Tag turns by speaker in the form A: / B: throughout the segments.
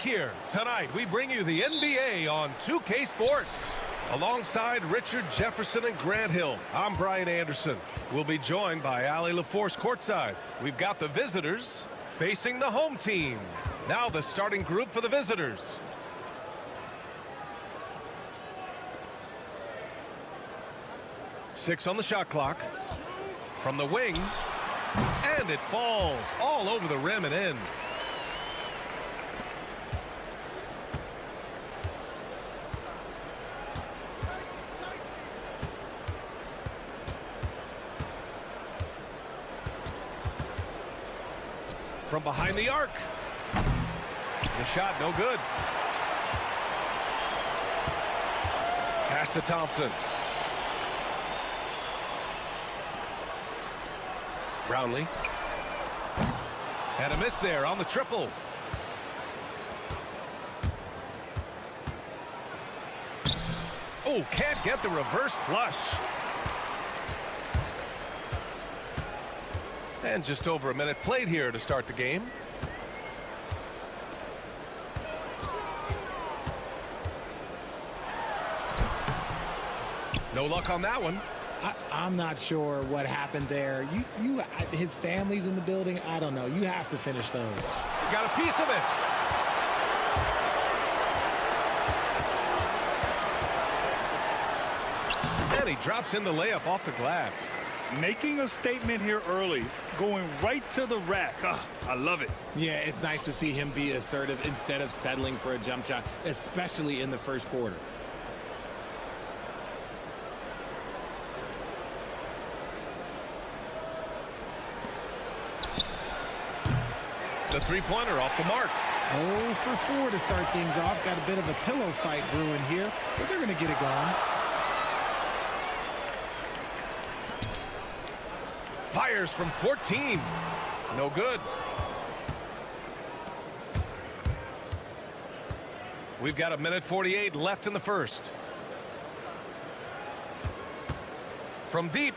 A: Here tonight, we bring you the NBA on 2K Sports. Alongside Richard Jefferson and Grant Hill, I'm Brian Anderson. We'll be joined by Ali LaForce courtside. We've got the visitors facing the home team. Now the starting group for the visitors. Six on the shot clock. From the wing, and it falls all over the rim and in. From behind the arc. The shot no good. Pass to Thompson. Brownlee. And a miss there on the triple. Oh, can't get the reverse flush. And just over a minute played here to start the game. No luck on that one.
B: I'm not sure what happened there. His family's in the building. I don't know. You have to finish those.
A: Got a piece of it. And he drops in the layup off the glass.
C: Making a statement here early, going right to the rack. I love it.
B: Yeah, it's nice to see him be assertive instead of settling for a jump shot, especially in the first quarter.
A: The three-pointer off the mark.
B: 0 for 4 to start things off. Got a bit of a pillow fight brewing here, but they're going to get it going.
A: Fires from 14. No good. We've got 1:48 left in the first. From deep.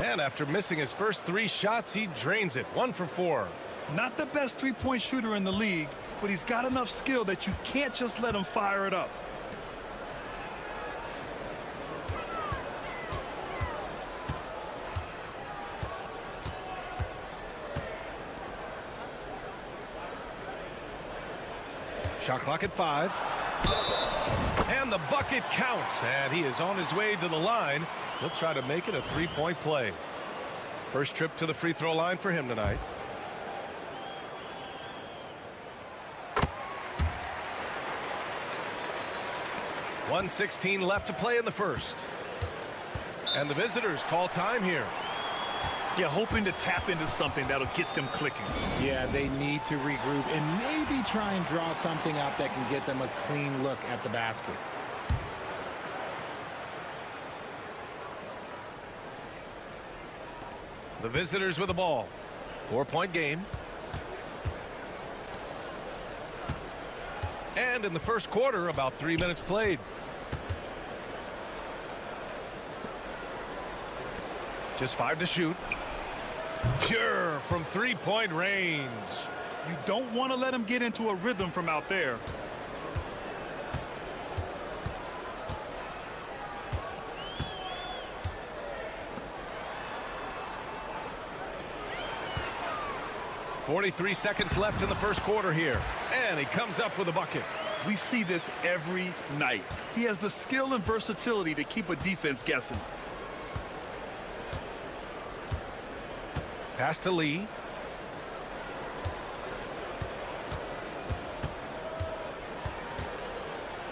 A: And after missing his first 3 shots, he drains it. 1 for 4.
C: Not the best three-point shooter in the league, but he's got enough skill that you can't just let him fire it up.
A: Shot clock at 5. And the bucket counts. And he is on his way to the line. He'll try to make it a 3-point play. First trip to the free throw line for him tonight. .116 left to play in the first. And the visitors call time here.
C: Yeah, hoping to tap into something that'll get them clicking.
B: Yeah, they need to regroup and maybe try and draw something up that can get them a clean look at the basket.
A: The visitors with the ball. 4-point game. And in the first quarter, about 3 minutes played. Just 5 to shoot. Pure from 3-point range.
C: You don't want to let him get into a rhythm from out there. .43 seconds left in the first quarter here. And he comes up with a bucket. We see this every night. He has the skill and versatility to keep a defense guessing.
A: Pass to Lee.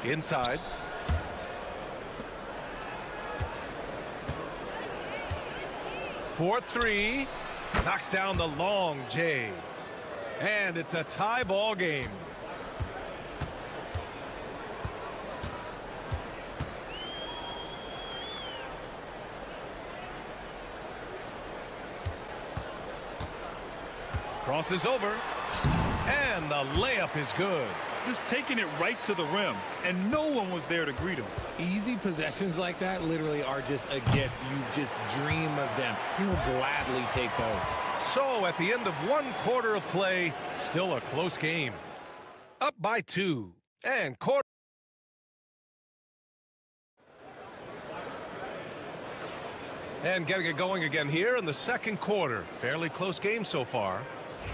A: Inside. For three. Knocks down the long J. And it's a tie ball game. Crosses over. And the layup is good.
C: Just taking it right to the rim, and no one was there to greet him.
B: Easy possessions like that literally are just a gift. You just dream of them. He'll gladly take those.
A: So at the end of one quarter of play, still a close game. Up by 2. And quarter. And getting it going again here in the second quarter. Fairly close game so far.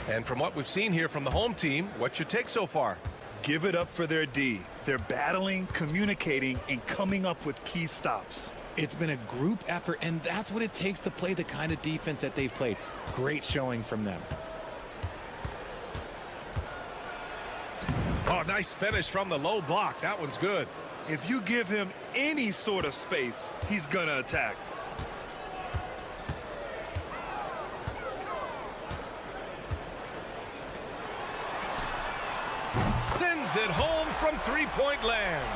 A: And from what we've seen here from the home team, what's your take so far?
C: Give it up for their D. They're battling, communicating, and coming up with key stops.
B: It's been a group effort, and that's what it takes to play the kind of defense that they've played. Great showing from them.
A: Oh, nice finish from the low block. That one's good.
C: If you give him any sort of space, he's gonna attack.
A: Sends it home from three-point land.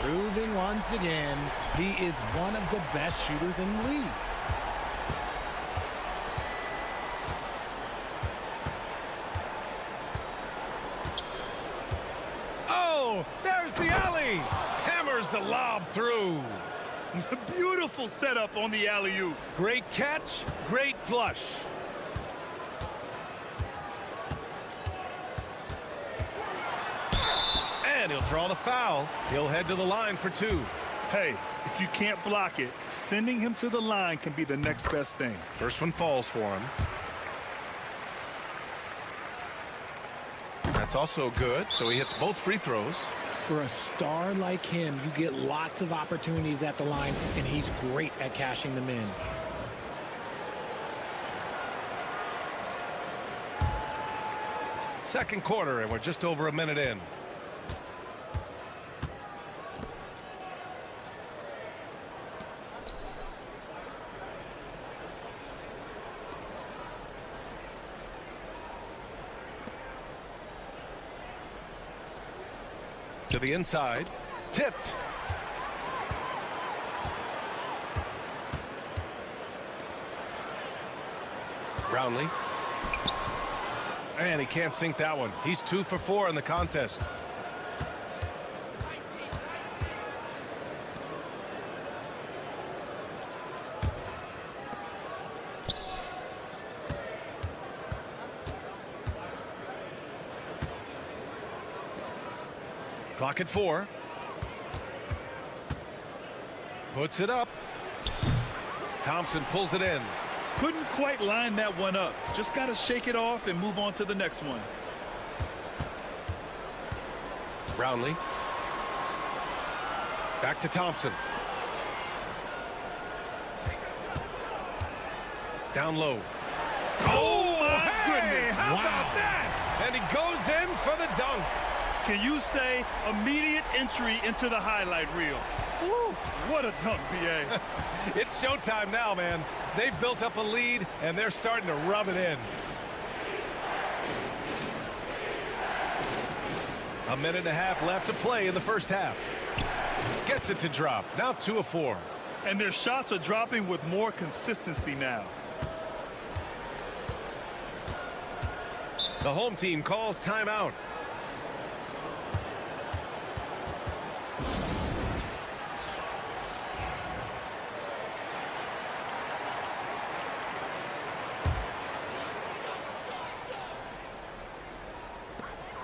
B: Proving once again, he is one of the best shooters in the league.
A: Oh, there's the alley. Hammers the lob through.
C: Beautiful setup on the alley-oop.
A: Great catch, great flush. And he'll draw the foul. He'll head to the line for 2.
C: Hey, if you can't block it, sending him to the line can be the next best thing.
A: First one falls for him. That's also good, so he hits both free throws.
B: For a star like him, you get lots of opportunities at the line, and he's great at cashing them in.
A: Second quarter, and we're just over a minute in. To the inside. Tipped. Brownlee. And he can't sink that one. He's 2 for 4 in the contest. Clock at 4. Puts it up. Thompson pulls it in.
C: Couldn't quite line that one up. Just got to shake it off and move on to the next one.
A: Brownlee. Back to Thompson. Down low.
C: Oh, my goodness.
A: How about that? And he goes in for the dunk.
C: Can you say immediate entry into the highlight reel? Woo, what a dunk, B.A.
A: It's showtime now, man. They've built up a lead, and they're starting to rub it in. A minute and a half left to play in the first half. Gets it to drop. Now 2 of 4.
C: And their shots are dropping with more consistency now.
A: The home team calls timeout.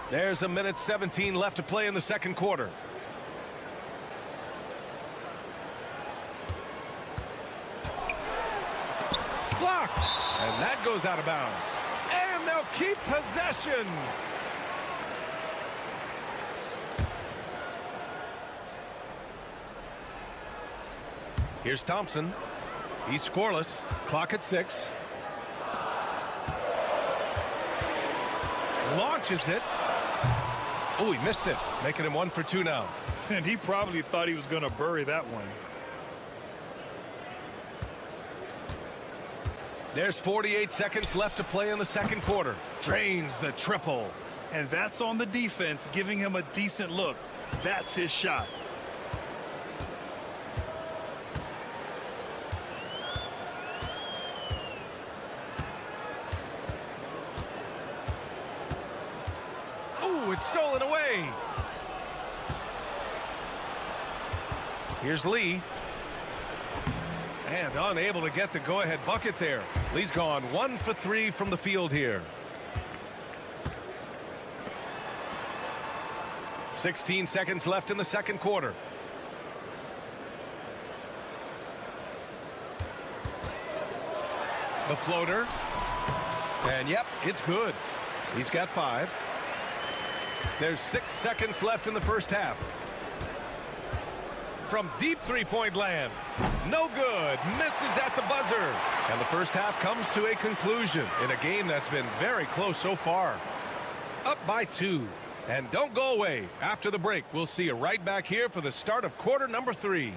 A: There's a minute 17 left to play in the second quarter. Blocked. And that goes out of bounds. And they'll keep possession. Here's Thompson. He's scoreless. Clock at 6. Launches it. Oh, he missed it. Making him 1 for 2 now.
C: And he probably thought he was going to bury that one.
A: There's 48 seconds left to play in the second quarter. Drains the triple.
C: And that's on the defense, giving him a decent look. That's his shot.
A: Oh, it's stolen away. Here's Lee. And unable to get the go-ahead bucket there. Lee's gone 1 for 3 from the field here. 16 seconds left in the second quarter. The floater. And yep, it's good. He's got 5. There's 6 seconds left in the first half. From deep three-point land. No good. Misses at the buzzer. And the first half comes to a conclusion in a game that's been very close so far. Up by 2. And don't go away. After the break, we'll see you right back here for the start of quarter number 3.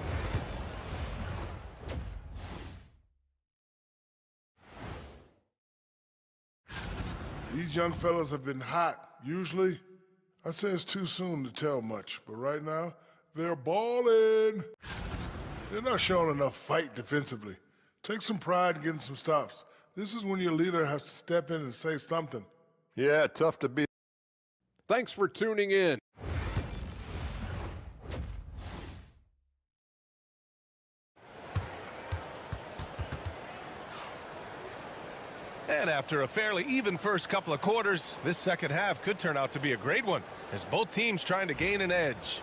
D: These young fellas have been hot. Usually, I'd say it's too soon to tell much. But right now, they're balling. They're not showing enough fight defensively. Take some pride in getting some stops. This is when your leader has to step in and say something.
E: Yeah, tough to beat. Thanks for tuning in.
A: And after a fairly even first couple of quarters, this second half could turn out to be a great one as both teams trying to gain an edge.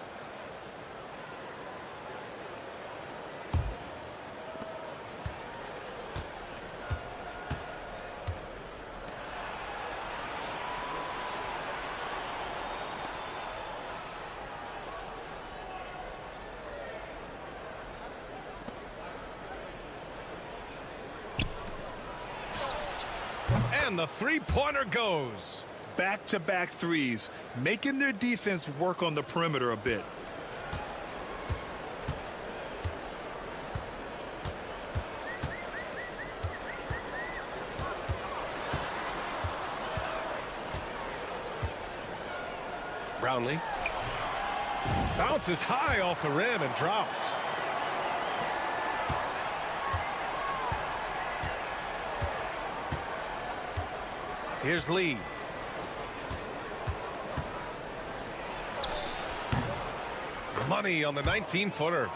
A: And the three-pointer goes.
C: Back-to-back threes, making their defense work on the perimeter a bit.
A: Brownlee bounces high off the rim and drops. Here's Lee. Money on the 19-footer.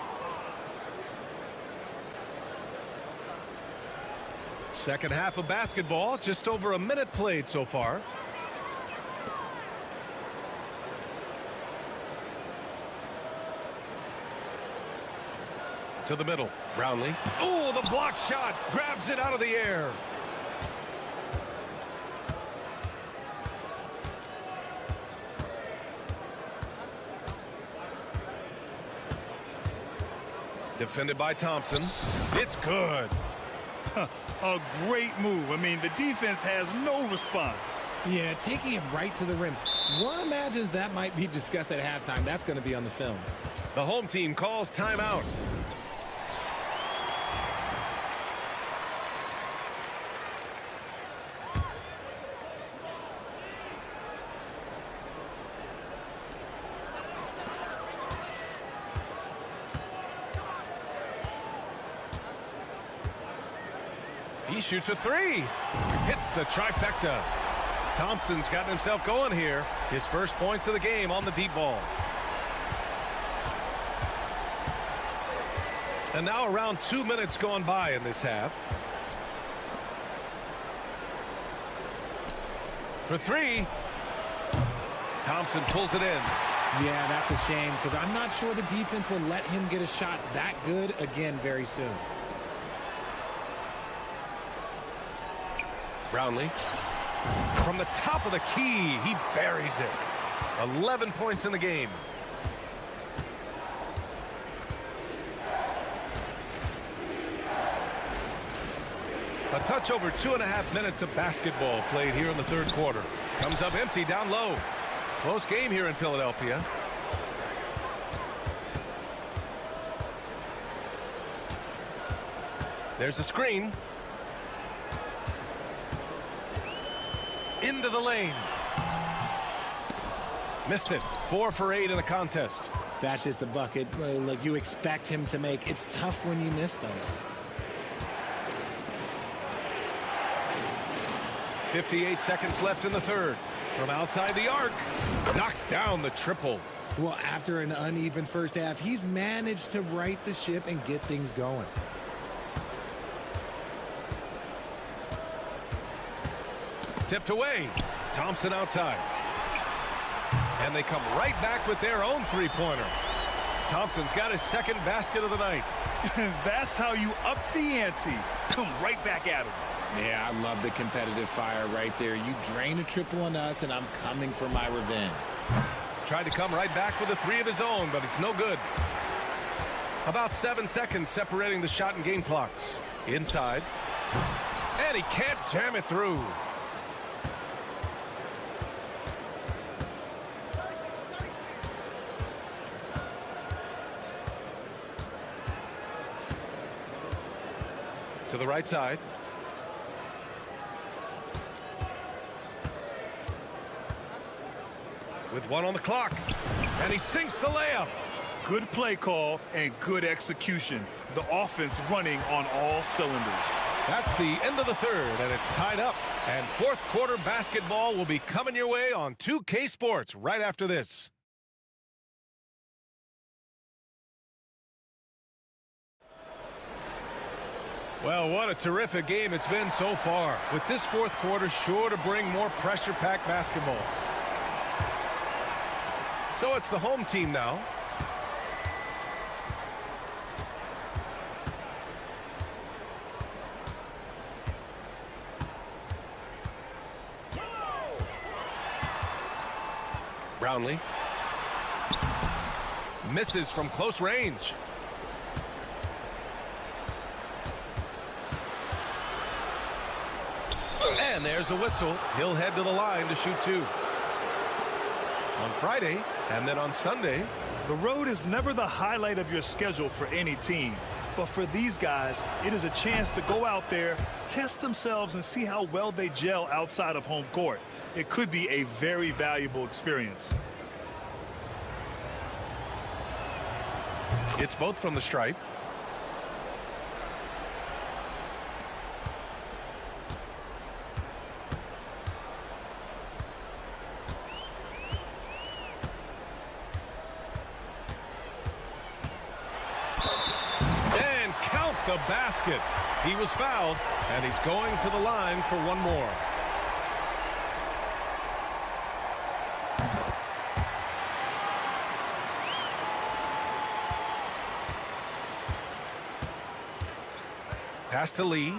A: Second half of basketball, just over a minute played so far. To the middle, Brownlee. Oh, the block shot, grabs it out of the air. Defended by Thompson. It's good.
C: A great move. I mean, the defense has no response.
B: Yeah, taking it right to the rim. One imagines that might be discussed at halftime. That's going to be on the film.
A: The home team calls timeout. He shoots a 3. Hits the trifecta. Thompson's gotten himself going here. His first points of the game on the deep ball. And now around 2 minutes gone by in this half. For 3. Thompson pulls it in.
B: Yeah, that's a shame because I'm not sure the defense will let him get a shot that good again very soon.
A: Brownlee. From the top of the key, he buries it. 11 points in the game. A touch over 2.5 minutes of basketball played here in the third quarter. Comes up empty down low. Close game here in Philadelphia. There's a screen. Into the lane. Missed it. 4 for 8 in the contest.
B: That's just a bucket like you expect him to make. It's tough when you miss those.
A: 58 seconds left in the third. From outside the arc. Knocks down the triple.
B: Well, after an uneven first half, he's managed to right the ship and get things going.
A: Tipped away. Thompson outside. And they come right back with their own three-pointer. Thompson's got his second basket of the night.
C: That's how you up the ante. Come right back at him.
B: Yeah, I love the competitive fire right there. You drain a triple on us, and I'm coming for my revenge.
A: Tried to come right back with a three of his own, but it's no good. About 7 seconds separating the shot and game clocks. Inside. And he can't jam it through. To the right side. With 1 on the clock. And he sinks the layup.
C: Good play call and good execution. The offense running on all cylinders.
A: That's the end of the third, and it's tied up. And fourth quarter basketball will be coming your way on 2K Sports right after this. Well, what a terrific game it's been so far. With this fourth quarter sure to bring more pressure-packed basketball. So it's the home team now. Brownlee. Misses from close range. And there's a whistle. He'll head to the line to shoot 2. On Friday, and then on Sunday.
C: The road is never the highlight of your schedule for any team. But for these guys, it is a chance to go out there, test themselves, and see how well they gel outside of home court. It could be a very valuable experience.
A: It's both from the stripe. And count the basket. He was fouled, and he's going to the line for one more. Pass to Lee.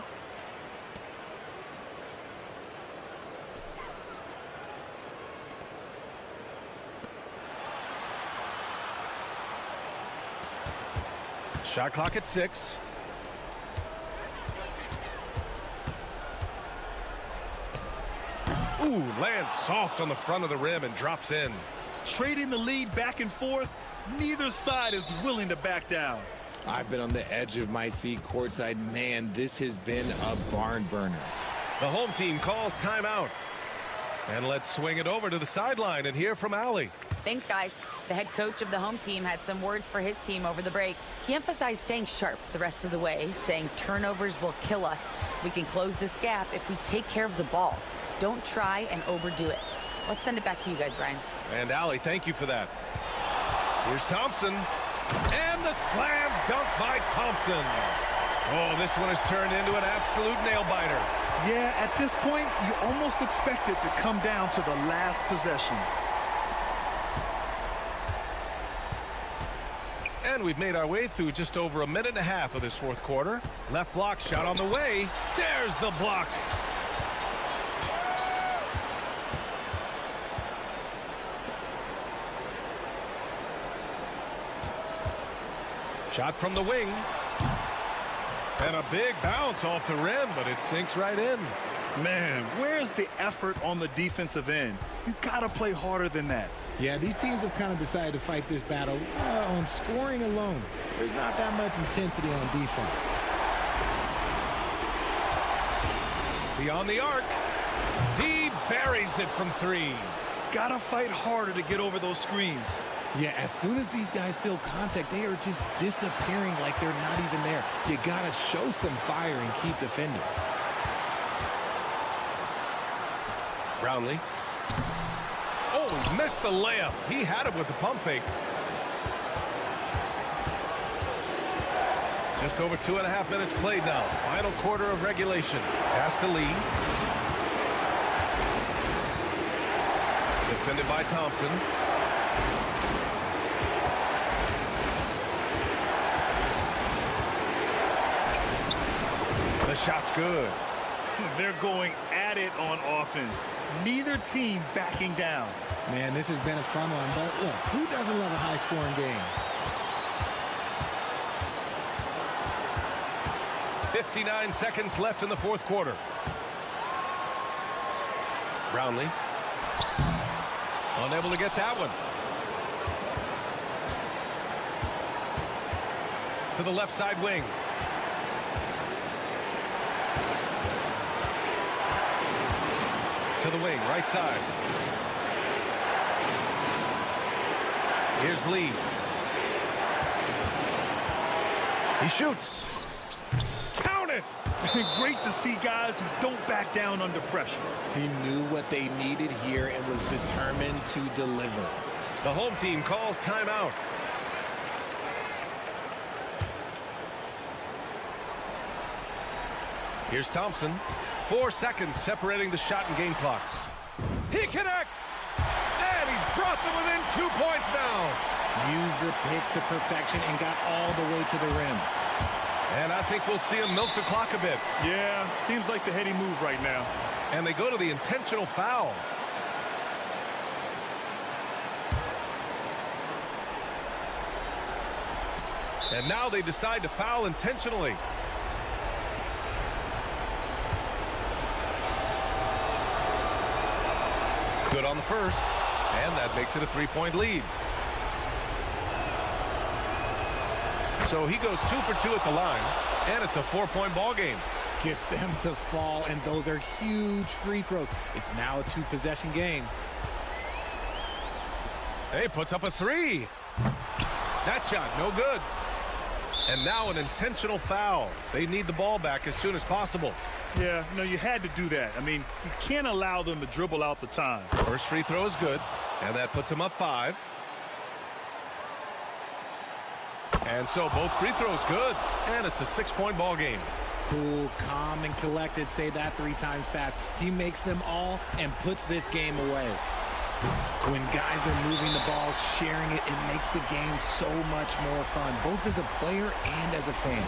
A: Shot clock at 6. Ooh, lands soft on the front of the rim and drops in.
C: Trading the lead back and forth, neither side is willing to back down.
B: I've been on the edge of my seat courtside. Man, this has been a barn burner.
A: The home team calls timeout. And let's swing it over to the sideline and hear from Allie.
F: Thanks, guys. The head coach of the home team had some words for his team over the break. He emphasized staying sharp the rest of the way, saying turnovers will kill us. We can close this gap if we take care of the ball. Don't try and overdo it. Let's send it back to you guys, Brian.
A: And Allie, thank you for that. Here's Thompson. And the slam dunk by Thompson. Oh, this one has turned into an absolute nail-biter.
C: Yeah, at this point, you almost expect it to come down to the last possession.
A: And we've made our way through just over a minute and a half of this fourth quarter. Left block shot on the way. There's the block. Shot from the wing. And a big bounce off the rim, but it sinks right in.
C: Man, where's the effort on the defensive end? You got to play harder than that.
B: Yeah, these teams have kind of decided to fight this battle on scoring alone. There's not that much intensity on defense.
A: Beyond the arc. He buries it from 3.
C: Got to fight harder to get over those screens.
B: Yeah, as soon as these guys feel contact, they are just disappearing like they're not even there. You got to show some fire and keep defending.
A: Brownlee. Oh, he missed the layup. He had it with the pump fake. Just over 2.5 minutes played now. Final quarter of regulation. Pass to Lee. Defended by Thompson. The shot's good.
C: They're going at it on offense. Neither team backing down.
B: Man, this has been a fun one, but look, who doesn't love a high-scoring game?
A: 59 seconds left in the fourth quarter. Brownlee. Unable to get that one. To the left side wing. To the wing, right side. Here's Lee. He shoots. Count it!
C: Great to see guys who don't back down under pressure.
B: He knew what they needed here and was determined to deliver.
A: The home team calls timeout. Here's Thompson. 4 seconds separating the shot and game clocks. He connects! And he's brought them within 2 points now.
B: Used the pick to perfection and got all the way to the rim.
A: And I think we'll see him milk the clock a bit.
C: Yeah, seems like the heady move right now.
A: And they go to the intentional foul. And now they decide to foul intentionally. Good on the first, and that makes it a 3-point lead. So he goes 2 for 2 at the line, and it's a 4-point ball game.
B: Gets them to fall, and those are huge free throws. It's now a 2-possession game.
A: Hey, puts up a 3. That shot, no good. And now an intentional foul. They need the ball back as soon as possible.
C: Yeah, no, you had to do that. I mean, you can't allow them to dribble out the time.
A: First free throw is good, and that puts them up 5. And so both free throws good, and it's a 6-point ball game.
B: Cool, calm, and collected. Say that 3 times fast. He makes them all and puts this game away. When guys are moving the ball, sharing it, it makes the game so much more fun, both as a player and as a fan.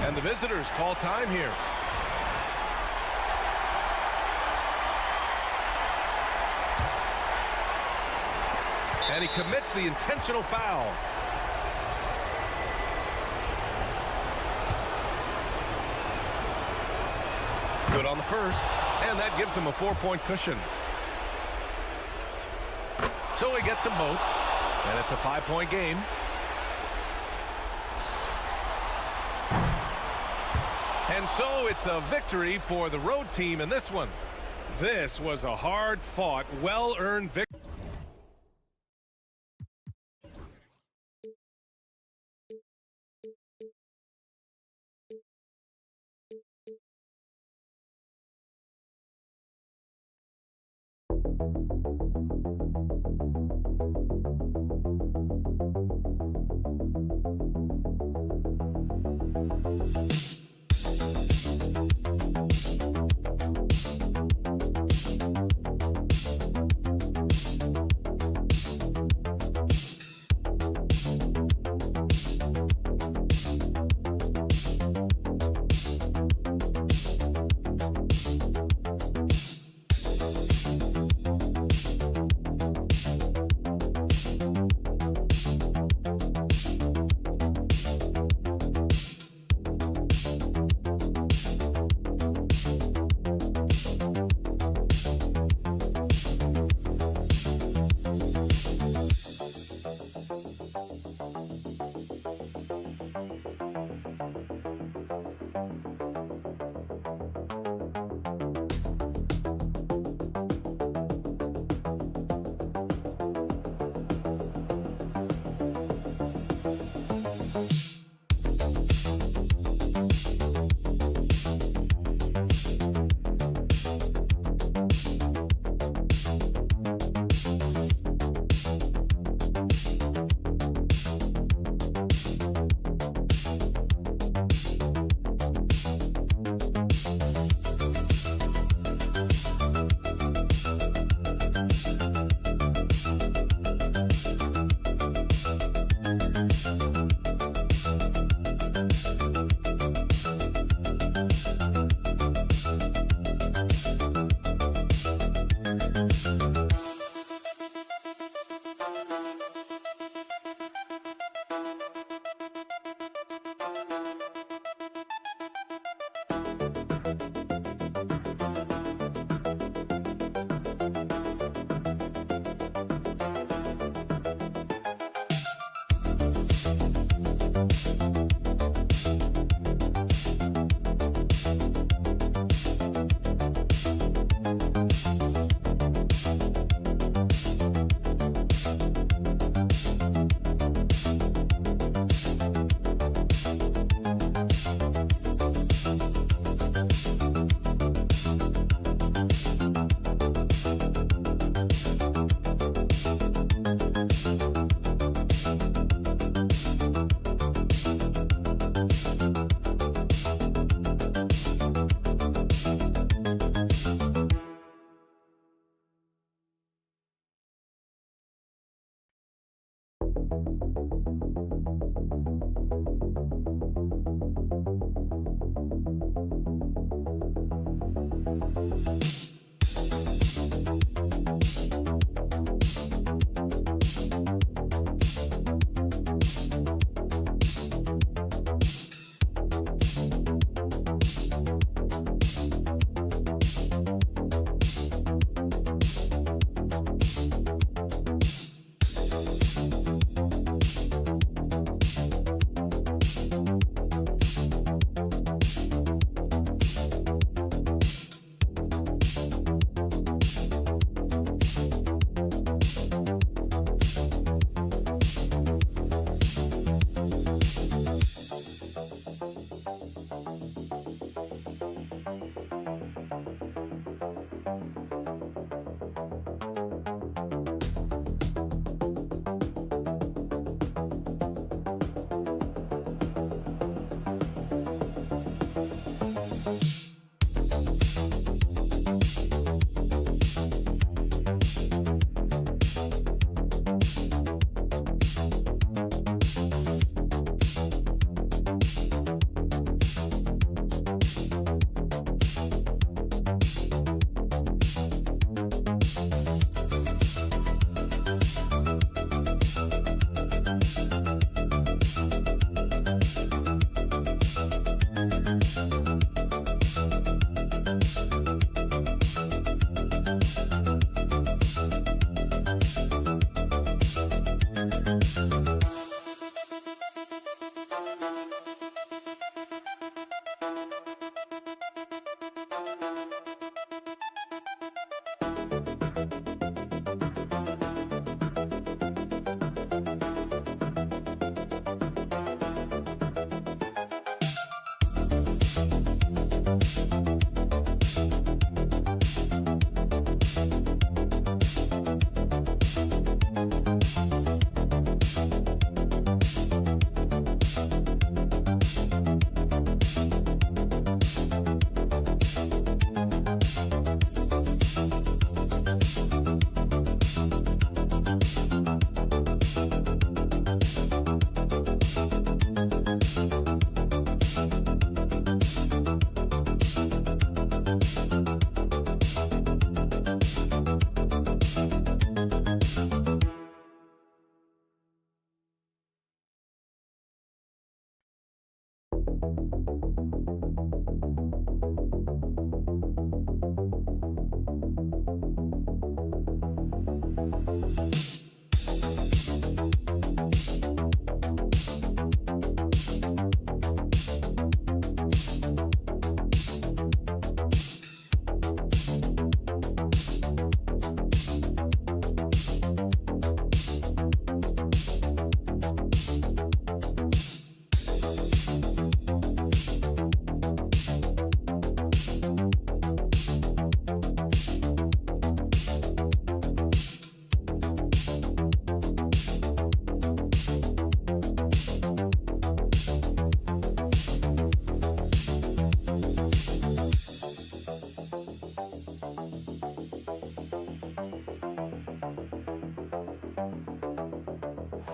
A: And the visitors call time here. And he commits the intentional foul. Good on the first, and that gives him a 4-point cushion. So he gets them both, and it's a 5-point game. And so it's a victory for the road team in this one. This was a hard-fought, well-earned victory.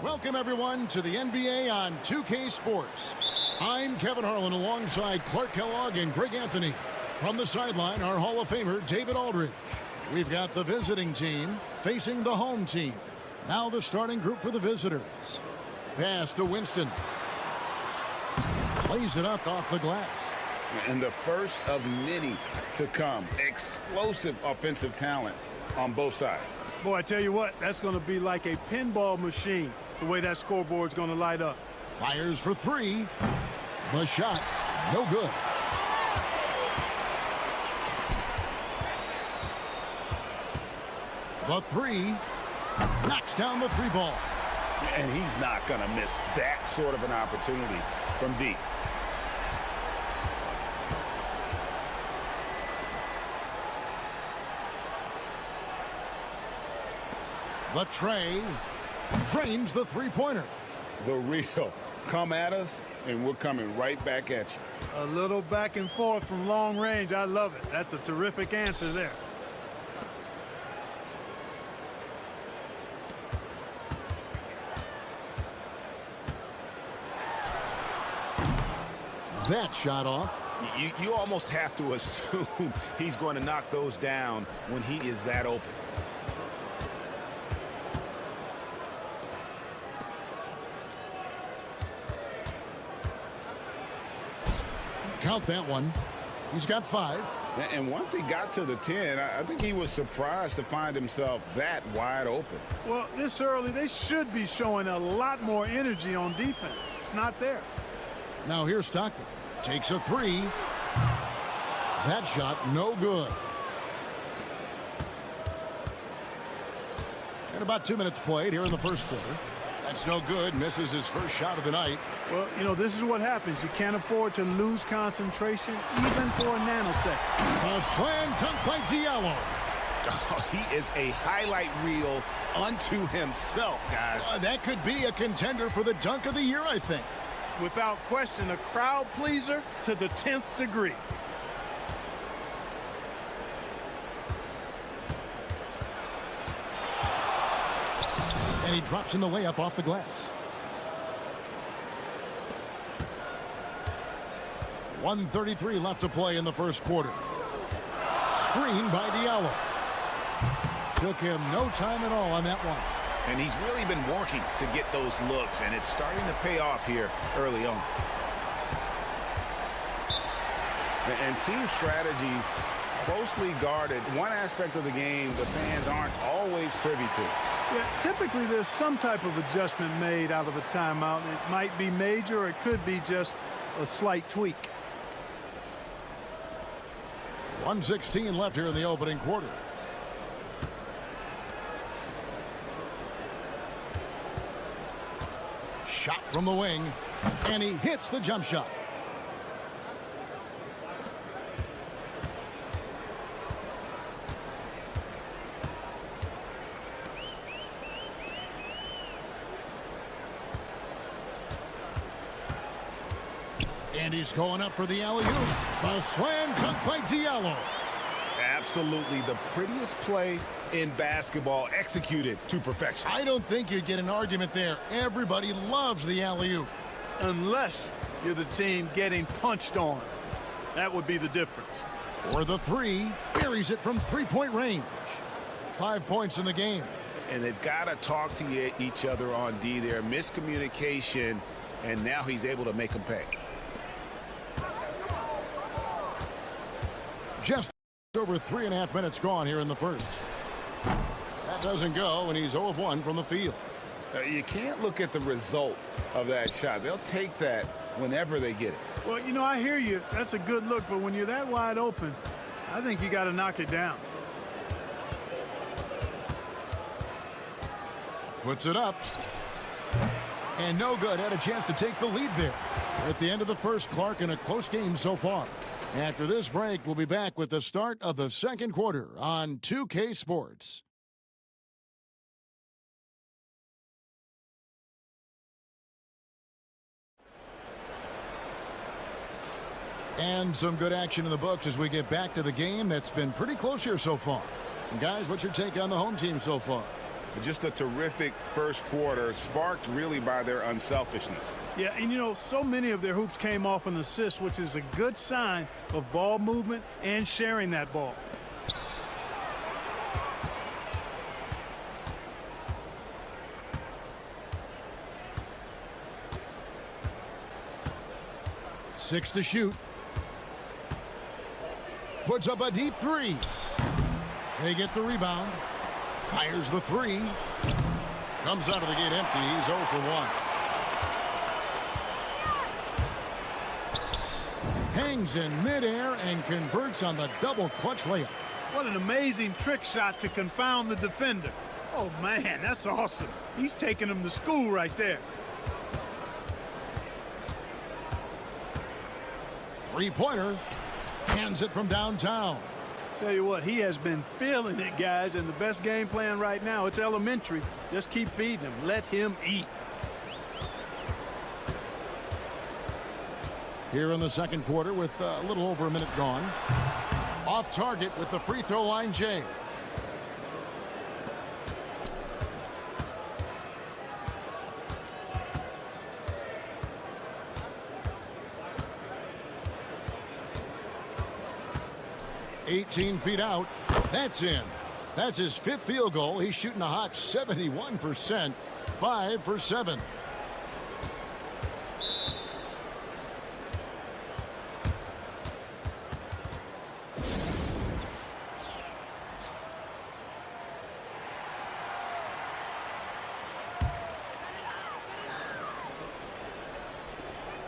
G: Welcome, everyone, to the NBA on 2K Sports. I'm Kevin Harlan alongside Clark Kellogg and Greg Anthony. From the sideline, our Hall of Famer, David Aldridge. We've got the visiting team facing the home team. Now the starting group for the visitors. Pass to Winston. Plays it up off the glass.
H: And the first of many to come. Explosive offensive talent on both sides.
I: Boy, I tell you what, that's going to be like a pinball machine, the way that scoreboard's going to light up.
G: Fires for three. The shot, no good. The three, knocks down the three ball.
H: And he's not going to miss that sort of an opportunity from deep.
G: The tray drains the three-pointer.
H: The real. Come at us, and we're coming right back at you.
I: A little back and forth from long range. I love it. That's a terrific answer there.
G: That shot off.
H: You almost have to assume he's going to knock those down when he is that open.
G: Count that one. He's got 5.
H: And once he got to the 10, I think he was surprised to find himself that wide open.
I: Well, this early, they should be showing a lot more energy on defense. It's not there.
G: Now here's Stockton. Takes a 3. That shot, no good. And about 2 minutes played here in the first quarter. That's no good. Misses his first shot of the night.
I: Well, you know, this is what happens. You can't afford to lose concentration, even for a nanosecond.
G: A slam dunk by Diallo.
H: Oh, he is a highlight reel unto himself, guys.
G: That could be a contender for the dunk of the year, I think.
I: Without question, a crowd pleaser to the 10th degree.
G: And he drops in the layup off the glass. 1:33 left to play in the first quarter. Screen by Diallo. Took him no time at all on that one.
H: And he's really been working to get those looks, and it's starting to pay off here early on. And team strategies closely guarded. One aspect of the game the fans aren't always privy to.
I: Yeah, typically there's some type of adjustment made out of a timeout. It might be major, or it could be just a slight tweak.
G: 1:16 left here in the opening quarter. Shot from the wing, and he hits the jump shot. And he's going up for the alley-oop. A slam dunk by Diallo.
H: Absolutely the prettiest play in basketball, executed to perfection.
G: I don't think you'd get an argument there. Everybody loves the alley-oop.
I: Unless you're the team getting punched on. That would be the difference.
G: For the 3, buries it from three-point range. 5 points in the game.
H: And they've got to talk to each other on D there. Miscommunication, and now he's able to make them pay.
G: Just over 3.5 minutes gone here in the first. That doesn't go, and he's 0 of 1 from the field.
H: You can't look at the result of that shot. They'll take that whenever they get it.
I: Well, you know, I hear you. That's a good look, but when you're that wide open, I think you got to knock it down.
G: Puts it up. And no good. Had a chance to take the lead there. At the end of the first, Clark, in a close game so far. After this break, we'll be back with the start of the second quarter on 2K Sports. And some good action in the books as we get back to the game that's been pretty close here so far. And guys, what's your take on the home team so far?
H: Just a terrific first quarter, sparked really by their unselfishness.
I: Yeah, and you know, so many of their hoops came off an assist, which is a good sign of ball movement and sharing that ball.
G: Six to shoot. Puts up a deep three. They get the rebound. Fires the three. Comes out of the gate empty. He's 0 for 1. Hangs in midair and converts on the double clutch layup.
I: What an amazing trick shot to confound the defender. Oh, man, that's awesome. He's taking him to school right there.
G: Three-pointer. Hands it from downtown.
I: Tell you what, he has been feeling it, guys, and the best game plan right now, it's elementary. Just keep feeding him. Let him eat.
G: Here in the second quarter with a little over a minute gone. Off target with the free throw line, Jay. $18 feet out. That's in. That's his 5th field goal. He's shooting a hot 71%. 5 for 7.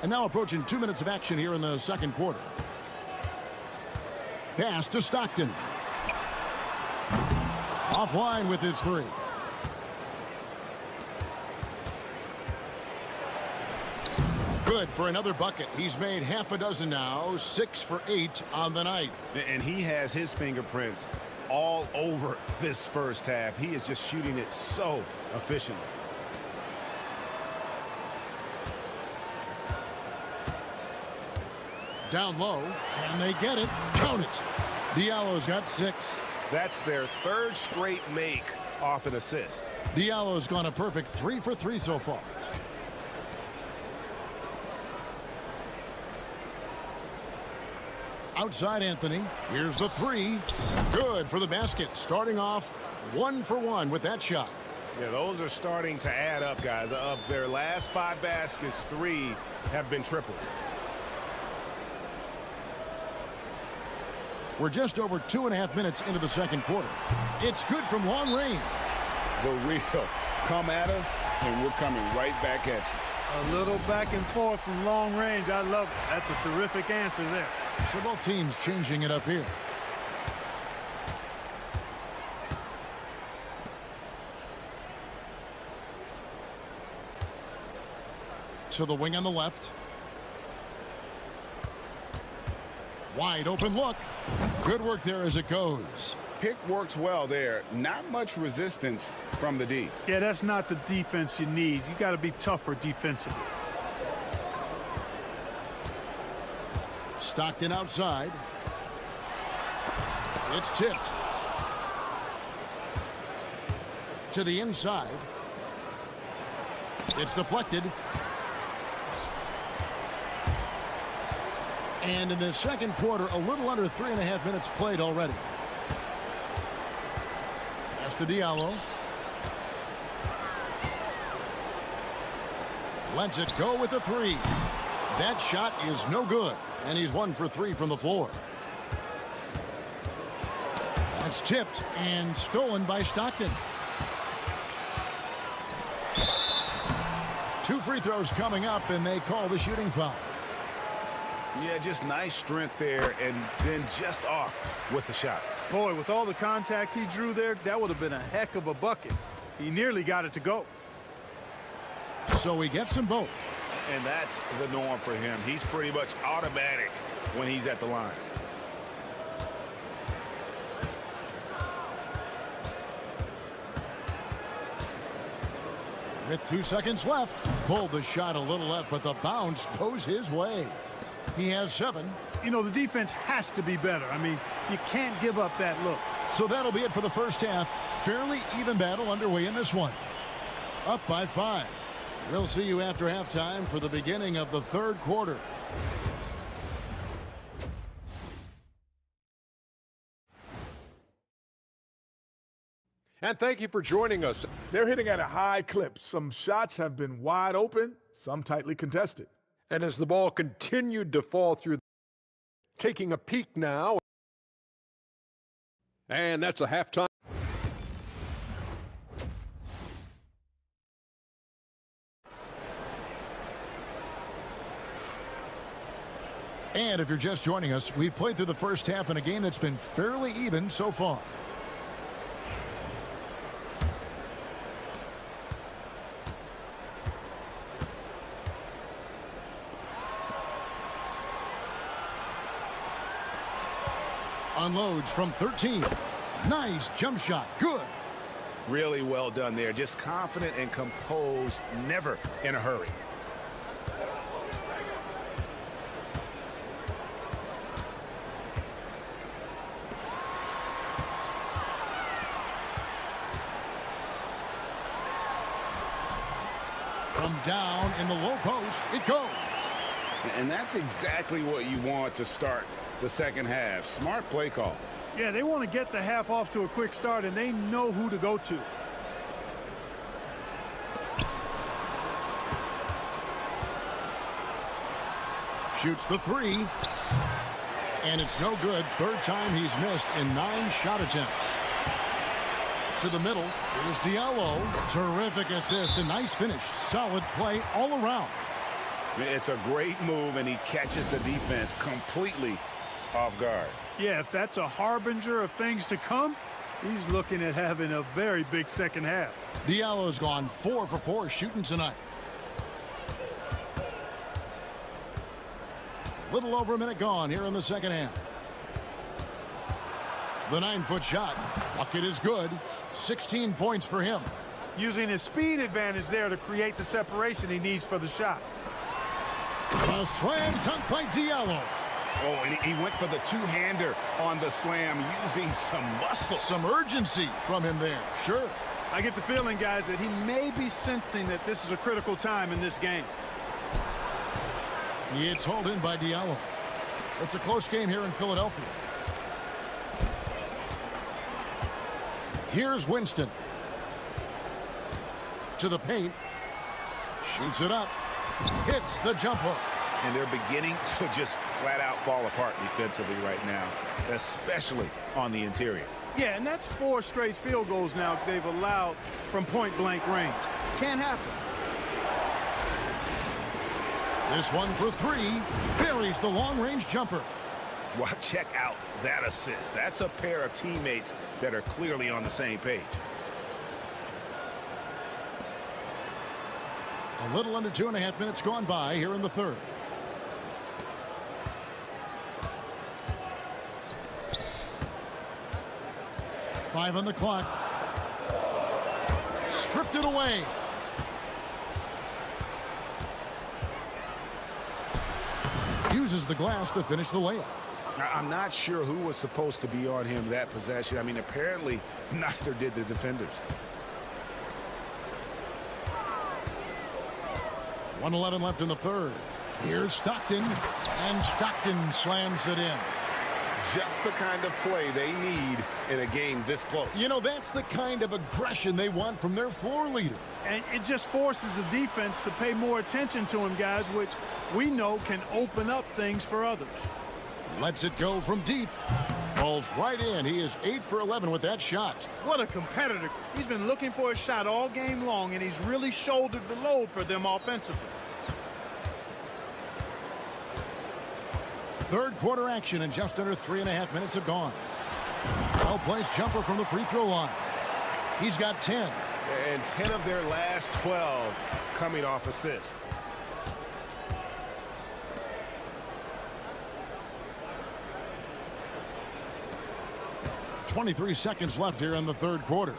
G: And now approaching 2 minutes of action here in the second quarter. Pass to Stockton. Offline with his three. Good for another bucket. He's made half a dozen now. 6 for 8 on the night.
H: And he has his fingerprints all over this first half. He is just shooting it so efficiently.
G: Down low, and they get it. Count it. Diallo's got 6.
H: That's their 3rd straight make off an assist.
G: Diallo's gone a perfect 3 for 3 so far. Outside Anthony. Here's the 3. Good for the basket. Starting off 1 for 1 with that shot.
H: Yeah, those are starting to add up, guys. Of their last 5 baskets, 3 have been tripled.
G: We're just over 2.5 minutes into the second quarter. It's good from long range.
H: The real come at us, and we're coming right back at you.
I: A little back and forth from long range. I love it. That's a terrific answer there.
G: So both teams changing it up here. To the wing on the left. Wide open look. Good work there as it goes.
H: Pick works well there. Not much resistance from the D.
I: Yeah, that's not the defense you need. You got to be tougher defensively.
G: Stockton outside. It's tipped. To the inside. It's deflected. And in the second quarter, a little under 3.5 minutes played already. Pass to Diallo. Lets it go with the 3. That shot is no good. And he's 1 for 3 from the floor. It's tipped and stolen by Stockton. 2 free throws coming up, and they call the shooting foul.
H: Yeah, just nice strength there, and then just off with the shot.
I: Boy, with all the contact he drew there, that would have been a heck of a bucket. He nearly got it to go.
G: So he gets them both.
H: And that's the norm for him. He's pretty much automatic when he's at the line.
G: With 2 seconds left, pulled the shot a little left, but the bounce goes his way. He has 7.
I: You know, the defense has to be better. I mean, you can't give up that look.
G: So that'll be it for the first half. Fairly even battle underway in this one. Up by 5. We'll see you after halftime for the beginning of the third quarter.
E: And thank you for joining us.
J: They're hitting at a high clip. Some shots have been wide open, some tightly contested.
E: And as the ball continued to fall through, taking a peek now. And that's a halftime.
G: And if you're just joining us, we've played through the first half in a game that's been fairly even so far. Unloads from 13. Nice jump shot. Good.
H: Really well done there. Just confident and composed, never in a hurry.
G: From down in the low post, it goes.
H: And that's exactly what you want to start the second half. Smart play call.
I: Yeah, they want to get the half off to a quick start, and they know who to go to.
G: Shoots the 3. And it's no good. Third time he's missed in 9 shot attempts. To the middle, here's Diallo. Terrific assist, a nice finish. Solid play all around.
H: It's a great move, and he catches the defense completely off guard.
I: Yeah, if that's a harbinger of things to come, he's looking at having a very big second half.
G: Diallo's gone 4 for 4 shooting tonight. A little over a minute gone here in the second half. The 9-foot shot. Bucket is good. 16 points for him.
I: Using his speed advantage there to create the separation he needs for the shot.
G: A slam dunk by Diallo.
H: Oh, and he went for the two-hander on the slam, using some muscle.
G: Some urgency from him there. Sure.
I: I get the feeling, guys, that he may be sensing that this is a critical time in this game.
G: It's hauled in by Diallo. It's a close game here in Philadelphia. Here's Winston. To the paint. Shoots it up. Hits the jump hook.
H: And they're beginning to just flat out fall apart defensively right now, especially on the interior.
I: Yeah, and that's 4 straight field goals now they've allowed from point-blank range. Can't happen.
G: This one for 3. Buries the long-range jumper.
H: Well, check out that assist. That's a pair of teammates that are clearly on the same page.
G: A little under 2.5 minutes gone by here in the third. Five on the clock. Stripped it away. Uses the glass to finish the layup.
H: I'm not sure who was supposed to be on him that possession. I mean, apparently neither did the defenders.
G: 1:11 left in the third. Here's Stockton, and Stockton slams it in.
H: Just the kind of play they need in a game this close.
G: You know, that's the kind of aggression they want from their floor leader.
I: And it just forces the defense to pay more attention to him, guys, which we know can open up things for others.
G: Lets it go from deep. Falls right in. He is 8 for 11 with that shot.
I: What a competitor. He's been looking for a shot all game long, and he's really shouldered the load for them offensively.
G: Third quarter action, and just under 3.5 minutes have gone. Well-placed jumper from the free throw line. He's got 10.
H: And 10 of their last 12 coming off assists.
G: .23 seconds left here in the third quarter.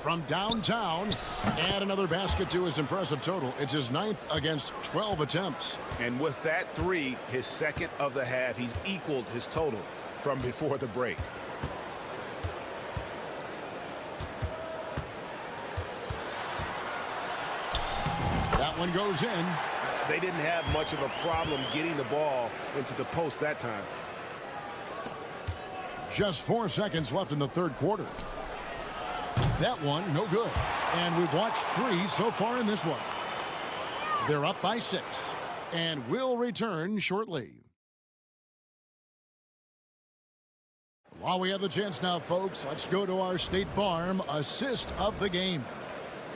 G: From downtown, add another basket to his impressive total. It's his 9th against 12 attempts.
H: And with that 3, his second of the half, he's equaled his total from before the break.
G: That one goes in.
H: They didn't have much of a problem getting the ball into the post that time.
G: Just 4 seconds left in the third quarter. That one, no good. And we've watched 3 so far in this one. They're up by 6 and will return shortly. While we have the chance now, folks, let's go to our State Farm assist of the game.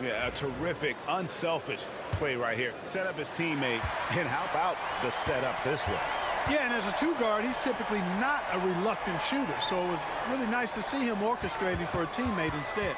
H: Yeah, a terrific, unselfish play right here. Set up his teammate, and how about the setup this way?
I: Yeah, and as a two guard, he's typically not a reluctant shooter, so it was really nice to see him orchestrating for a teammate instead.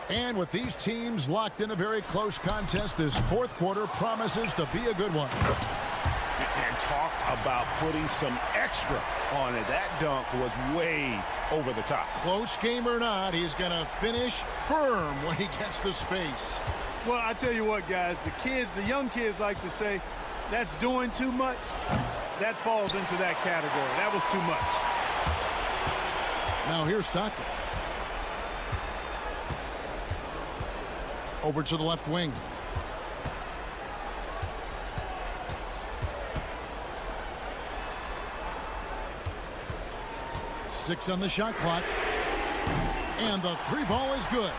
G: And with these teams locked in a very close contest, this fourth quarter promises to be a good one.
H: And talk about putting some extra on it. That dunk was way over the top.
G: Close game or not, he's going to finish firm when he gets the space.
I: Well, I tell you what, guys, the young kids like to say, that's doing too much. That falls into that category. That was too much.
G: Now here's Stockton. Over to the left wing. Six on the shot clock. And the 3 ball is good.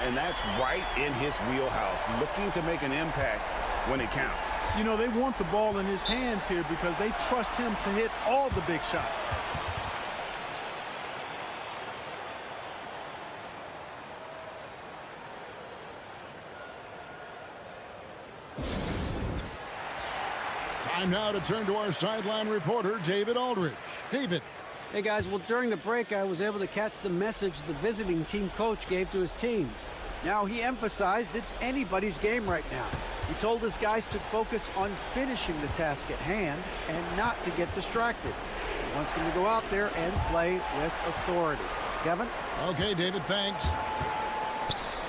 H: And that's right in his wheelhouse, looking to make an impact when it counts.
I: You know, they want the ball in his hands here because they trust him to hit all the big shots.
G: Time now to turn to our sideline reporter, David Aldridge. David.
K: Hey, guys. Well, during the break, I was able to catch the message the visiting team coach gave to his team. Now, he emphasized it's anybody's game right now. He told his guys to focus on finishing the task at hand and not to get distracted. He wants them to go out there and play with authority. Kevin?
G: Okay, David, thanks.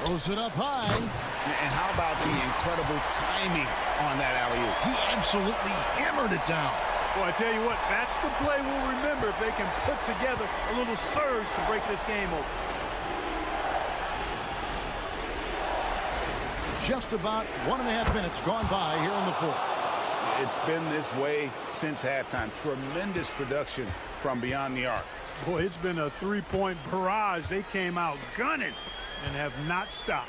G: Throws it up high.
H: And how about the incredible timing on that alley-oop?
G: He absolutely hammered it down.
I: Well, I tell you what, that's the play we'll remember if they can put together a little surge to break this game open.
G: Just about 1.5 minutes gone by here in the fourth.
H: It's been this way since halftime. Tremendous production from beyond the arc.
I: Boy, it's been a three-point barrage. They came out gunning and have not stopped.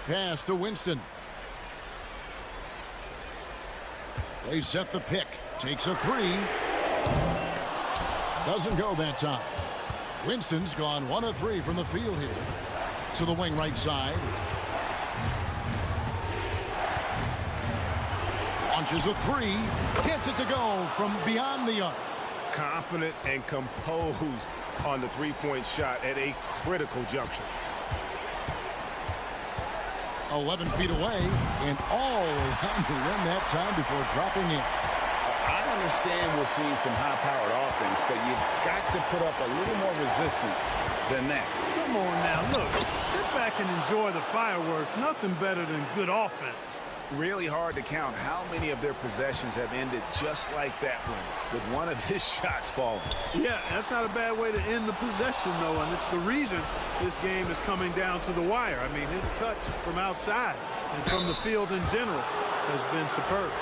G: Pass to Winston. They set the pick. Takes a 3. Doesn't go that time. Winston's gone 1 of 3 from the field here. To the wing right side. Launches a 3. Gets it to go from beyond the arc.
H: Confident and composed on the three-point shot at a critical juncture.
G: 11 feet away and all around the rim that time before dropping in.
H: I understand we're seeing some high-powered offense, but you've got to put up a little more resistance than that.
I: Come on now, look. Sit back and enjoy the fireworks. Nothing better than good offense.
H: Really hard to count how many of their possessions have ended just like that one, with one of his shots falling.
I: Yeah, that's not a bad way to end the possession, though, and it's the reason this game is coming down to the wire. I mean, his touch from outside and from the field in general has been superb.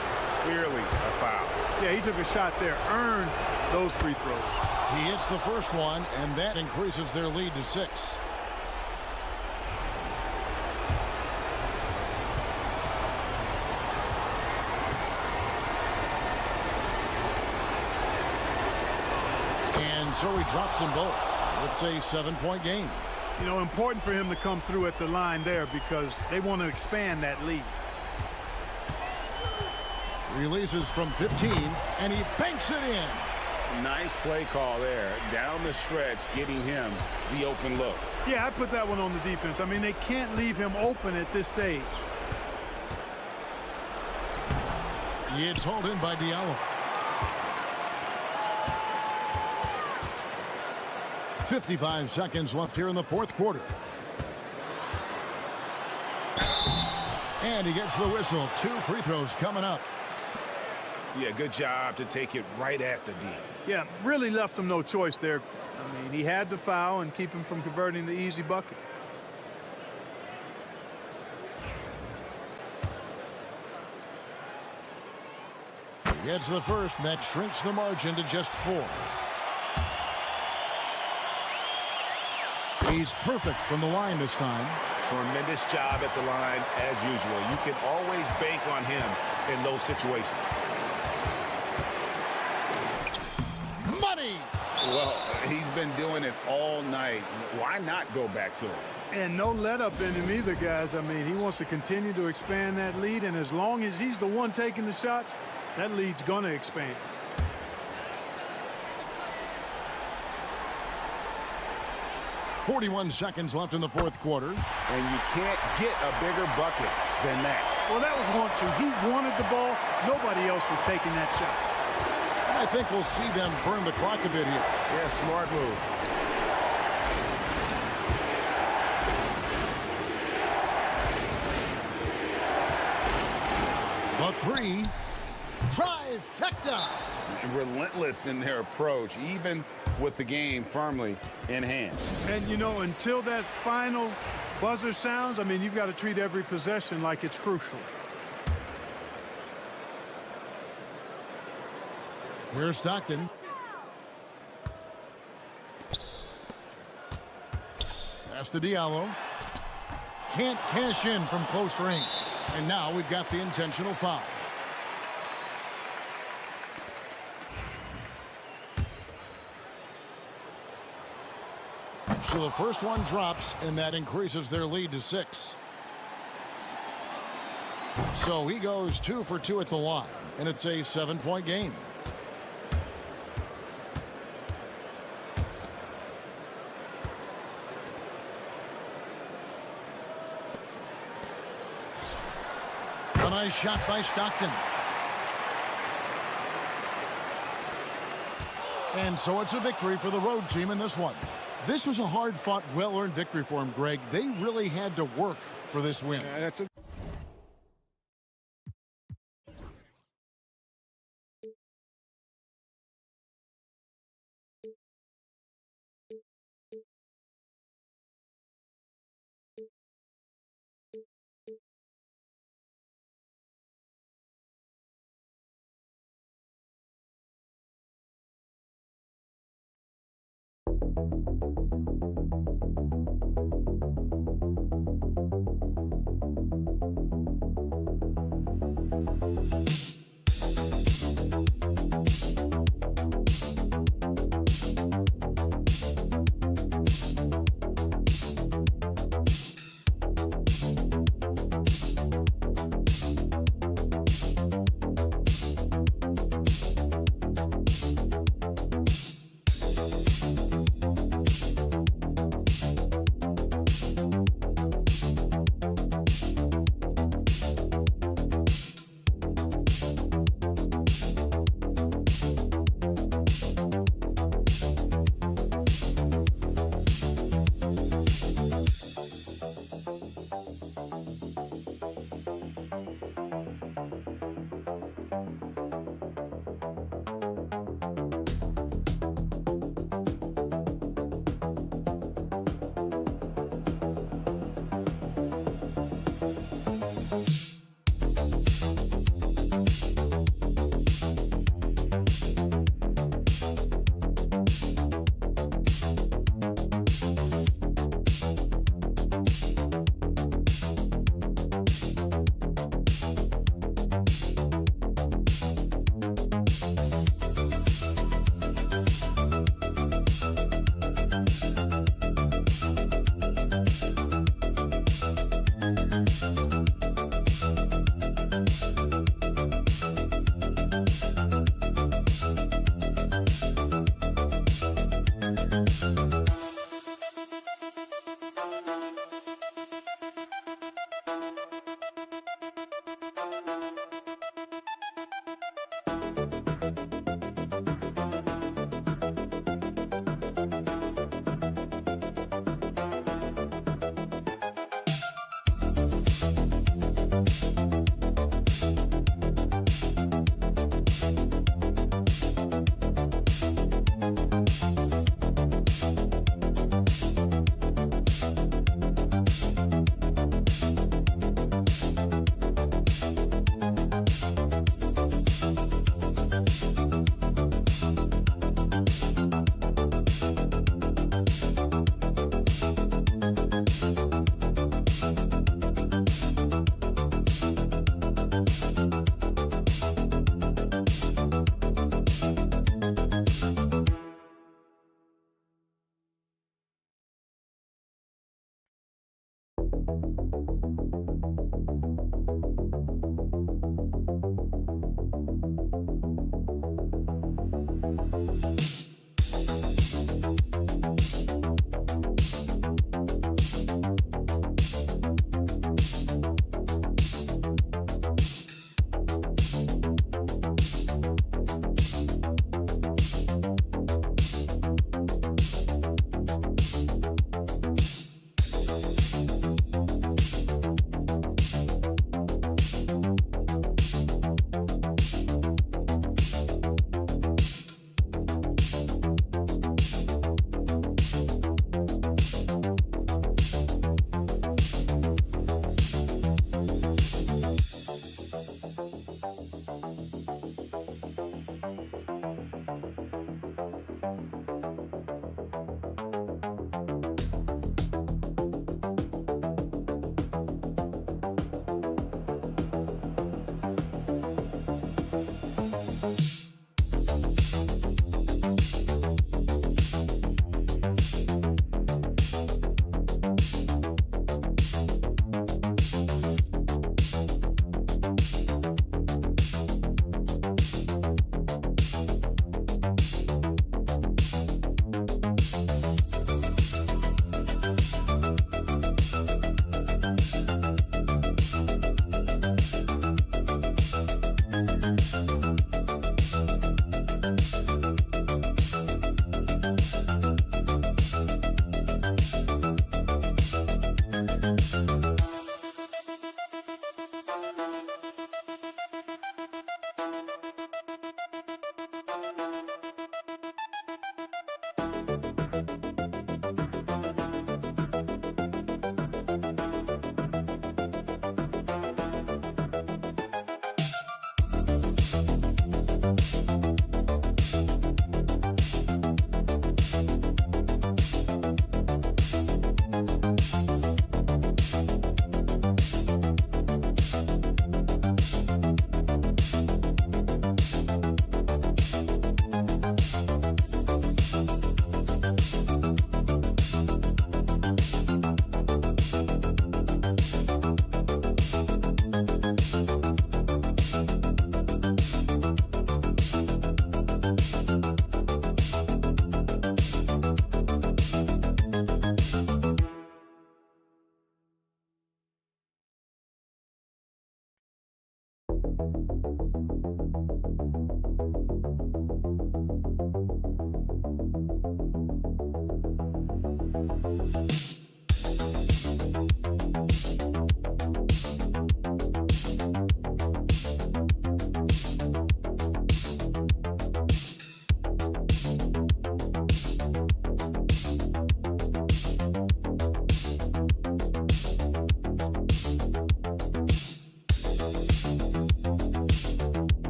H: Clearly a foul.
I: Yeah, he took a shot there, earned those free throws.
G: He hits the first one, and that increases their lead to 6. And so he drops them both. It's a 7-point game.
I: You know, important for him to come through at the line there because they want to expand that lead.
G: Releases from 15, and he banks it in.
H: Nice play call there. Down the stretch, getting him the open look.
I: Yeah, I put that one on the defense. I mean, they can't leave him open at this stage.
G: It's hauled in by Diallo. 55 seconds left here in the fourth quarter. And he gets the whistle. 2 free throws coming up.
H: Yeah, good job to take it right at the D.
I: Yeah, really left him no choice there. I mean, he had to foul and keep him from converting the easy bucket.
G: Gets the first, and that shrinks the margin to just 4. He's perfect from the line this time.
H: Tremendous job at the line as usual. You can always bank on him in those situations.
G: Money!
H: Well, he's been doing it all night. Why not go back to him?
I: And no let up in him either, guys. I mean, he wants to continue to expand that lead, and as long as he's the one taking the shots, that lead's going to expand.
G: .41 seconds left in the fourth quarter.
H: And you can't get a bigger bucket than that.
I: Well, that was 1-2. He wanted the ball. Nobody else was taking that shot.
G: I think we'll see them burn the clock a bit here.
H: Yeah, smart move.
G: The 3. Trifecta.
H: Relentless in their approach, even with the game firmly in hand.
I: And, you know, until that final buzzer sounds, I mean, you've got to treat every possession like it's crucial.
G: Here's Stockton. Pass to Diallo. Can't cash in from close range. And now we've got the intentional foul. So the first one drops, and that increases their lead to 6. So he goes 2 for 2 at the line, and it's a 7-point game. A nice shot by Stockton. And so it's a victory for the road team in this one. This was a hard-fought, well-earned victory for him, Greg. They really had to work for this win.
H: That's a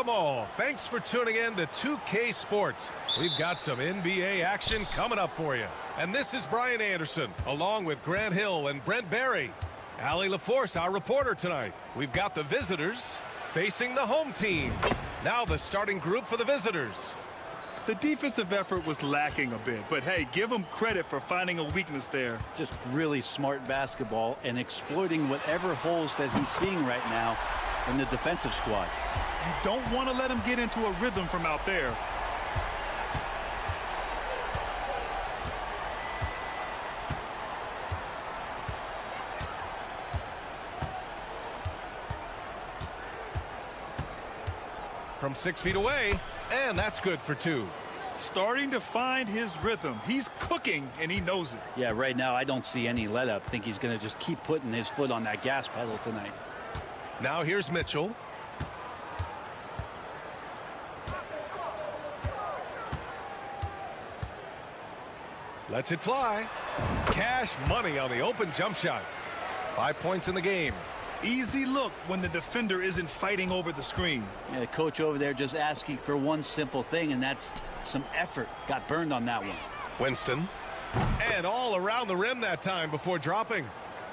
A: Welcome all. Thanks for tuning in to 2K Sports. We've got some NBA action coming up for you. And this is Brian Anderson, along with Grant Hill and Brent Barry. Allie LaForce, our reporter tonight. We've got the visitors facing the home team. Now the starting group for the visitors.
C: The defensive effort was lacking a bit, but hey, give them credit for finding a weakness there.
L: Just really smart basketball and exploiting whatever holes that he's seeing right now in the defensive squad.
C: You don't want to let him get into a rhythm from out there.
A: From 6 feet away, and that's good for 2.
C: Starting to find his rhythm. He's cooking, and he knows it.
L: Yeah, right now I don't see any let up. I think he's going to just keep putting his foot on that gas pedal tonight.
A: Now here's Mitchell. Lets it fly. Cash money on the open jump shot. 5 points in the game.
C: Easy look when the defender isn't fighting over the screen.
L: Yeah, the coach over there just asking for one simple thing, and that's some effort. Got burned on that one.
A: Winston. And all around the rim that time before dropping.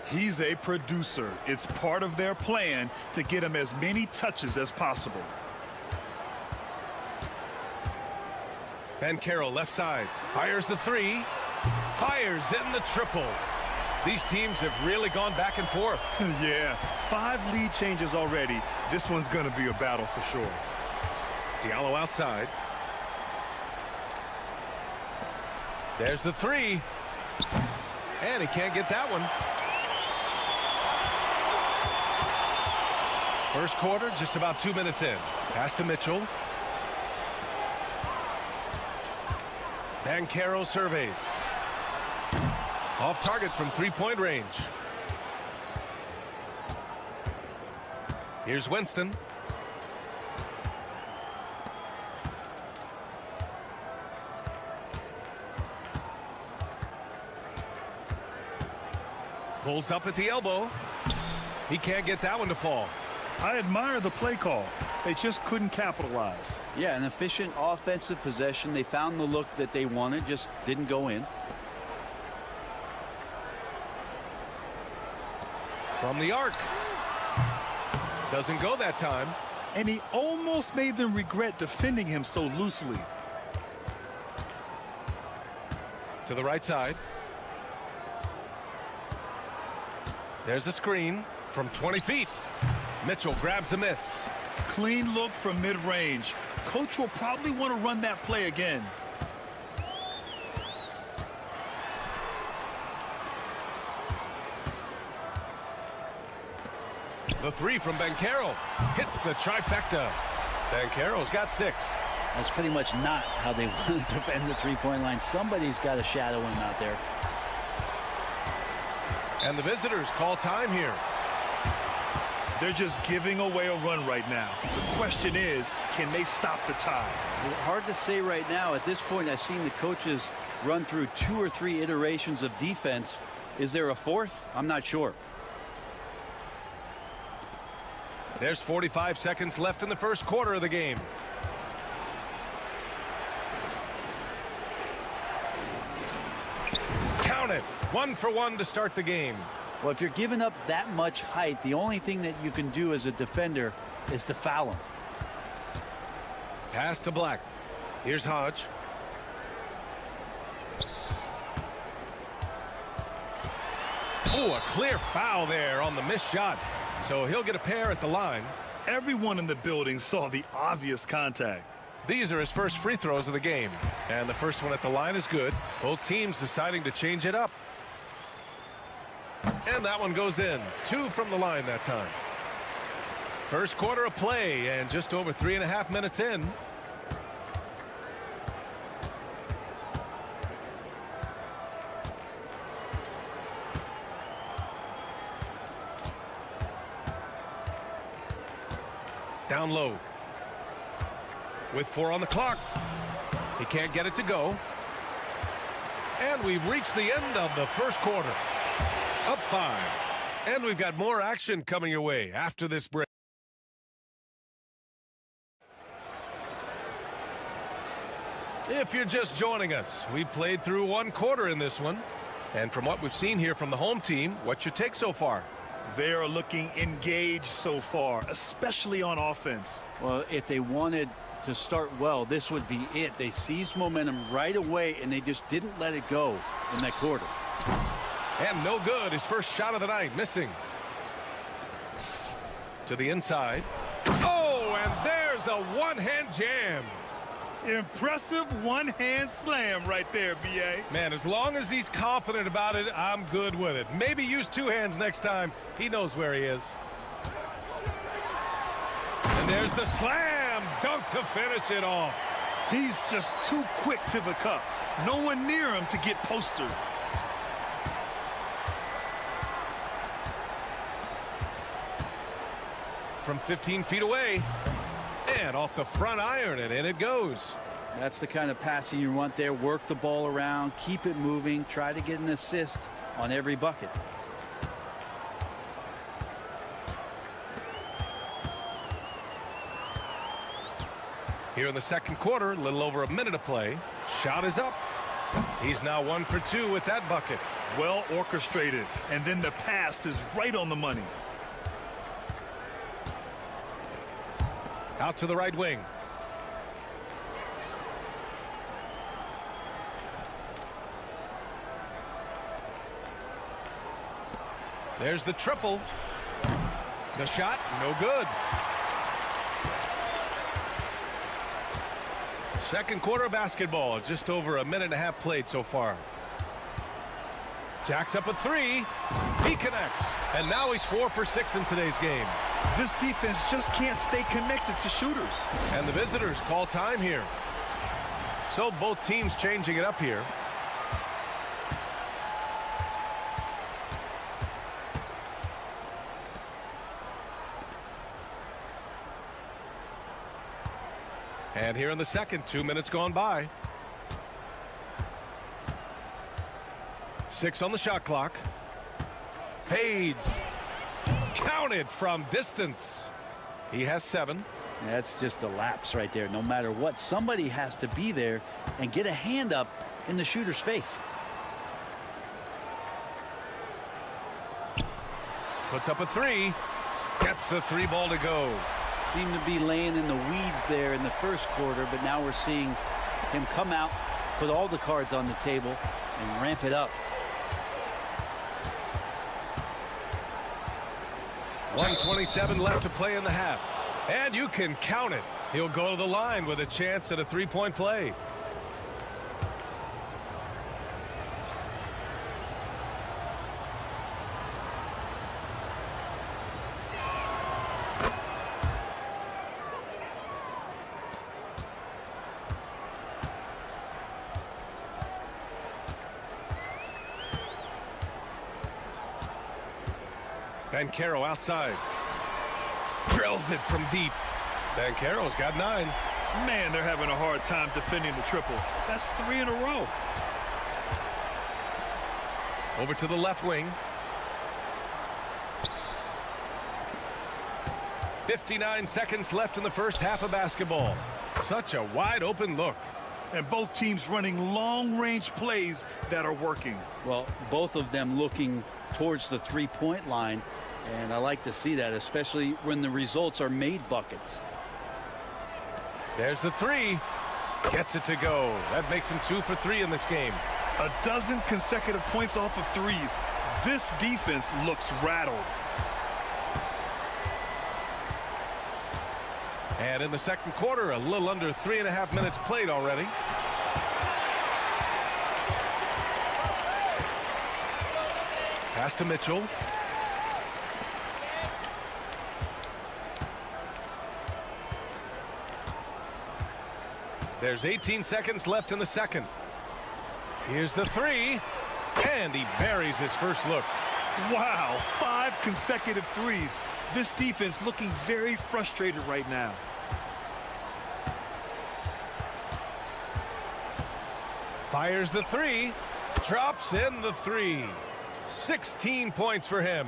C: He's a producer. It's part of their plan to get him as many touches as possible.
A: Ben Carroll left side. Fires the 3. Fires in the triple. These teams have really gone back and forth.
C: Yeah, 5 lead changes already. This one's going to be a battle for sure.
A: Diallo outside. There's the 3. And he can't get that one. First quarter, just about 2 minutes in. Pass to Mitchell. Banchero surveys. Off target from 3-point range. Here's Winston. Pulls up at the elbow. He can't get that one to fall.
C: I admire the play call. They just couldn't capitalize.
L: Yeah, an efficient offensive possession. They found the look that they wanted, just didn't go in.
A: From the arc. Doesn't go that time.
C: And he almost made them regret defending him so loosely.
A: To the right side. There's a screen from 20 feet. Mitchell grabs the miss.
C: Clean look from mid-range. Coach will probably want to run that play again.
A: The 3 from Banchero hits the trifecta. Banchero's got 6.
L: That's pretty much not how they want to defend the three-point line. Somebody's got to shadow him out there.
A: And the visitors call time here.
C: They're just giving away a run right now. The question is, can they stop the tide?
L: Well, hard to say right now. At this point, I've seen the coaches run through 2 or 3 iterations of defense. Is there a 4th? I'm not sure.
A: There's 45 seconds left in the first quarter of the game. Count it. 1 for 1 to start the game.
L: Well, if you're giving up that much height, the only thing that you can do as a defender is to foul him.
A: Pass to Black. Here's Hodge. Oh, a clear foul there on the missed shot. So he'll get a pair at the line.
C: Everyone in the building saw the obvious contact.
A: These are his first free throws of the game. And the first one at the line is good. Both teams deciding to change it up. And that one goes in. 2 from the line that time. First quarter of play and just over 3.5 minutes in. Down low. With 4 on the clock. He can't get it to go. And we've reached the end of the first quarter. Up 5. And we've got more action coming your way after this break. If you're just joining us, we played through one quarter in this one. And from what we've seen here from the home team, what's your take so far?
C: They are looking engaged so far, especially on offense.
L: Well, if they wanted to start well, this would be it. They seized momentum right away, and they just didn't let it go in that quarter.
A: And no good. His first shot of the night, missing. To the inside. Oh, and there's a one-hand jam.
C: Impressive one-hand slam right there, B.A.
A: Man, as long as he's confident about it, I'm good with it. Maybe use two hands next time. He knows where he is. And there's the slam dunk to finish it off.
C: He's just too quick to the cup. No one near him to get postered.
A: From 15 feet away. And off the front iron, and in it goes.
L: That's the kind of passing you want there. Work the ball around, keep it moving, try to get an assist on every bucket.
A: Here in the second quarter, a little over a minute to play. Shot is up. He's now 1 for 2 with that bucket.
C: Well orchestrated, and then the pass is right on the money.
A: Out to the right wing. There's the triple. The shot, no good. Second quarter of basketball, just over a minute and a half played so far. Jacks up a three. He connects. And now he's 4 for 6 in today's game.
C: This defense just can't stay connected to shooters.
A: And the visitors call time here. So both teams changing it up here. And here in the second, 2 minutes gone by. 6 on the shot clock. Fades. Counted from distance. He has 7.
L: That's just a lapse right there. No matter what, somebody has to be there and get a hand up in the shooter's face.
A: Puts up a 3. Gets the 3 ball to go.
L: Seemed to be laying in the weeds there in the first quarter, but now we're seeing him come out, put all the cards on the table, and ramp it up.
A: 1:27 left to play in the half. And you can count it. He'll go to the line with a chance at a 3-point play. Bancaro outside. Drills it from deep. Bancaro's got 9.
C: Man, they're having a hard time defending the triple. That's 3 in a row.
A: Over to the left wing. 59 seconds left in the first half of basketball. Such a wide open look.
C: And both teams running long-range plays that are working.
L: Well, both of them looking towards the three-point line. And I like to see that, especially when the results are made buckets.
A: There's the 3. Gets it to go. That makes him 2 for 3 in this game.
C: A dozen consecutive points off of threes. This defense looks rattled.
A: And in the second quarter, a little under 3.5 minutes played already. Pass to Mitchell. There's 18 seconds left in the second. Here's the 3. And he buries his first look.
C: Wow, 5 consecutive threes. This defense looking very frustrated right now.
A: Fires the 3. Drops in the 3. 16 points for him.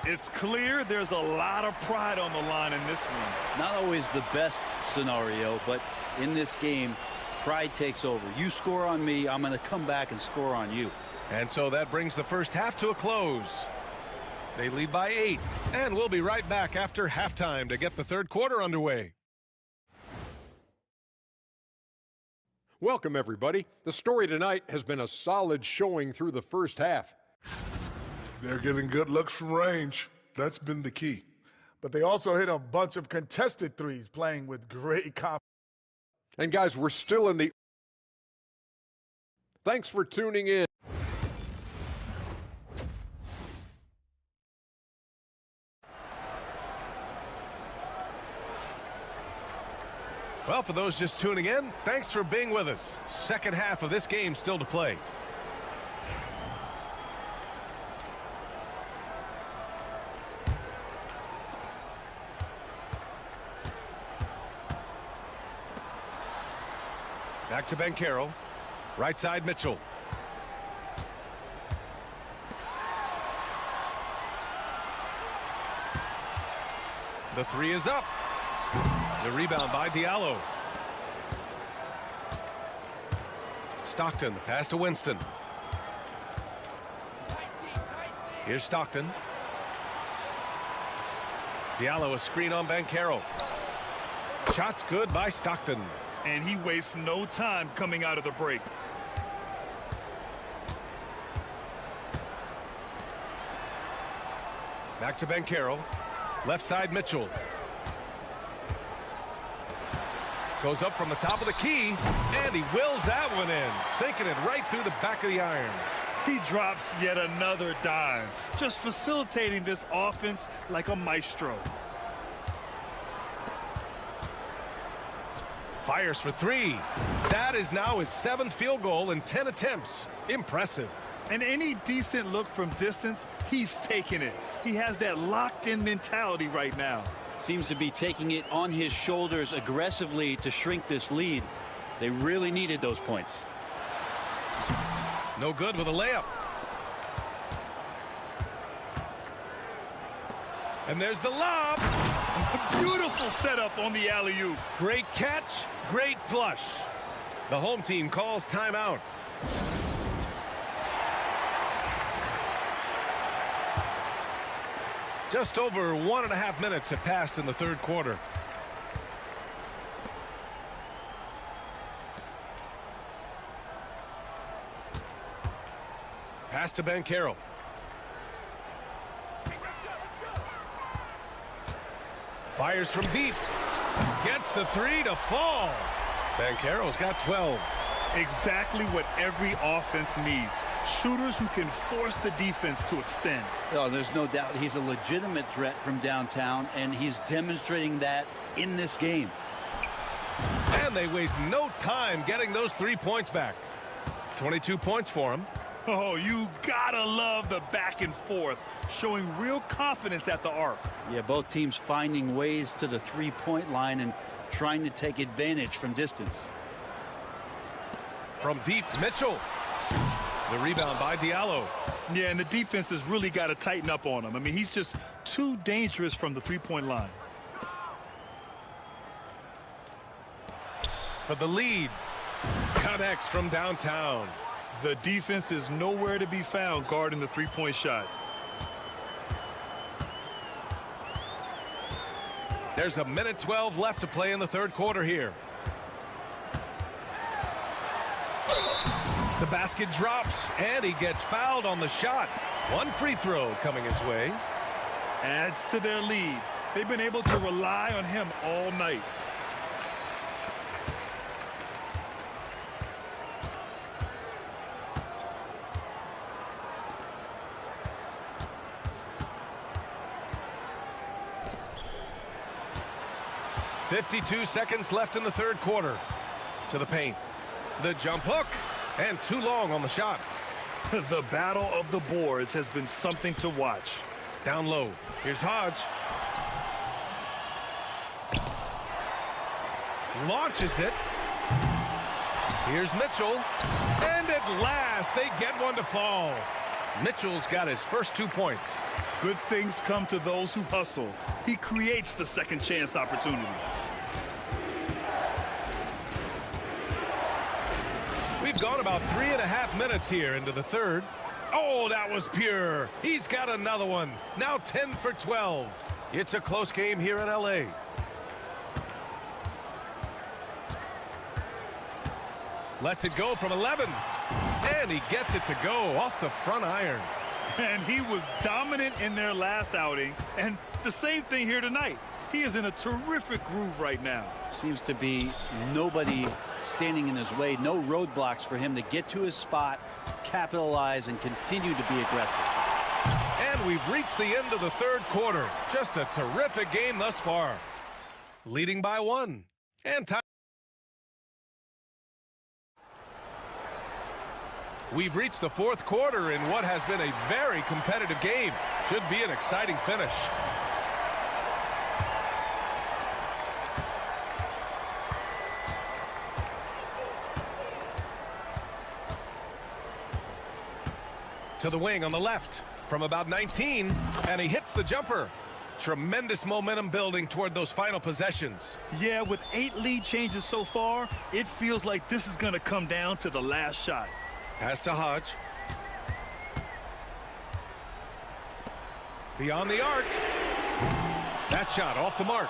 C: It's clear there's a lot of pride on the line in this one.
L: Not always the best scenario, but in this game, Pride takes over. You score on me, I'm going to come back and score on you.
A: And so that brings the first half to a close. They lead by 8, and we'll be right back after halftime to get the third quarter underway.
E: Welcome, everybody. The story tonight has been a solid showing through the first half.
D: They're getting good looks from range. That's been the key.
J: But they also hit a bunch of contested threes, playing with great confidence.
E: And guys, we're still in the... Thanks for tuning in.
A: Well, for those just tuning in, thanks for being with us. Second half of this game still to play. Back to Ben Carroll. Right side, Mitchell. The three is up. The rebound by Diallo. Stockton, the pass to Winston. Here's Stockton. Diallo, a screen on Ben Carroll. Shot's good by Stockton.
C: And he wastes no time coming out of the break.
A: Back to Ben Carroll. Left side, Mitchell. Goes up from the top of the key, and he wills that one in, sinking it right through the back of the iron.
C: He drops yet another dime, just facilitating this offense like a maestro.
A: Fires for three. That is now his 7th field goal in 10 attempts. Impressive.
C: And any decent look from distance, he's taking it. He has that locked-in mentality right now.
L: Seems to be taking it on his shoulders aggressively to shrink this lead. They really needed those points.
A: No good with a layup. And there's the lob.
C: Beautiful setup on the alley-oop.
A: Great catch, great flush. The home team calls timeout. Just over 1.5 minutes have passed in the third quarter. Pass to Ben Carroll. Fires from deep. Gets the three to fall. Ben Carroll's got 12.
C: Exactly what every offense needs. Shooters who can force the defense to extend.
L: Oh, there's no doubt he's a legitimate threat from downtown, and he's demonstrating that in this game.
A: And they waste no time getting those 3 points back. 22 points for him.
C: Oh, you gotta love the back and forth, showing real confidence at the arc.
L: Yeah, both teams finding ways to the three-point line and trying to take advantage from distance.
A: From deep, Mitchell. The rebound by Diallo.
C: Yeah, and the defense has really got to tighten up on him. I mean, he's just too dangerous from the three-point line.
A: For the lead. Connects from downtown.
C: The defense is nowhere to be found guarding the three-point shot.
A: There's a minute 12 left to play in the third quarter here. The basket drops, and he gets fouled on the shot. One free throw coming his way.
C: Adds to their lead. They've been able to rely on him all night.
A: .52 seconds left in the third quarter. To the paint. The jump hook. And too long on the shot.
C: The battle of the boards has been something to watch.
A: Down low. Here's Hodge. Launches it. Here's Mitchell. And at last, they get one to fall. Mitchell's got his first 2 points.
C: Good things come to those who hustle. He creates the second chance opportunity.
A: We've gone about 3.5 minutes here into the third. Oh, that was pure. He's got another one. Now 10 for 12. It's a close game here in LA. Lets it go from 11. And he gets it to go off the front iron.
C: And he was dominant in their last outing. And the same thing here tonight. He is in a terrific groove right now.
L: Seems to be nobody standing in his way. No roadblocks for him to get to his spot, capitalize, and continue to be aggressive.
A: And we've reached the end of the third quarter. Just a terrific game thus far. Leading by 1. And time. We've reached the fourth quarter in what has been a very competitive game. Should be an exciting finish. To the wing on the left from about 19, and he hits the jumper. Tremendous momentum building toward those final possessions.
C: Yeah, with 8 lead changes so far, it feels like this is going to come down to the last shot.
A: Pass to Hodge. Beyond the arc. That shot off the mark.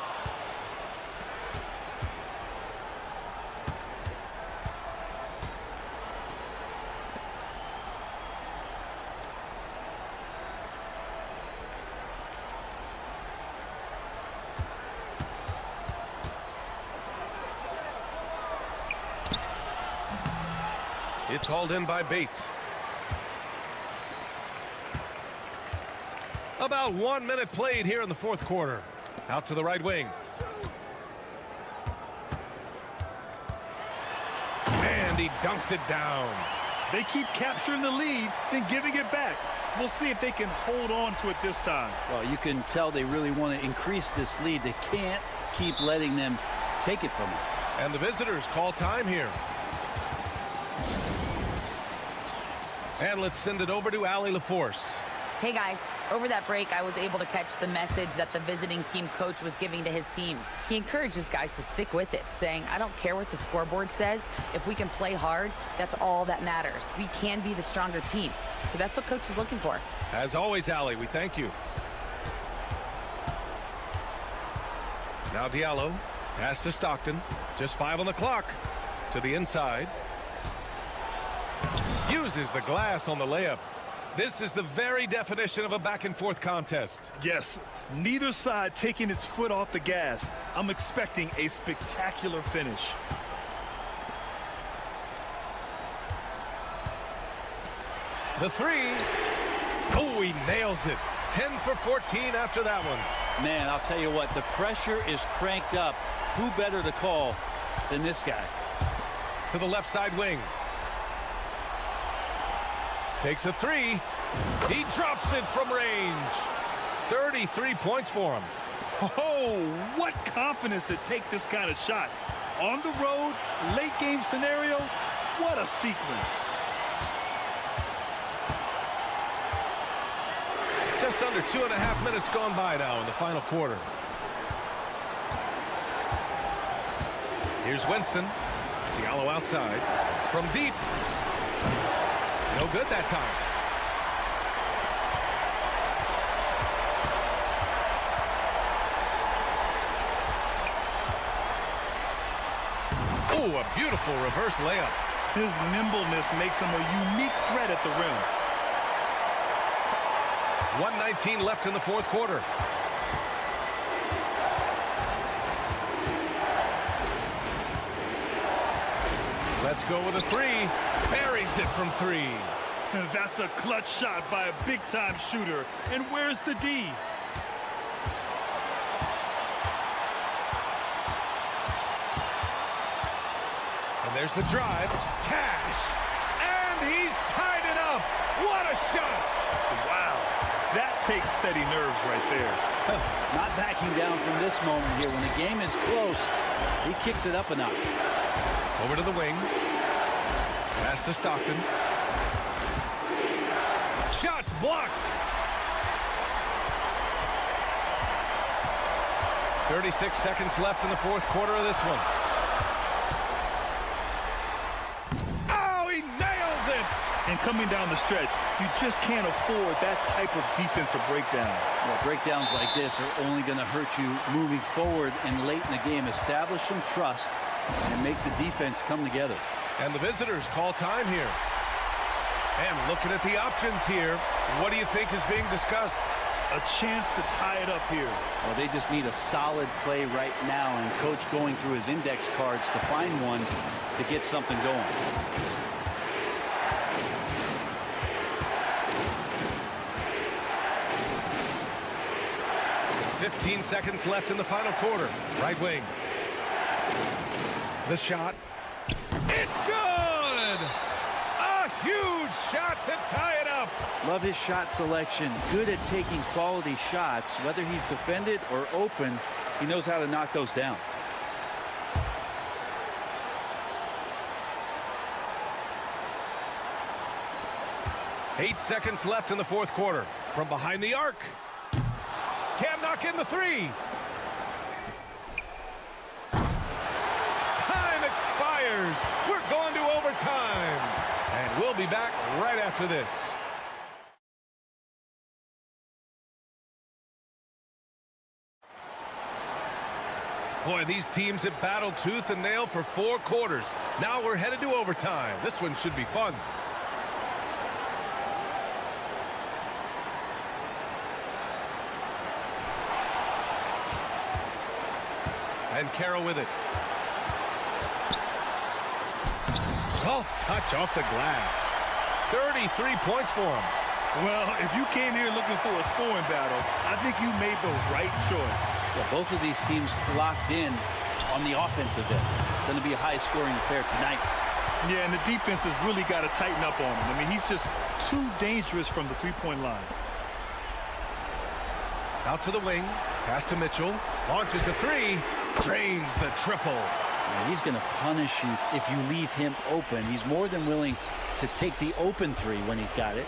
A: It's hauled in by Bates. About 1 minute played here in the fourth quarter. Out to the right wing. And he dunks it down.
C: They keep capturing the lead, then giving it back. We'll see if they can hold on to it this time.
L: Well, you can tell they really want to increase this lead. They can't keep letting them take it from them.
A: And the visitors call time here. And let's send it over to Allie LaForce.
F: Hey guys, over that break, I was able to catch the message that the visiting team coach was giving to his team. He encourages guys to stick with it, saying, I don't care what the scoreboard says. If we can play hard, that's all that matters. We can be the stronger team. So that's what coach is looking for.
A: As always, Allie, we thank you. Now Diallo, pass to Stockton. Just 5 on the clock. To the inside. Uses the glass on the layup. This is the very definition of a back-and-forth contest.
C: Yes, neither side taking its foot off the gas. I'm expecting a spectacular finish.
A: The three. Oh, he nails it. 10 for 14 after that one.
L: Man, I'll tell you what, the pressure is cranked up. Who better to call than this guy?
A: To the left side wing. Takes a three. He drops it from range. 33 points for him.
C: Oh, what confidence to take this kind of shot. On the road, late game scenario, what a sequence.
A: Just under 2.5 minutes gone by now in the final quarter. Here's Winston. Diallo outside. From deep. No good that time. Oh, a beautiful reverse layup.
C: His nimbleness makes him a unique threat at the rim.
A: 1:19 left in the fourth quarter. Let's go with a three. Buries it from three.
C: That's a clutch shot by a big-time shooter. And where's the D?
A: And there's the drive. Cash. And he's tied it up. What a shot.
C: Wow. That takes steady nerves right there.
L: Not backing down from this moment here. When the game is close, he kicks it up a notch.
A: Over to the wing. Pass to Stockton. Shots blocked. 36 seconds left in the fourth quarter of this one. Oh, he
C: And coming down the stretch, you just can't afford that type of defensive breakdown.
L: Well, breakdowns like this are only going to hurt you moving forward and late in the game. Establish some trust and make the defense come together.
A: And the visitors call time here. And looking at the options here, what do you think is being discussed?
C: A chance to tie it up here.
L: Well, they just need a solid play right now, and coach going through his index cards to find one to get something going.
A: "15 seconds left in the final quarter. Right wing. The shot. It's good! A huge shot to tie it up.
L: Love his shot selection. Good at taking quality shots. Whether he's defended or open, he knows how to knock those down.
A: Eight seconds left in the fourth quarter. From behind the arc. Can't knock in the three. Time expires. We're going to overtime. And we'll be back right after this. Boy, these teams have battled tooth and nail for 4 quarters. Now we're headed to overtime. This one should be fun. And Carroll with it. Soft touch off the glass. 33 points for him.
C: Well, if you came here looking for a scoring battle, I think you made the right choice.
L: Yeah, both of these teams locked in on the offensive end. Going to be a high-scoring affair tonight.
C: Yeah, and the defense has really got to tighten up on him. I mean, he's just too dangerous from the three-point line.
A: Out to the wing. Pass to Mitchell. Launches the three. Drains the triple.
L: Yeah, he's going to punish you if you leave him open. He's more than willing to take the open three when he's got it.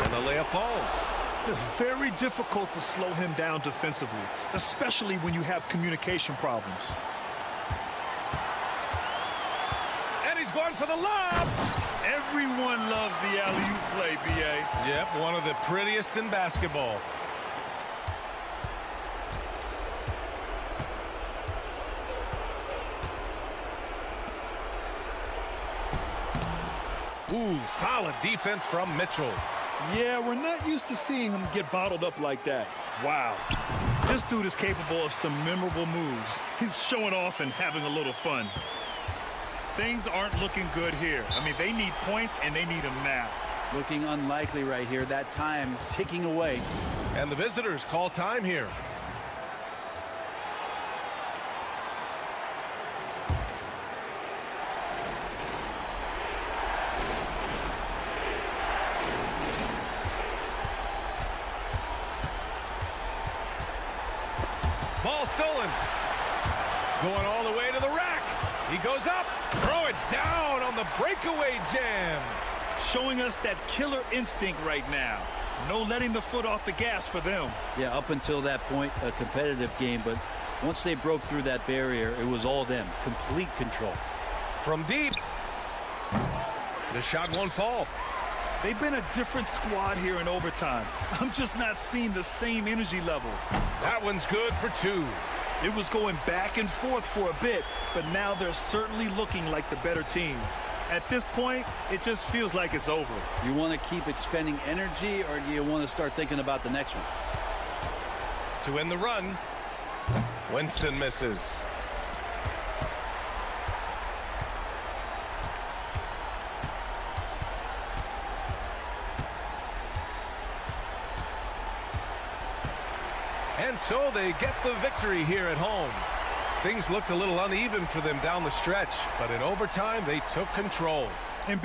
A: And the layup falls.
C: It's very difficult to slow him down defensively, especially when you have communication problems.
A: And he's going for the lob.
C: Everyone loves the alley-oop play, B.A.
A: Yep, one of the prettiest in basketball. Ooh, solid defense from Mitchell.
C: Yeah, we're not used to seeing him get bottled up like that. Wow. This dude is capable of some memorable moves. He's showing off and having a little fun. Things aren't looking good here. I mean, they need points, and they need them now.
L: Looking unlikely right here. That time ticking away.
A: And the visitors call time here. Ball stolen. Going all the way to the rack. He goes up. Throw it down on the breakaway jam.
C: Showing us that killer instinct right now. No letting the foot off the gas for them.
L: Yeah, up until that point, a competitive game. But once they broke through that barrier, it was all them. Complete control.
A: From deep. The shot won't fall.
C: They've been a different squad here in overtime. I'm just not seeing the same energy level.
A: That one's good for 2.
C: It was going back and forth for a bit, but now they're certainly looking like the better team. At this point, it just feels like it's over.
L: You want to keep expending energy, or do you want to start thinking about the next one?
A: To end the run, Winston misses. And so they get the victory here at home. Things looked a little uneven for them down the stretch, but in overtime, they took control.
C: And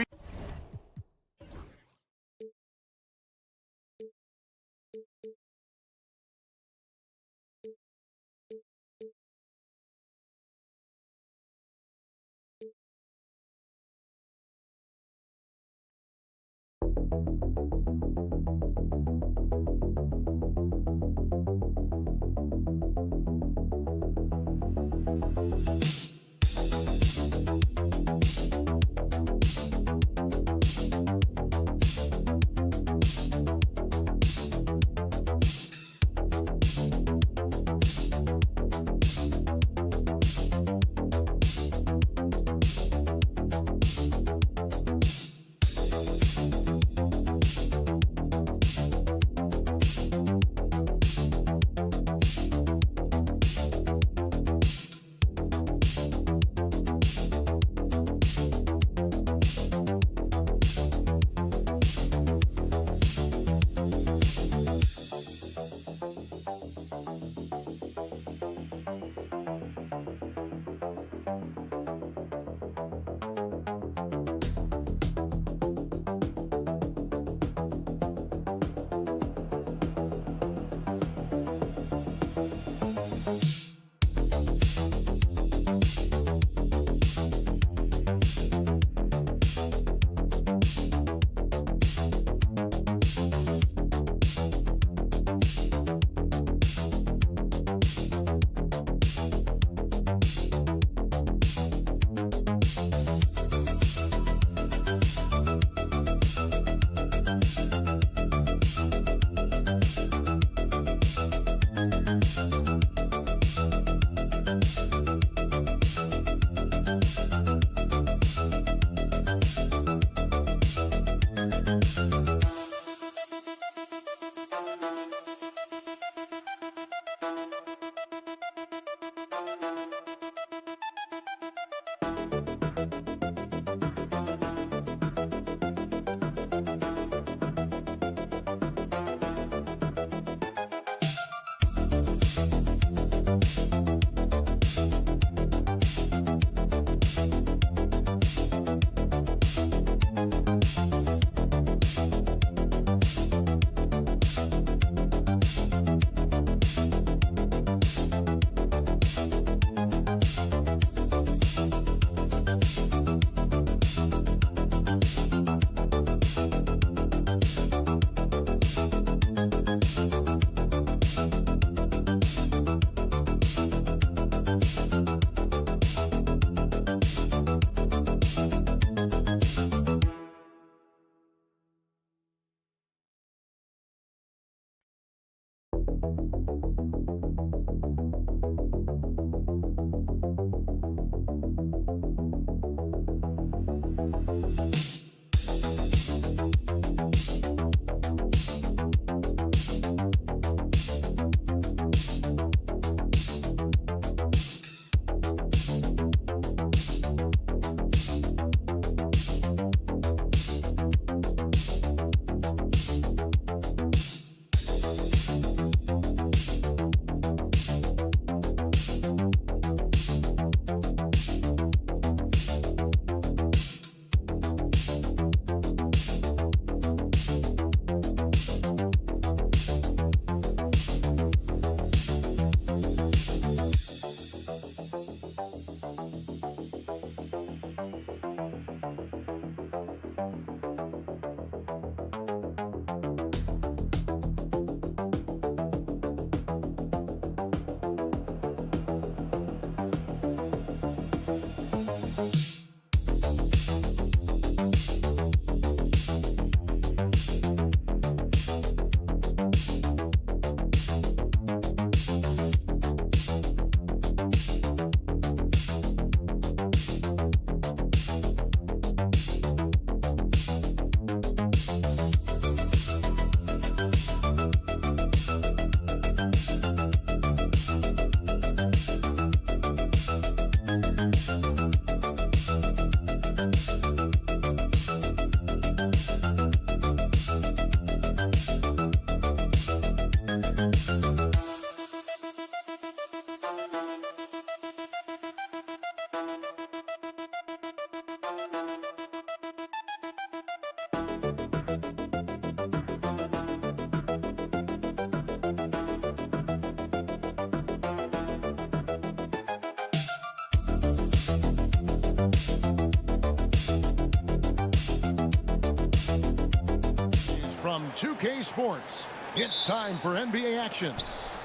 G: From 2K Sports, it's time for NBA action.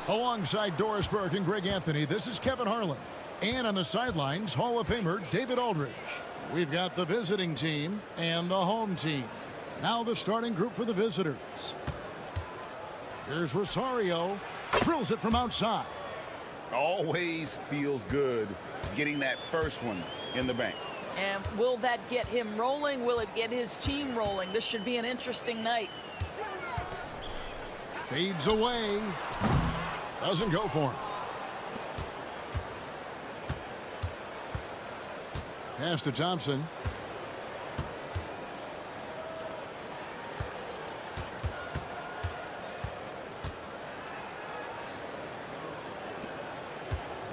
G: Alongside Doris Burke and Greg Anthony, this is Kevin Harlan. And on the sidelines, Hall of Famer David Aldridge. We've got the visiting team and the home team. Now the starting group for the visitors. Here's Rosario. Drills it from outside.
H: Always feels good getting that first one in the bank.
M: And will that get him rolling? Will it get his team rolling? This should be an interesting night.
G: Fades away. Doesn't go for him. Pass to Thompson.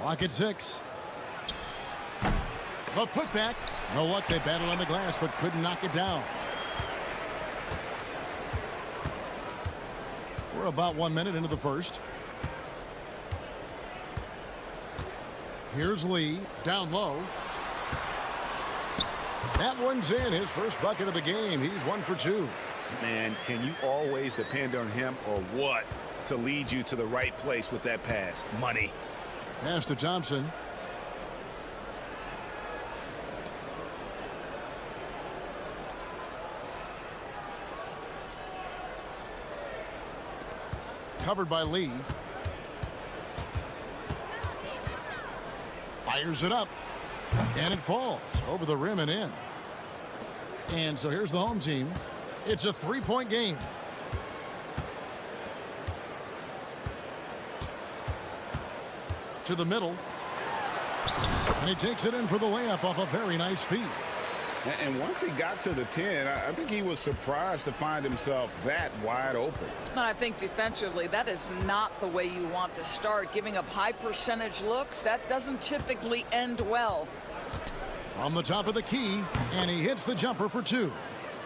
G: Clock at 6. The putback. No luck. They battled on the glass, but couldn't knock it down. We're about 1 minute into the first. Here's Lee. Down low. That one's in. His first bucket of the game. He's 1 for 2.
H: Man, can you always depend on him or what to lead you to the right place with that pass? Money.
G: Pass to Thompson. Covered by Lee. Fires it up. And it falls over the rim and in. And so here's the home team. It's a 3-point game. To the middle. And he takes it in for the layup off a very nice feed.
H: And once he got to the 10, I think he was surprised to find himself that wide open.
M: I think defensively, that is not the way you want to start. Giving up high percentage looks, that doesn't typically end well.
G: From the top of the key, and he hits the jumper for 2.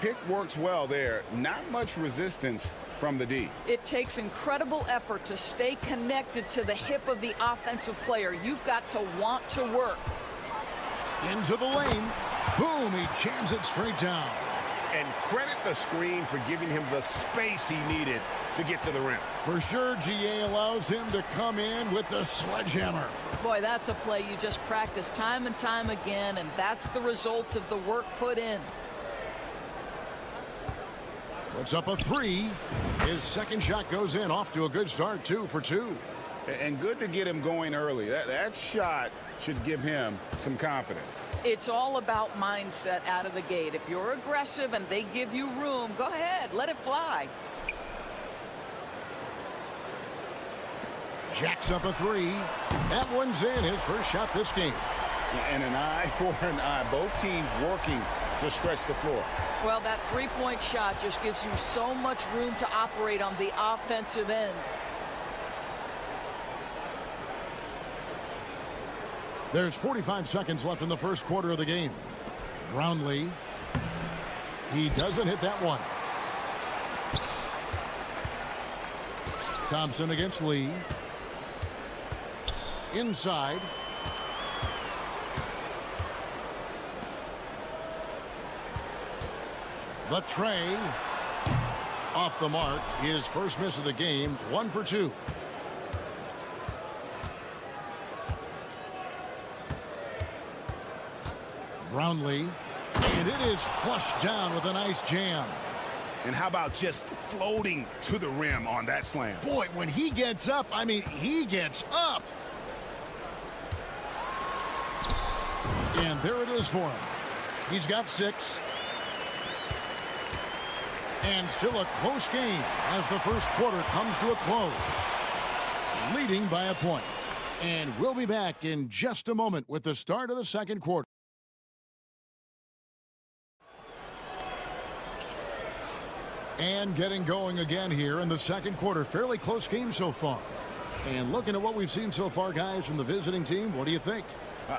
H: Pick works well there. Not much resistance from the D.
M: It takes incredible effort to stay connected to the hip of the offensive player. You've got to want to work.
G: Into the lane. Boom, he jams it straight down.
N: And credit the screen for giving him the space he needed to get to the rim.
G: For sure, GA allows him to come in with the sledgehammer.
M: Boy, that's a play you just practice time and time again, and that's the result of the work put in.
G: Puts up a 3. His second shot goes in, off to a good start, 2 for 2.
H: And good to get him going early. That shot should give him some confidence.
M: It's all about mindset out of the gate. If you're aggressive and they give you room, go ahead, let it fly.
G: Jacks up a 3. That one's in, his first shot this game.
H: And an eye for an eye. Both teams working to stretch the floor.
M: Well, that three-point shot just gives you so much room to operate on the offensive end.
G: There's 45 seconds left in the first quarter of the game. Brownlee. He doesn't hit that one. Thompson against Lee. Inside. The tray. Off the mark. His first miss of the game. 1 for 2. Brownlee, and it is flushed down with a nice jam.
N: And how about just floating to the rim on that slam?
G: Boy, when he gets up, I mean, he gets up. And there it is for him. He's got 6. And still a close game as the first quarter comes to a close. Leading by a point. And we'll be back in just a moment with the start of the second quarter. And getting going again here in the second quarter. Fairly close game so far. And looking at what we've seen so far, guys, from the visiting team, what do you think?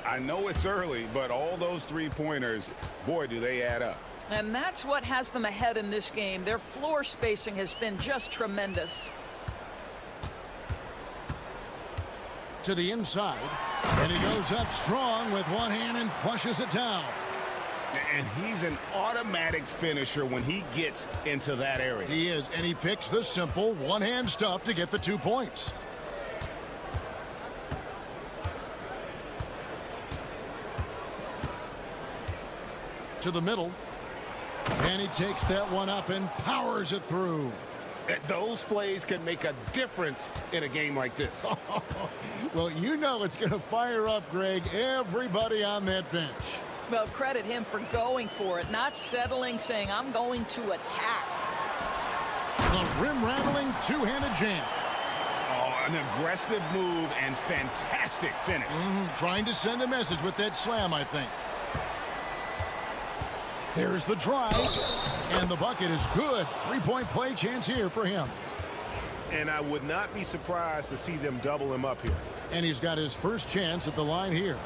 H: I know it's early, but all those three-pointers, boy, do they add up.
M: And that's what has them ahead in this game. Their floor spacing has been just tremendous.
G: To the inside. And he goes up strong with one hand and flushes it down.
N: And he's an automatic finisher when he gets into that area.
G: He is, and he picks the simple one-hand stuff to get the 2 points. To the middle. And he takes that one up and powers it through.
N: Those plays can make a difference in a game like this.
G: Well, you know it's going to fire up, Greg, everybody on that bench.
M: Well, credit him for going for it, not settling, saying, I'm going to attack.
G: The rim-rattling two-handed jam.
N: Oh, an aggressive move and fantastic finish.
G: Trying to send a message with that slam, I think. There's the drive, and the bucket is good. Three-point play chance here for him.
N: And I would not be surprised to see them double him up here.
G: And he's got his first chance at the line here.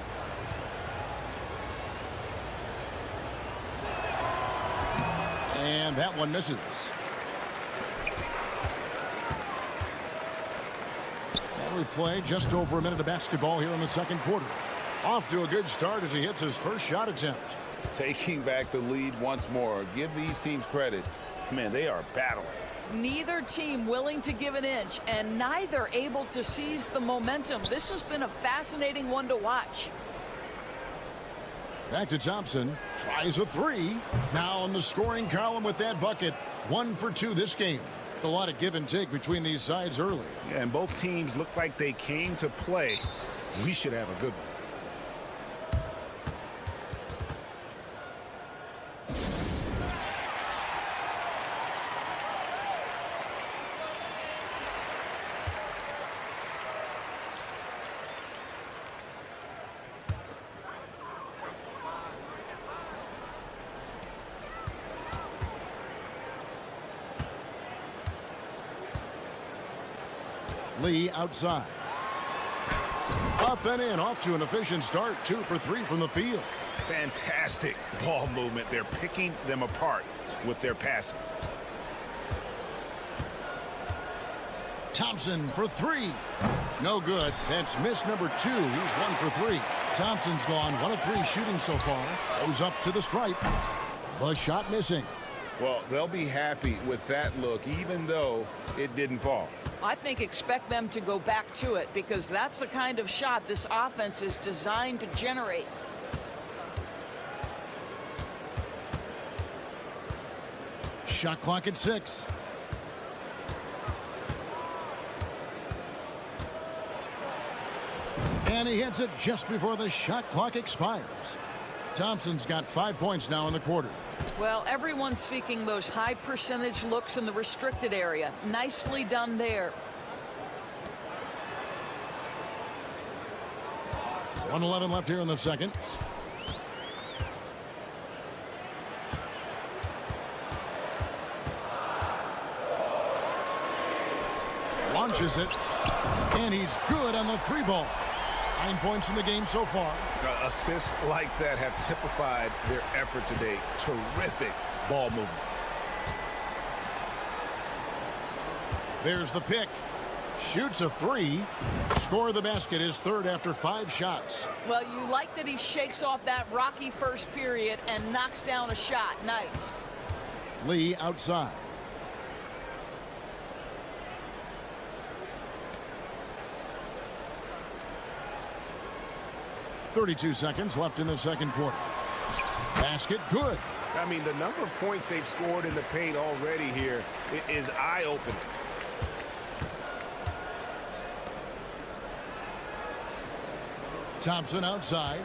G: And that one misses. And we play just over a minute of basketball here in the second quarter. Off to a good start as he hits his first shot attempt.
H: Taking back the lead once more. Give these teams credit. Man, they are battling.
M: Neither team willing to give an inch, and neither able to seize the momentum. This has been a fascinating one to watch.
G: Back to Thompson. Tries a three. Now in the scoring column with that bucket. 1 for 2 this game. A lot of give and take between these sides early.
N: Yeah, and both teams look like they came to play. We should have a good one.
G: Lee outside. Up and in, off to an efficient start. 2 for 3 from the field.
N: Fantastic ball movement. They're picking them apart with their passing.
G: Thompson for 3. No good. That's miss number 2. He's 1 for 3. Thompson's gone 1 of 3 shooting so far. Goes up to the stripe. The shot missing.
H: Well, they'll be happy with that look, even though it didn't fall.
M: I think expect them to go back to it because that's the kind of shot this offense is designed to generate.
G: Shot clock at 6. And he hits it just before the shot clock expires. Thompson's got 5 points now in the quarter.
M: Well, everyone's seeking those high percentage looks in the restricted area. Nicely done there.
G: 1:11 left here in the second. Launches it. And he's good on the 3-ball. 9 points in the game so far.
N: Assists like that have typified their effort today. Terrific ball movement.
G: There's the pick. Shoots a 3. Score the basket, his 3rd after 5 shots.
M: Well, you like that he shakes off that rocky first period and knocks down a shot. Nice.
G: Lee outside. .32 seconds left in the second quarter. Basket good.
N: I mean, the number of points they've scored in the paint already here is eye-opening.
G: Thompson outside.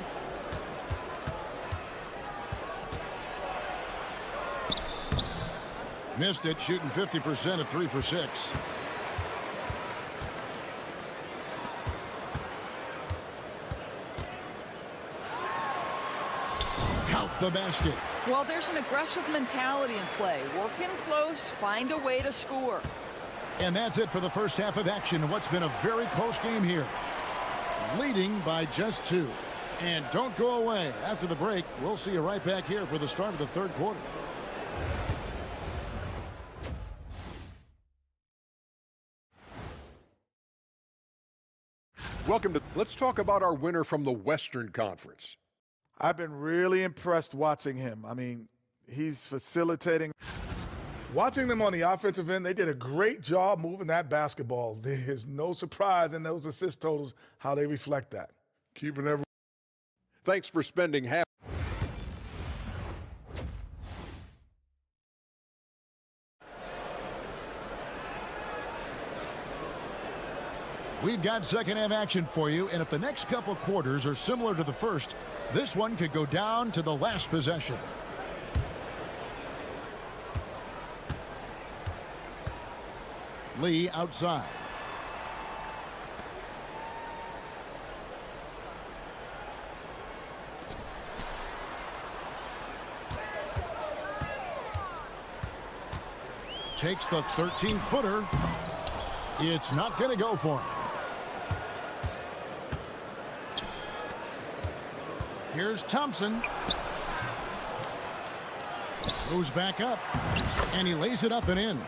G: Missed it, shooting 50% at 3 for 6. Count the basket.
M: Well, there's an aggressive mentality in play. Work in close, find a way to score.
G: And that's it for the first half of action in what's been a very close game here. Leading by just 2. And don't go away. After the break, we'll see you right back here for the start of the third quarter.
E: Welcome to Let's talk about our winner from the Western Conference.
J: I've been really impressed watching him. I mean, he's facilitating. Watching them on the offensive end, they did a great job moving that basketball. There's no surprise in those assist totals how they reflect that.
D: Keeping every.
E: Thanks for spending half.
G: We've got second half action for you, and if the next couple quarters are similar to the first, this one could go down to the last possession. Lee outside. Takes the 13-footer. It's not going to go for him. Here's Thompson. Goes back up. And he lays it up and in.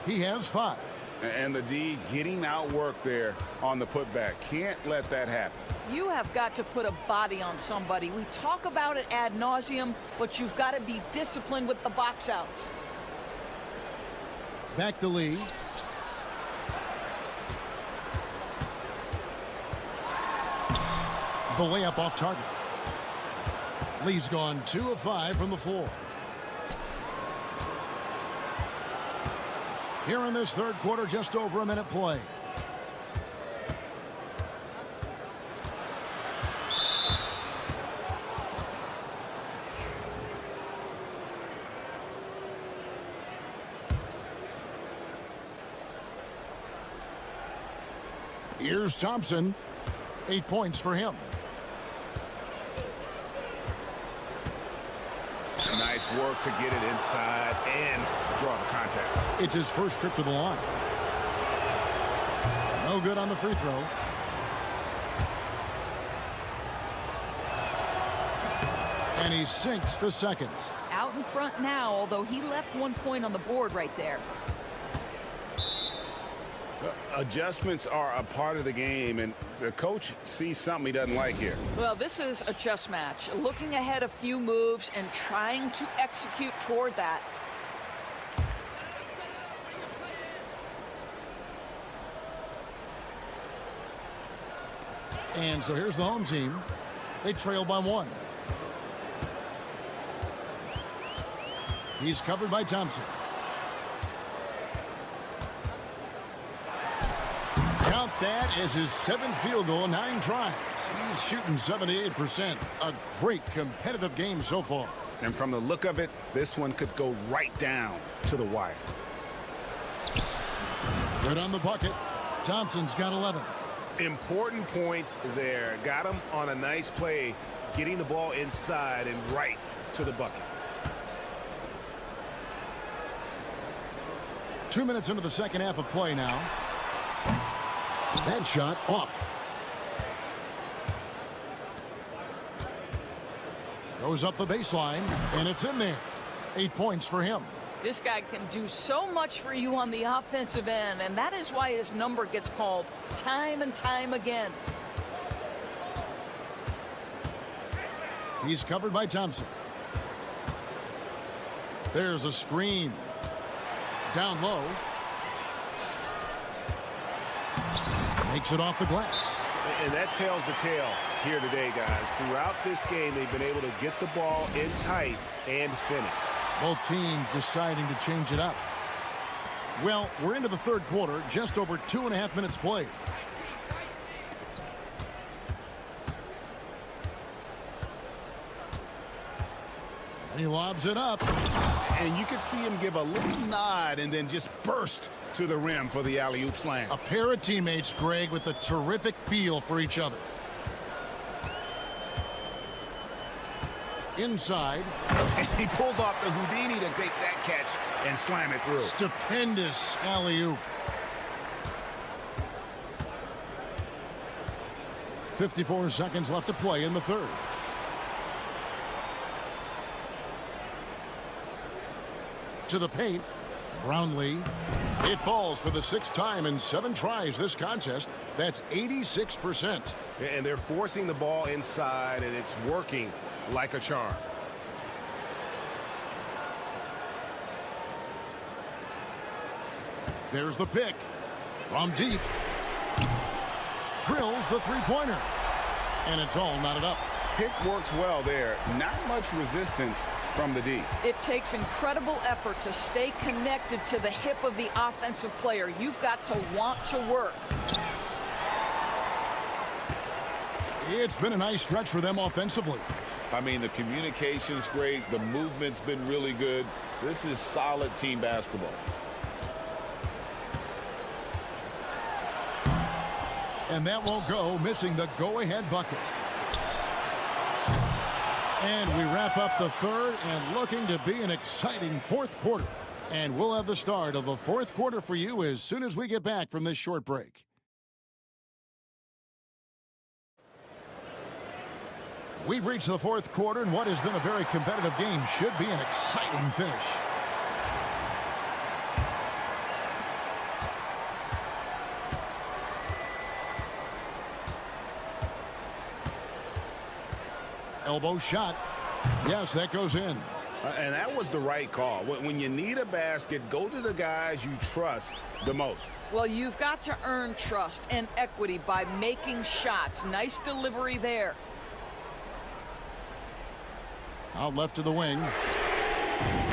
G: He has 5.
H: And the D getting outworked there on the putback. Can't let that happen.
M: You have got to put a body on somebody. We talk about it ad nauseum, but you've got to be disciplined with the box outs.
G: Back to Lee. The layup off target. Lee's gone 2 of 5 from the floor. Here in this third quarter, just over a minute play. Here's Thompson. 8 points for him.
N: Nice work to get it inside and draw the contact.
G: It's his first trip to the line. No good on the free throw. And he sinks the second.
M: Out in front now, although he left 1 point on the board right there.
H: Adjustments are a part of the game, and the coach sees something he doesn't like here.
M: Well, this is a chess match. Looking ahead a few moves and trying to execute toward that.
G: And so here's the home team. They trail by 1. He's covered by Thompson. Count that as his 7th field goal in 9 tries. He's shooting 78%. A great competitive game so far.
H: And from the look of it, this one could go right down to the wire.
G: Good on the bucket. Thompson's got 11.
N: Important points there. Got him on a nice play, getting the ball inside and right to the bucket.
G: 2 minutes into the second half of play now. That shot off. Goes up the baseline, and it's in there. 8 points for him.
M: This guy can do so much for you on the offensive end, and that is why his number gets called time and time again.
G: He's covered by Thompson. There's a screen. Down low. Makes it off the glass.
N: And that tells the tale here today, guys. Throughout this game, they've been able to get the ball in tight and finish.
G: Both teams deciding to change it up. Well, we're into the third quarter, just over 2.5 minutes played. And he lobs it up.
N: And you can see him give a little nod and then just burst to the rim for the alley-oop slam.
G: A pair of teammates, Greg, with a terrific feel for each other. Inside.
N: And he pulls off the Houdini to make that catch and slam it through.
G: Stupendous alley-oop. 54 seconds left to play in the third. To the paint. Brownlee. It falls for the 6th time in 7 tries this contest. That's 86%.
N: And they're forcing the ball inside, and it's working like a charm.
G: There's the pick. From deep. Drills the three-pointer. And it's all knotted up.
H: Pick works well there. Not much resistance from the D.
M: It takes incredible effort to stay connected to the hip of the offensive player. You've got to want to work.
G: It's been a nice stretch for them offensively.
N: I mean, the communication's great. The movement's been really good. This is solid team basketball.
G: And that won't go, missing the go-ahead bucket. And we wrap up the third and looking to be an exciting fourth quarter. And we'll have the start of the fourth quarter for you as soon as we get back from this short break. We've reached the fourth quarter, and what has been a very competitive game should be an exciting finish. Elbow shot. Yes, that goes in.
H: And that was the right call. When you need a basket, go to the guys you trust the most.
M: Well, you've got to earn trust and equity by making shots. Nice delivery there.
G: Out left to the wing.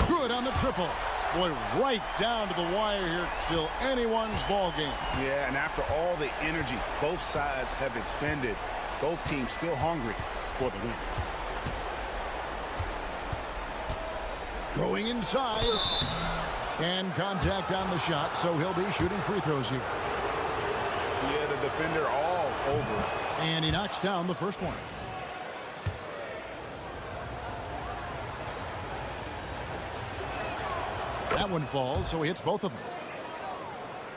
G: Good on the triple. Boy, right down to the wire here. Still anyone's ball game.
H: Yeah, and after all the energy both sides have expended, both teams still hungry for the win.
G: Going inside. And contact on the shot, so he'll be shooting free throws here.
H: Yeah, the defender all over it.
G: And he knocks down the first one. That one falls, so he hits both of them.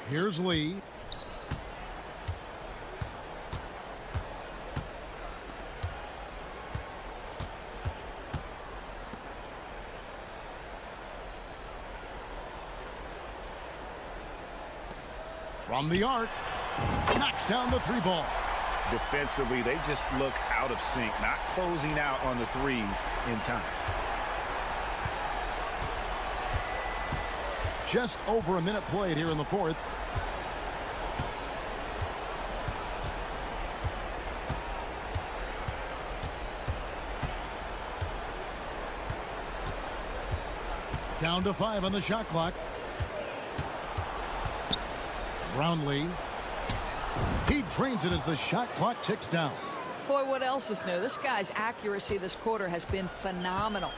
G: Here's Lee. From the arc, knocks down the three ball.
H: Defensively, they just look out of sync, not closing out on the threes in time.
G: Just over a minute played here in the fourth. Down to 5 on the shot clock. Brownlee. He drains it as the shot clock ticks down.
M: Boy, what else is new? This guy's accuracy this quarter has been phenomenal.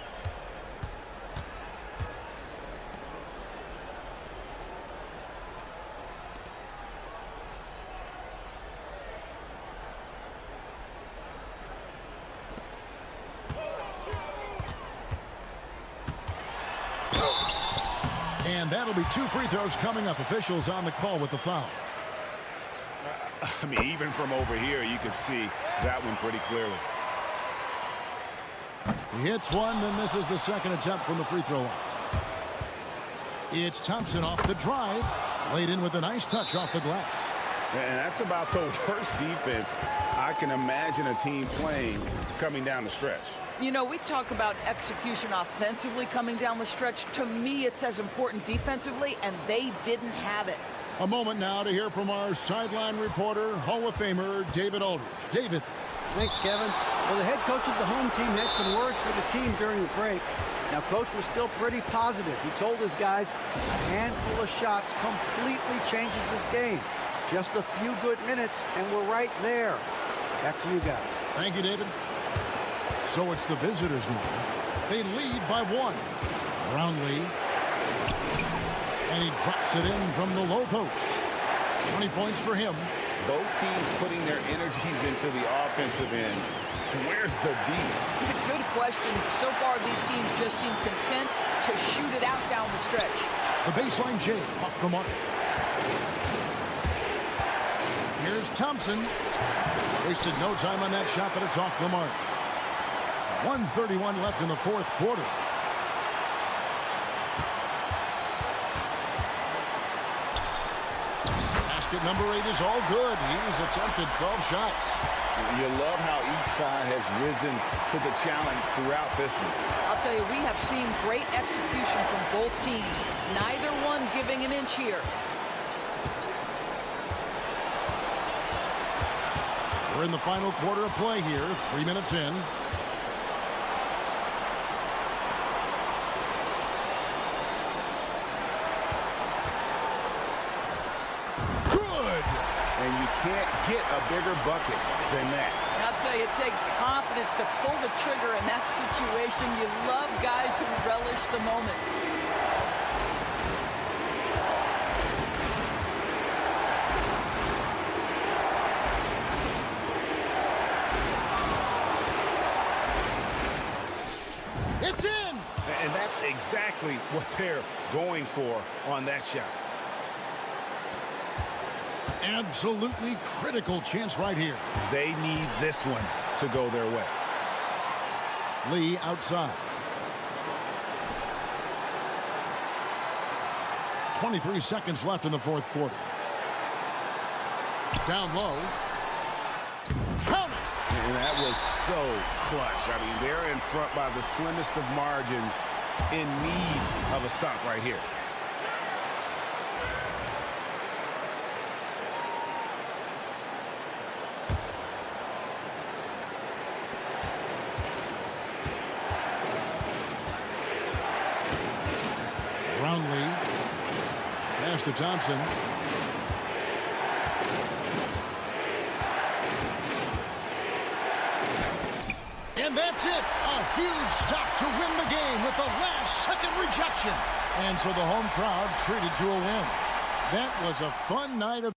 G: And that'll be 2 free throws coming up. Officials on the call with the foul.
H: I mean, even from over here, you can see that one pretty clearly.
G: He hits one, then misses the second attempt from the free throw line. It's Thompson off the drive. Laid in with a nice touch off the glass.
H: And that's about the worst defense I can imagine a team playing coming down the stretch.
M: You know, we talk about execution offensively coming down the stretch. To me, it's as important defensively, and they didn't have it.
G: A moment now to hear from our sideline reporter, Hall of Famer David Aldridge. David.
K: Thanks, Kevin. Well, the head coach of the home team had some words for the team during the break. Now, Coach was still pretty positive. He told his guys a handful of shots completely changes this game. Just a few good minutes, and we're right there. Back to you guys.
G: Thank you, David. So it's the visitors now. They lead by 1. Brownlee. And he drops it in from the low post. 20 points for him.
H: Both teams putting their energies into the offensive end. Where's the D?
M: Good question. So far, these teams just seem content to shoot it out down the stretch.
G: The baseline J off the mark. Here's Thompson. Wasted no time on that shot, but it's off the mark. 1:31 left in the fourth quarter. Basket number 8 is all good. He's attempted 12 shots.
H: You love how each side has risen to the challenge throughout this one.
M: I'll tell you, we have seen great execution from both teams. Neither one giving an inch here.
G: We're in the final quarter of play here. 3 minutes in.
H: And you can't get a bigger bucket than that.
M: I'll tell you, it takes confidence to pull the trigger in that situation. You love guys who relish the moment.
G: It's in!
H: And that's exactly what they're going for on that shot.
G: Absolutely critical chance right here.
H: They need this one to go their way.
G: Lee outside. 23 seconds left in the fourth quarter. Down low. Count it!
H: And that was so clutch. I mean, they're in front by the slimmest of margins, in need of a stop right here.
G: Brownlee. Pass to Thompson. And that's it. A huge stop to win the game with the last-second rejection. And so the home crowd treated to a win. That was a fun night of...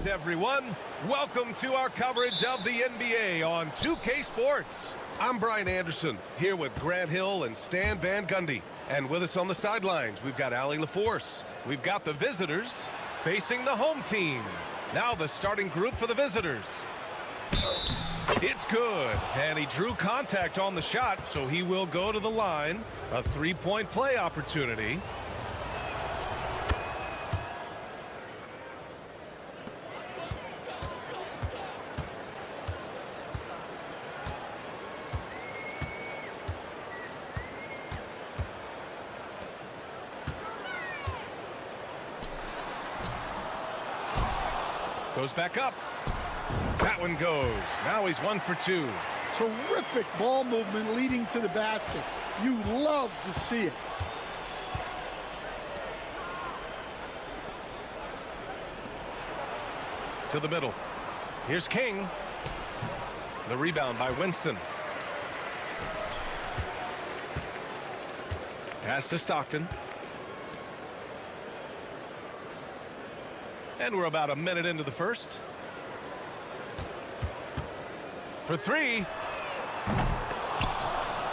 A: everyone. Welcome to our coverage of the NBA on 2K Sports. I'm Brian Anderson, here with Grant Hill and Stan Van Gundy. And with us on the sidelines, we've got Allie LaForce. We've got the visitors facing the home team. Now the starting group for the visitors. It's good, and he drew contact on the shot, so he will go to the line. A three-point play opportunity. Goes back up. That one goes. Now he's 1 for 2.
O: Terrific ball movement leading to the basket. You love to see it.
A: To the middle. Here's King. The rebound by Winston. Pass to Stockton. And we're about a minute into the first. For three.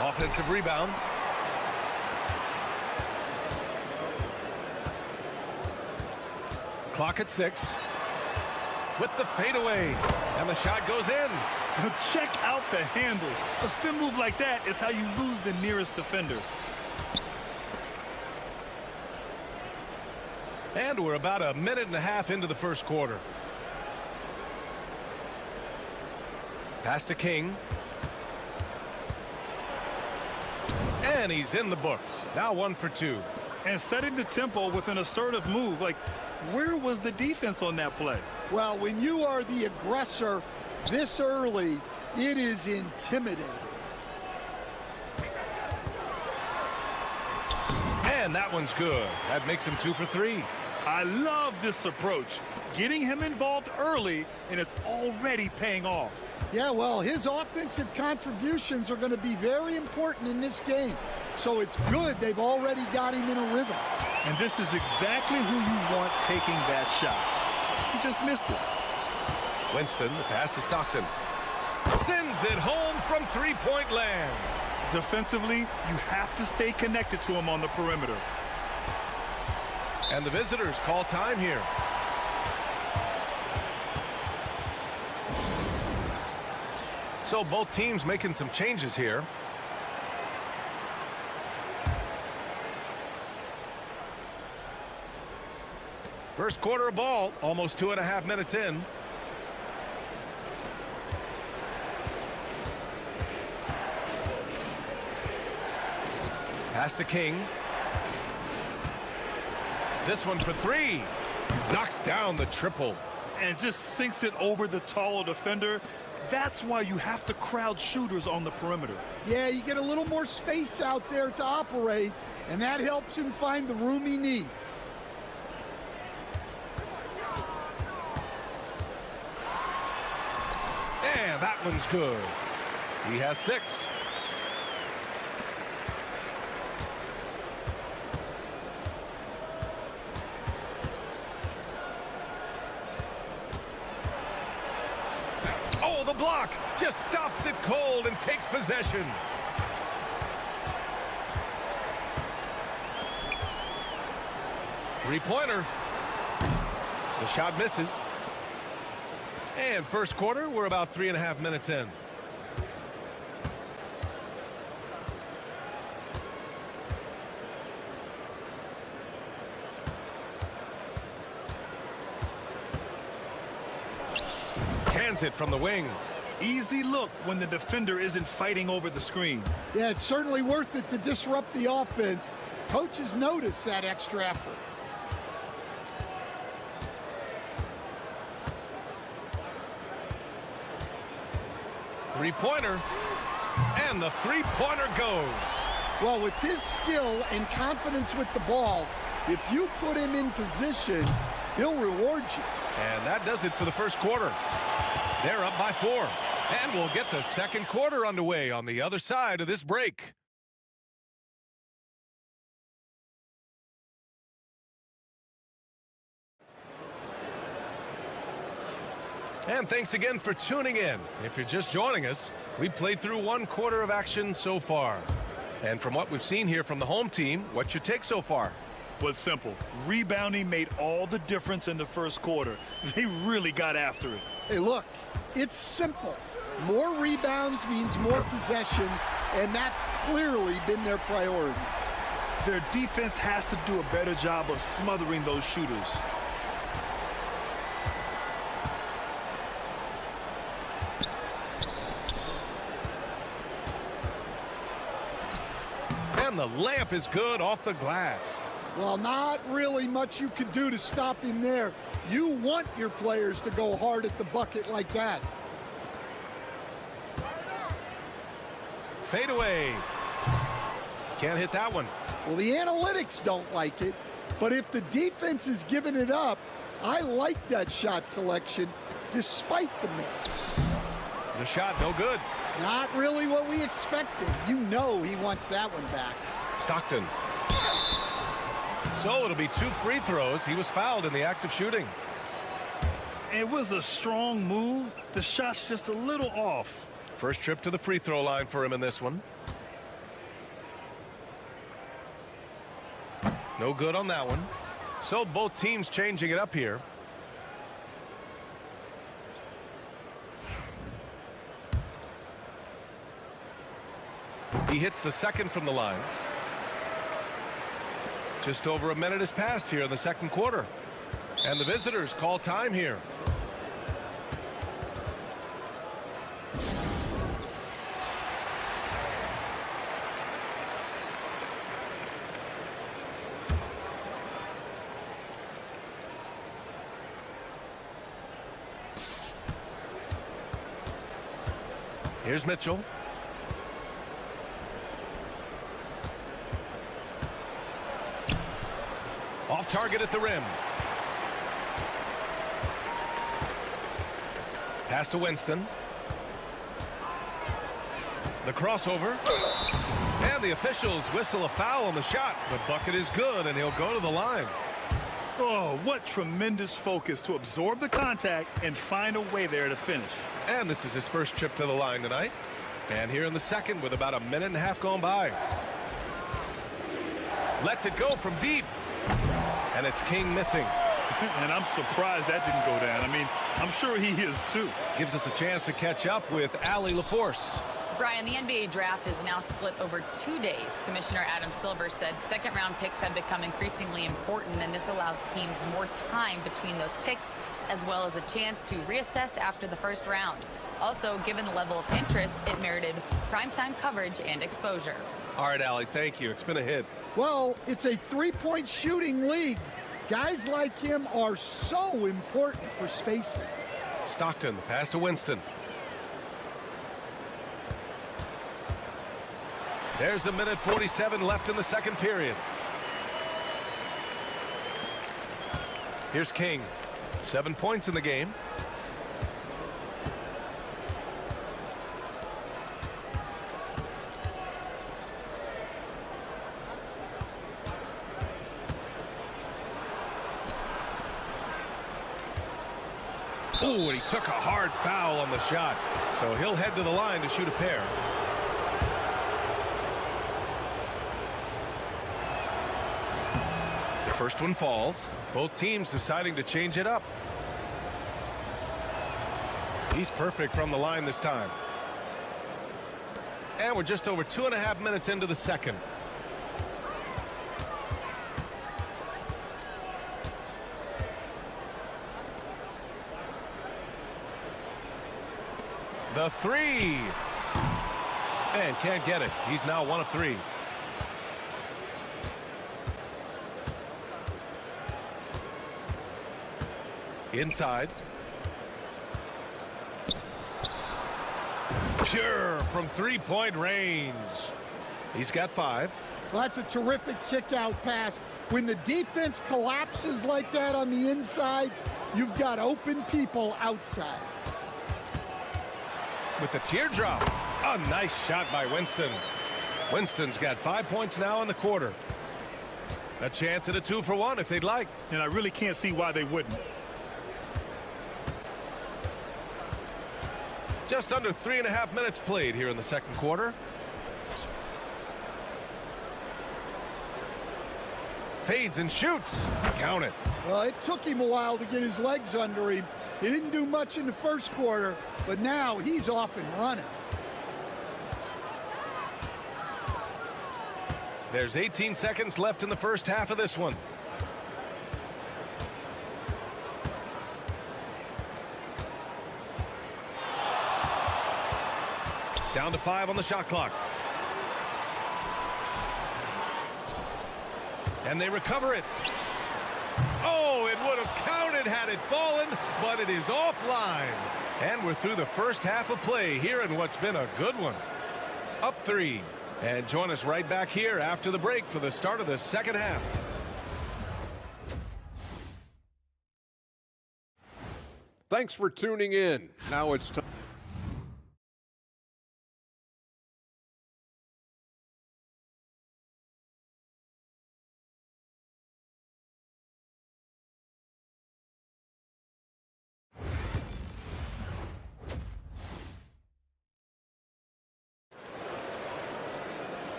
A: Offensive rebound. Clock at 6. With the fadeaway. And the shot goes in.
C: Now check out the handles. A spin move like that is how you lose the nearest defender.
A: And we're about a minute and a half into the first quarter. Pass to King. And he's in the books. Now 1 for 2.
C: And setting the tempo with an assertive move. Like, where was the defense on that play?
O: Well, when you are the aggressor this early, it is intimidating.
A: And that one's good. That makes him 2 for 3.
C: I love this approach. Getting him involved early, and it's already paying off.
O: Yeah, well, his offensive contributions are going to be very important in this game. So it's good they've already got him in a rhythm.
C: And this is exactly who you want taking that shot. He just missed it.
A: Winston, the pass to Stockton. Sends it home from three-point land.
C: Defensively, you have to stay connected to him on the perimeter.
A: And the visitors call time here. So both teams making some changes here. First quarter of ball, almost 2.5 minutes in. Pass to King. This one for three. Knocks down the triple.
C: And just sinks it over the taller defender. That's why you have to crowd shooters on the perimeter.
O: Yeah, you get a little more space out there to operate, and that helps him find the room he needs.
A: And that one's good. He has 6. Oh, the block just stops it cold and takes possession. Three-pointer. The shot misses. And first quarter, we're about 3.5 minutes in. Cans it from the wing.
C: Easy look when the defender isn't fighting over the screen.
O: Yeah, it's certainly worth it to disrupt the offense. Coaches notice that extra effort.
A: Three-pointer. And the three-pointer goes.
O: Well, with his skill and confidence with the ball, if you put him in position, he'll reward you.
A: And that does it for the first quarter. They're up by 4. And we'll get the second quarter underway on the other side of this break. And thanks again for tuning in. If you're just joining us, we've played through 1 quarter of action so far. And from what we've seen here from the home team, what's your take so far?
C: Well, it's simple. Rebounding made all the difference in the first quarter. They really got after it.
O: Hey, look, it's simple. More rebounds means more possessions, and that's clearly been their priority.
C: Their defense has to do a better job of smothering those shooters.
A: And the layup is good off the glass.
O: Well, not really much you could do to stop him there. You want your players to go hard at the bucket like that.
A: Fade away. Can't hit that one.
O: Well, the analytics don't like it, but if the defense is giving it up, I like that shot selection despite the miss.
A: The shot no good.
O: Not really what we expected. You know he wants that one back.
A: Stockton. So it'll be 2 free throws. He was fouled in the act of shooting.
C: It was a strong move. The shot's just a little off.
A: First trip to the free throw line for him in this one. No good on that one. So both teams changing it up here. He hits the second from the line. Just over a minute has passed here in the second quarter. And the visitors call time here. Here's Mitchell. Off target at the rim. Pass to Winston. The crossover. And the officials whistle a foul on the shot. The bucket is good, and he'll go to the line.
C: Oh, what tremendous focus to absorb the contact and find a way there to finish.
A: And this is his first trip to the line tonight. And here in the second with about a minute and a half gone by. Lets it go from deep. And it's King missing.
C: And I'm surprised that didn't go down. I mean, I'm sure he is too.
A: Gives us a chance to catch up with Allie LaForce.
F: Brian, the NBA draft is now split over 2 days. Commissioner Adam Silver said second-round picks have become increasingly important, and this allows teams more time between those picks, as well as a chance to reassess after the first round. Also, given the level of interest, it merited primetime coverage and exposure.
A: All right, Allie, thank you. It's been a hit.
O: Well, it's a three-point shooting league. Guys like him are so important for spacing.
A: Stockton, the pass to Winston. There's a minute 47 left in the second period. Here's King. 7 points in the game. Ooh, and he took a hard foul on the shot. So he'll head to the line to shoot a pair. The first one falls. Both teams deciding to change it up. He's perfect from the line this time. And we're just over 2.5 minutes into the second. The three. And can't get it. He's now 1 of 3. Inside. Pure from 3-point range. He's got 5.
O: Well, that's a terrific kick-out pass. When the defense collapses like that on the inside, you've got open people outside.
A: With the teardrop. A nice shot by Winston. Winston's got 5 points now in the quarter. A chance at a 2-for-1 if they'd like.
C: And I really can't see why they wouldn't.
A: Just under 3.5 minutes played here in the second quarter. Fades and shoots. Count it.
O: Well, it took him a while to get his legs under him. He didn't do much in the first quarter, but now he's off and running.
A: There's 18 seconds left in the first half of this one. Down to 5 on the shot clock. And they recover it. Oh, it would have counted had it fallen, but it is offline. And we're through the first half of play here in what's been a good one. Up 3. And join us right back here after the break for the start of the second half.
E: Thanks for tuning in. Now it's time.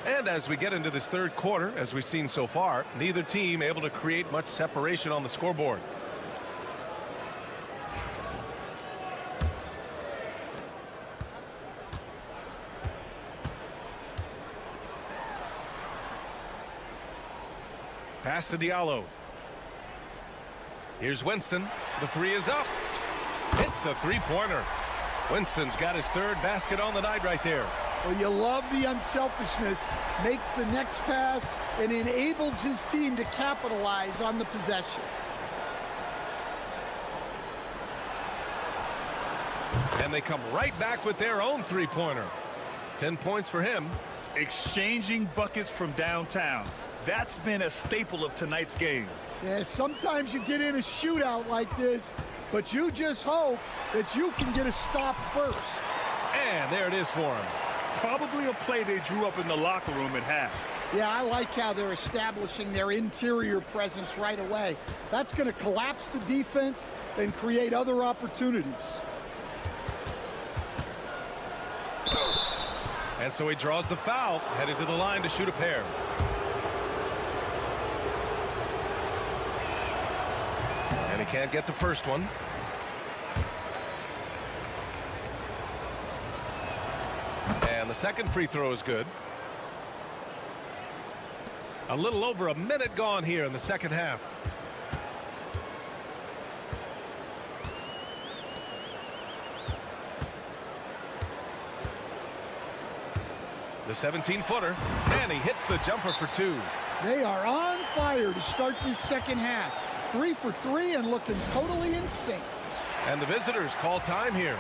A: And as we get into this third quarter, as we've seen so far, neither team able to create much separation on the scoreboard. Pass to Diallo. Here's Winston. The 3 is up. Hits the three-pointer. Winston's got his third basket on the night right there.
O: Well, you love the unselfishness, makes the next pass, and enables his team to capitalize on the possession.
A: And they come right back with their own three-pointer. 10 points for him.
C: Exchanging buckets from downtown. That's been a staple of tonight's game.
O: Yeah, sometimes you get in a shootout like this, but you just hope that you can get a stop first.
A: And there it is for him.
C: Probably a play they drew up in the locker room at half.
O: Yeah, I like how they're establishing their interior presence right away. That's going to collapse the defense and create other opportunities.
A: And so he draws the foul, headed to the line to shoot a pair. And he can't get the first one. And the second free throw is good. A little over a minute gone here in the second half. The 17-footer, and he hits the jumper for 2.
O: They are on fire to start this second half. 3 for 3 and looking totally insane.
A: And the visitors call time here.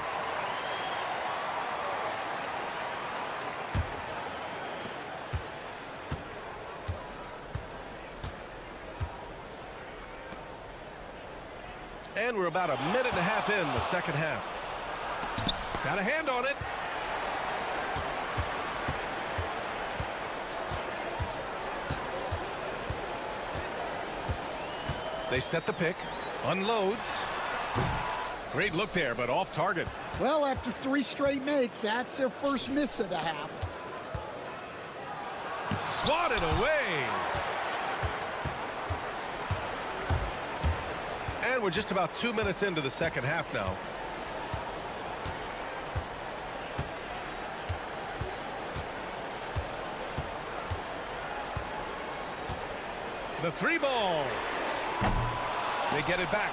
A: And we're about a minute and a half in the second half. Got a hand on it. They set the pick. Unloads. Great look there, but off target.
O: Well, after 3 straight makes, that's their first miss of the half.
A: Swatted away. And we're just about 2 minutes into the second half now. The 3 ball. They get it back.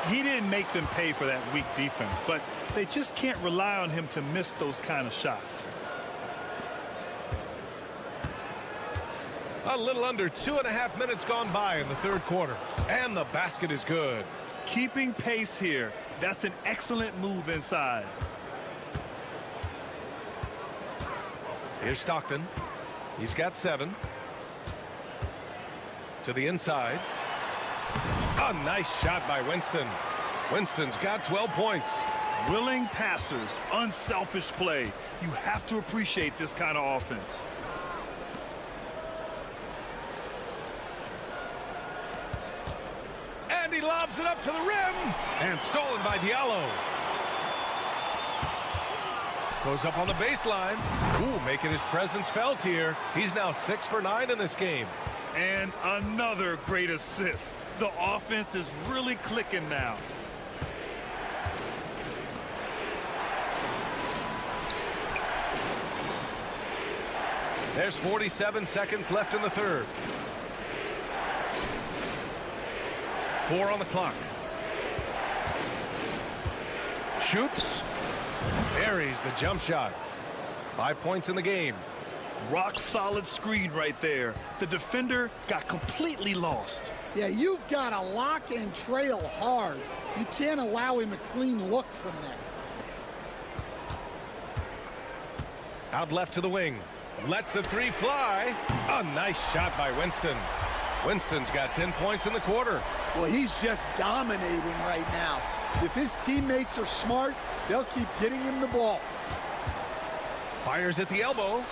C: He didn't make them pay for that weak defense, but they just can't rely on him to miss those kind of shots.
A: A little under 2.5 minutes gone by in the third quarter. And the basket is good.
C: Keeping pace here. That's an excellent move inside.
A: Here's Stockton. He's got 7. To the inside. A nice shot by Winston. Winston's got 12 points.
C: Willing passers, unselfish play. You have to appreciate this kind of offense.
A: And he He lobs it up to the rim. And stolen by Diallo. Goes up on the baseline. Ooh, making his presence felt here. He's now 6 for 9 in this game.
C: And another great assist. The offense is really clicking now.
A: There's 47 seconds left in the third. 4 on the clock. Shoots. Buries the jump shot. 5 points in the game.
C: Rock solid screen right there. The defender got completely lost.
O: Yeah, you've got to lock and trail hard. You can't allow him a clean look from there.
A: Out left to the wing. Lets the three fly. A nice shot by Winston. Winston's got 10 points in the quarter.
O: Well, he's just dominating right now. If his teammates are smart, they'll keep getting him the ball.
A: Fires at the elbow.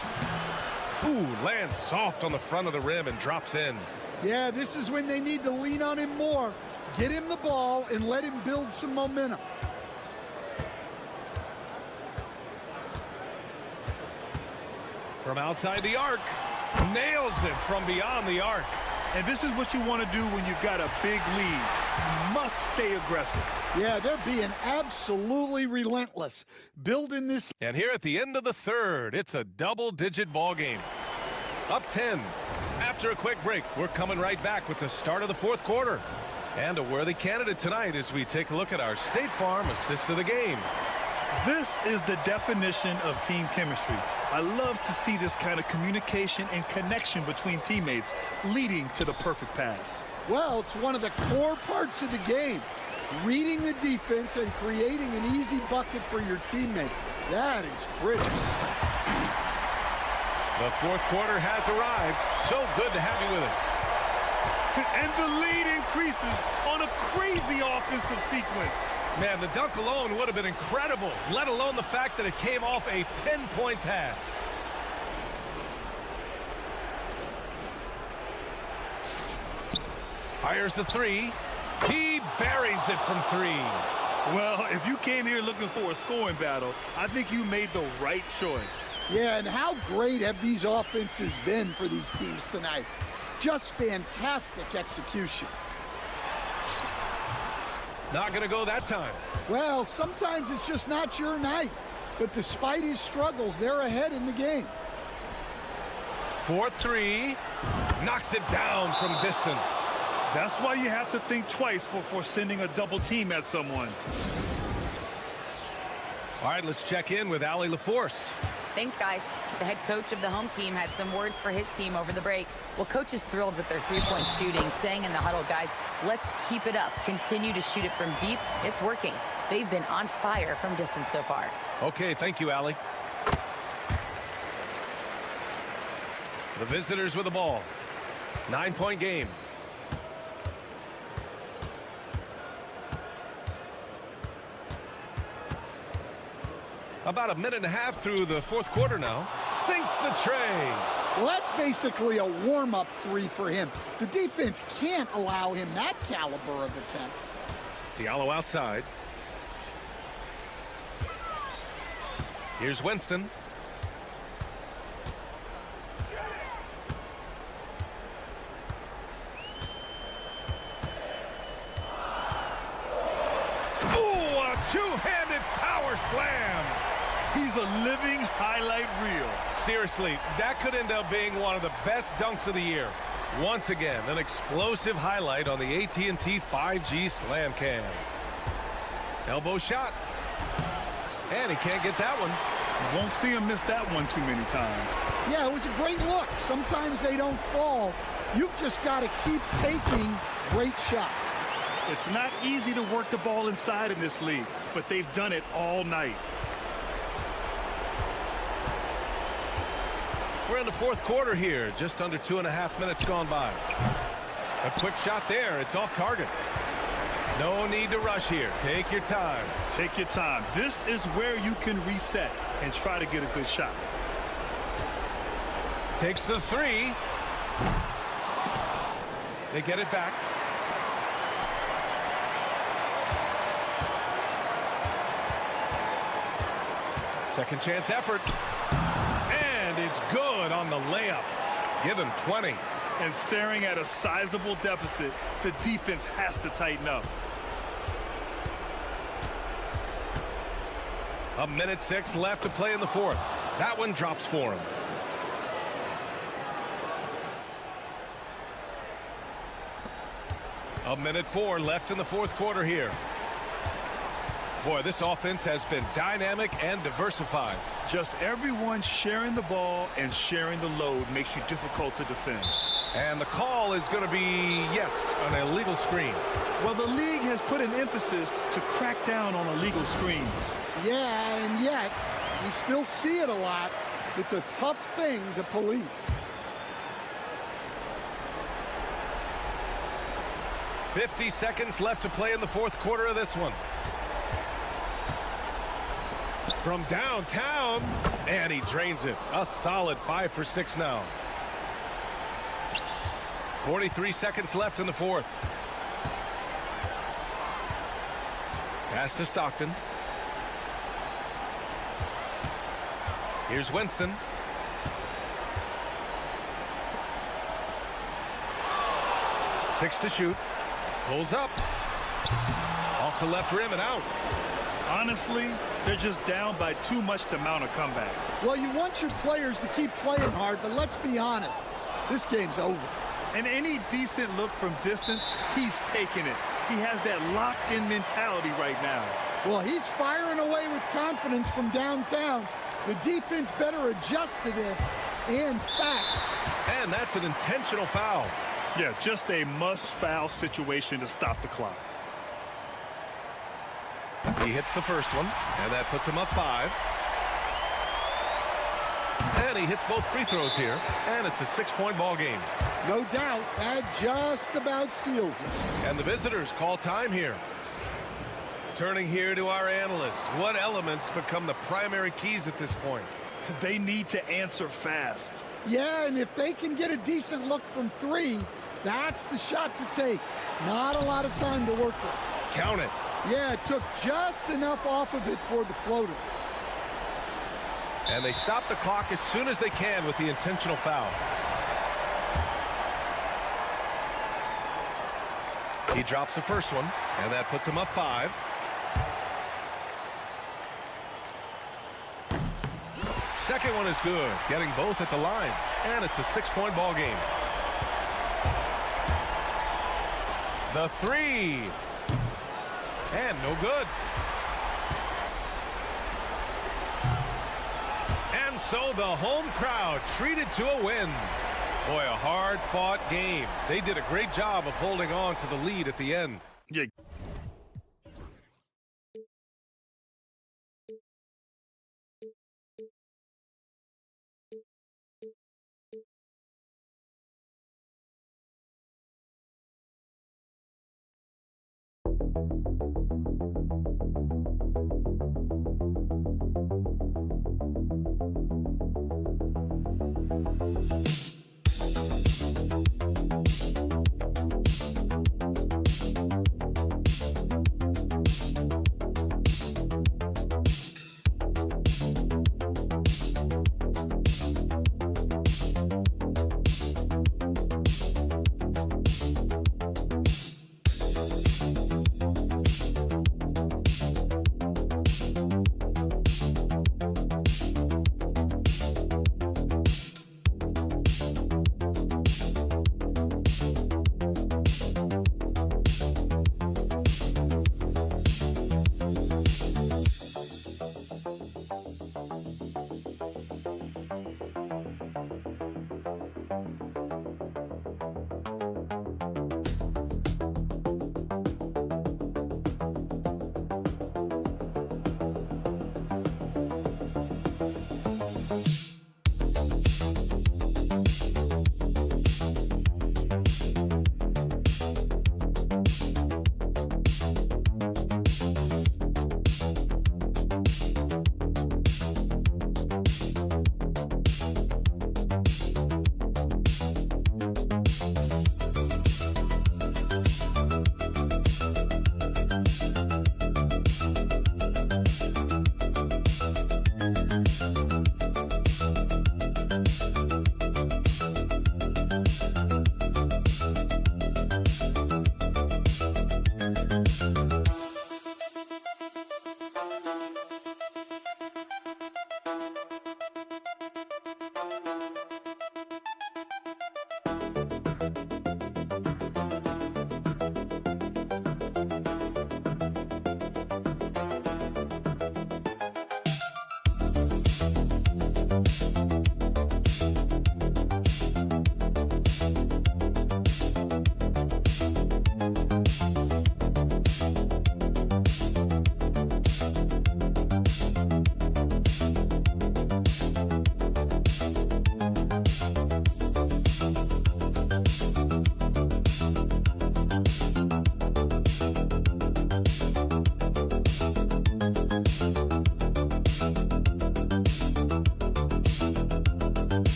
A: Ooh, lands soft on the front of the rim and drops in.
O: Yeah, this is when they need to lean on him more. Get him the ball and let him build some momentum.
A: From outside the arc. Nails it from beyond the arc.
C: And this is what you want to do when you've got a big lead. You must stay aggressive.
O: Yeah, they're being absolutely relentless. Building this.
A: And here at the end of the third, it's a double-digit ball game. Up 10. After a quick break, we're coming right back with the start of the fourth quarter. And a worthy candidate tonight as we take a look at our State Farm assist of the game.
C: This is the definition of team chemistry. I love to see this kind of communication and connection between teammates leading to the perfect pass.
O: Well, it's one of the core parts of the game. Reading the defense and creating an easy bucket for your teammate. That is pretty.
A: The fourth quarter has arrived. So good to have you with us.
C: And the lead increases on a crazy offensive sequence.
A: Man, the dunk alone would have been incredible, let alone the fact that it came off a pinpoint pass. Fires the three. He buries it from 3.
C: Well, if you came here looking for a scoring battle, I think you made the right choice.
O: Yeah, and how great have these offenses been for these teams tonight? Just fantastic execution.
A: Not going to go that time.
O: Well, sometimes it's just not your night. But despite his struggles, they're ahead in the game.
A: 4-3. Knocks it down from distance.
C: That's why you have to think twice before sending a double team at someone.
A: All right, let's check in with Allie LaForce.
F: Thanks, guys. The head coach of the home team had some words for his team over the break. Well, coach is thrilled with their three-point shooting, saying in the huddle, guys, let's keep it up. Continue to shoot it from deep. It's working. They've been on fire from distance so far.
A: Okay, thank you, Allie. The visitors with the ball. 9-point game. About a minute and a half through the fourth quarter now. Sinks the tray.
O: Well, that's basically a warm-up 3 for him. The defense can't allow him that caliber of attempt.
A: Diallo outside. Here's Winston. Ooh, a two-handed power slam.
C: He's a living highlight reel.
A: Seriously, that could end up being one of the best dunks of the year. Once again, an explosive highlight on the AT&T 5G Slam Cam. Elbow shot. And he can't get that one.
C: You won't see him miss that one too many times.
O: Yeah, it was a great look. Sometimes they don't fall. You've just got to keep taking great shots.
C: It's not easy to work the ball inside in this league, but they've done it all night.
A: We're in the fourth quarter here, just under 2.5 minutes gone by. A quick shot there, it's off target. No need to rush here, take your time.
C: Take your time. This is where you can reset and try to get a good shot.
A: Takes the 3. They get it back. Second chance effort. And it's good on the layup. Give him 20.
C: And staring at a sizable deficit, the defense has to tighten up.
A: A minute 6 left to play in the fourth. That one drops for him. A minute 4 left in the fourth quarter here. Boy, this offense has been dynamic and diversified.
C: Just everyone sharing the ball and sharing the load makes you difficult to defend.
A: And the call is going to be, yes, an illegal screen.
C: Well, the league has put an emphasis to crack down on illegal screens.
O: Yeah, and yet, we still see it a lot. It's a tough thing to police.
A: .50 seconds left to play in the fourth quarter of this one. From downtown, and he drains it. A solid 5 for 6 now. 43 seconds left in the fourth. Pass to Stockton. Here's Winston. Six to shoot. Pulls up. Off the left rim and out.
C: Honestly, they're just down by too much to mount a comeback.
O: Well, you want your players to keep playing hard, but let's be honest. This game's over.
C: And any decent look from distance, he's taking it. He has that locked-in mentality right now.
O: Well, he's firing away with confidence from downtown. The defense better adjust to this, and fast.
A: And that's an intentional foul.
C: Yeah, just a must-foul situation to stop the clock.
A: He hits the first one, and that puts him up 5. And he hits both free throws here, and it's a 6-point ball game.
O: No doubt, that just about seals it.
A: And the visitors call time here. Turning here to our analyst. What elements become the primary keys at this point?
C: They need to answer fast.
O: Yeah, and if they can get a decent look from 3, that's the shot to take. Not a lot of time to work with.
A: Count it.
O: Yeah, it took just enough off of it for the floater.
A: And they stop the clock as soon as they can with the intentional foul. He drops the first one, and that puts him up 5. Second one is good, getting both at the line, and it's a 6-point ball game. The 3, and no good. And so the home crowd treated to a win. Boy, a hard-fought game. They did a great job of holding on to the lead at the end.
C: Yeah.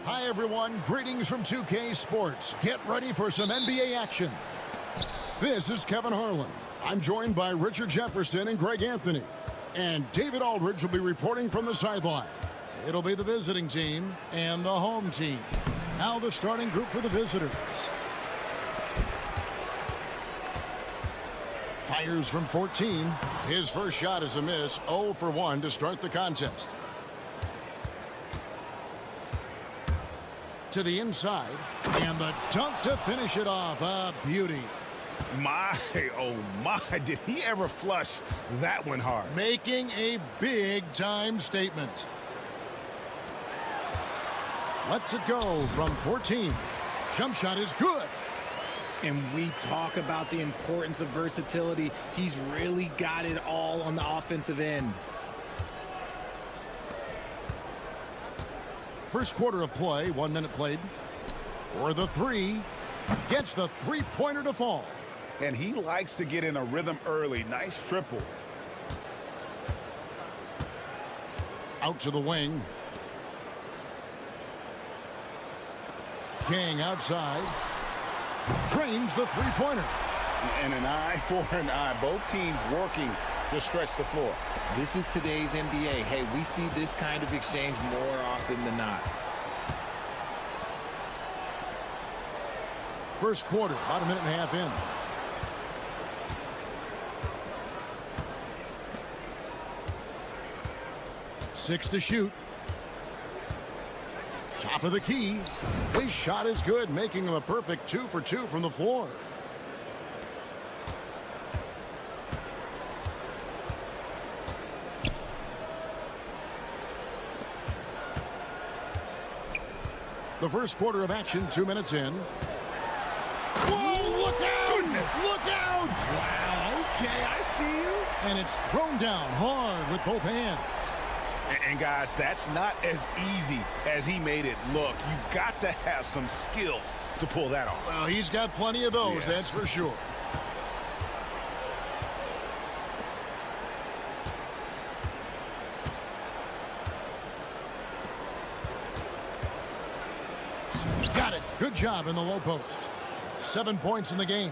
G: Hi, everyone. Greetings from 2K Sports. Get ready for some NBA action. This is Kevin Harlan. I'm joined by Richard Jefferson and Greg Anthony. And David Aldridge will be reporting from the sideline. It'll be the visiting team and the home team. Now the starting group for the visitors. Fires from 14. His first shot is a miss. 0 for 1 to start the contest. To the inside, and the dunk to finish it off. A beauty.
N: My, oh my, did he ever flush that one hard?
G: Making a big-time statement. Lets it go from 14. Jump shot is good.
B: And we talk about the importance of versatility. He's really got it all on the offensive end.
G: First quarter of play, 1 minute played. For the three, gets the three-pointer to fall.
H: And he likes to get in a rhythm early. Nice triple.
G: Out to the wing. King outside. Drains the three-pointer.
H: And an eye for an eye. Both teams working to stretch the floor.
B: This is today's NBA. Hey, we see this kind of exchange more often than not.
G: First quarter, about a minute and a half in. Six to shoot. Top of the key. His shot is good, making him a perfect 2 for 2 from the floor. The first quarter of action, 2 minutes in. Whoa, look out! Goodness. Look out!
B: Wow, okay, I see you.
G: And it's thrown down hard with both hands.
N: And guys, that's not as easy as he made it look. You've got to have some skills to pull that off.
G: Well, he's got plenty of those, that's for sure. Got it. Good job in the low post. 7 points in the game.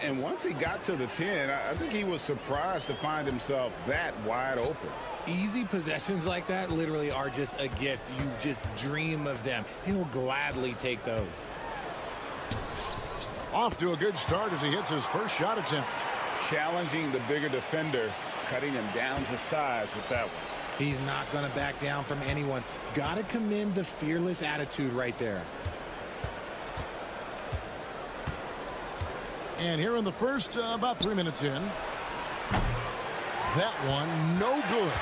H: And once he got to the 10, I think he was surprised to find himself that wide open.
B: Easy possessions like that literally are just a gift. You just dream of them. He'll gladly take those.
G: Off to a good start as he hits his first shot attempt.
H: Challenging the bigger defender, cutting him down to size with that one.
B: He's not going to back down from anyone. Got to commend the fearless attitude right there.
G: And here in the first, about 3 minutes in. That one, no good.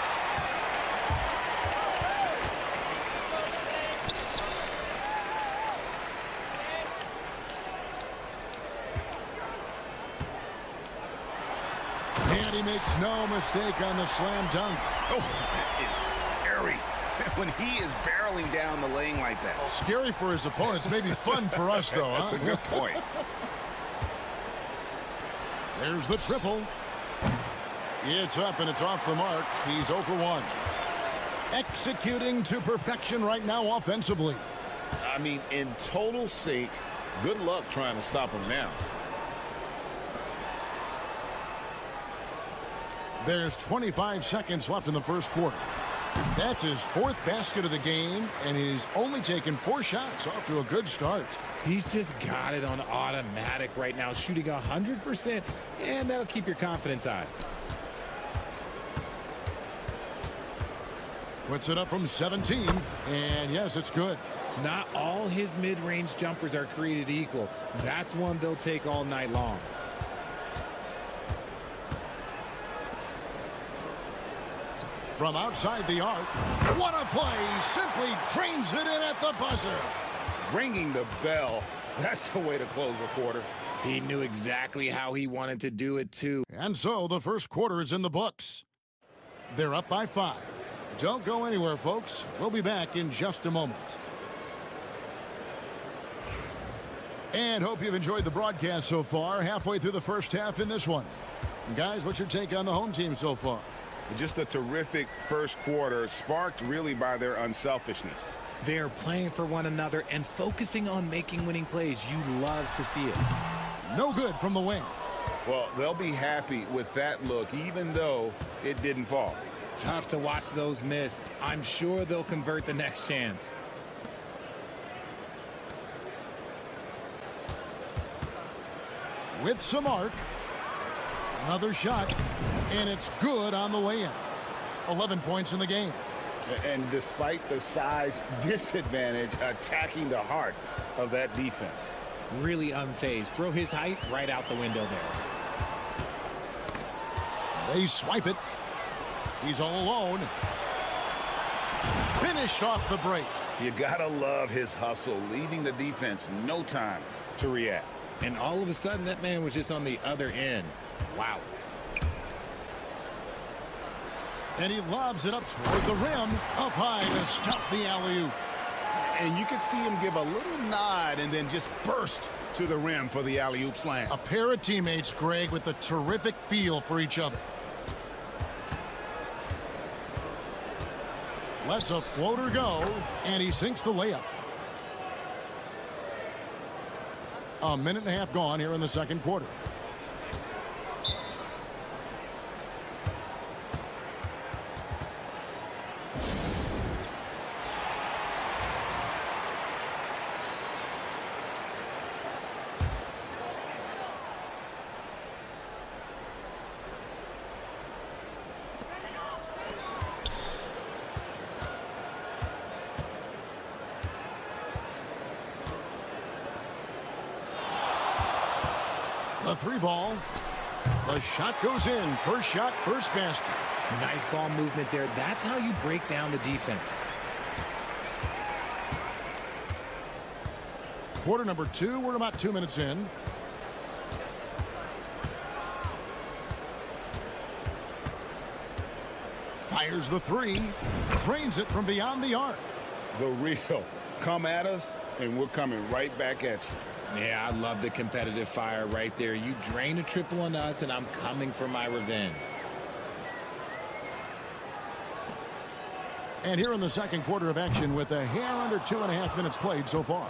G: And he makes no mistake on the slam dunk.
H: Oh, that is scary. When he is barreling down the lane like that.
G: Scary for his opponents. Maybe fun for us, though.
H: That's a good point.
G: There's the triple. It's up and it's off the mark. He's 0 for 1. Executing to perfection right now offensively.
H: I mean, in total sync. Good luck trying to stop him now.
G: There's 25 seconds left in the first quarter. That's his 4th basket of the game, and he's only taken 4 shots. Off to a good start.
B: He's just got it on automatic right now, shooting 100%, and that'll keep your confidence high.
G: Puts it up from 17, and yes, it's good.
B: Not all his mid-range jumpers are created equal. That's one they'll take all night long.
G: From outside the arc, what a play! Simply drains it in at the buzzer.
H: Ringing the bell. That's the way to close a quarter.
B: He knew exactly how he wanted to do it, too.
G: And so the first quarter is in the books. They're up by 5. Don't go anywhere, folks. We'll be back in just a moment. And hope you've enjoyed the broadcast so far. Halfway through the first half in this one. Guys, what's your take on the home team so far?
H: Just a terrific first quarter, sparked really by their unselfishness.
B: They're playing for one another and focusing on making winning plays. You love to see it.
G: No good from the wing.
H: Well, they'll be happy with that look, even though it didn't fall.
B: Tough to watch those miss. I'm sure they'll convert the next chance.
G: With some arc. Another shot, and it's good on the way in. 11 points in the game.
H: And despite the size disadvantage, attacking the heart of that defense.
B: Really unfazed. Throw his height right out the window there.
G: They swipe it. He's all alone. Finished off the break.
H: You gotta love his hustle, leaving the defense no time to react.
B: And all of a sudden, that man was just on the other end. Wow.
G: And he lobs it up toward the rim. Up high to stuff the alley-oop.
H: And you could see him give a little nod and then just burst to the rim for the alley-oop slam.
G: A pair of teammates, Greg, with a terrific feel for each other. Lets a floater go, and he sinks the layup. A minute and a half gone here in the second quarter. The three ball. The shot goes in. First shot, first basket.
B: Nice ball movement there. That's how you break down the defense.
G: Quarter number 2. We're about 2 minutes in. Fires the three. Drains it from beyond the arc.
H: The real. Come at us, and we're coming right back at you.
B: Yeah, I love the competitive fire right there. You drain a triple on us, and I'm coming for my revenge.
G: And here in the second quarter of action with a hair under 2.5 minutes played so far.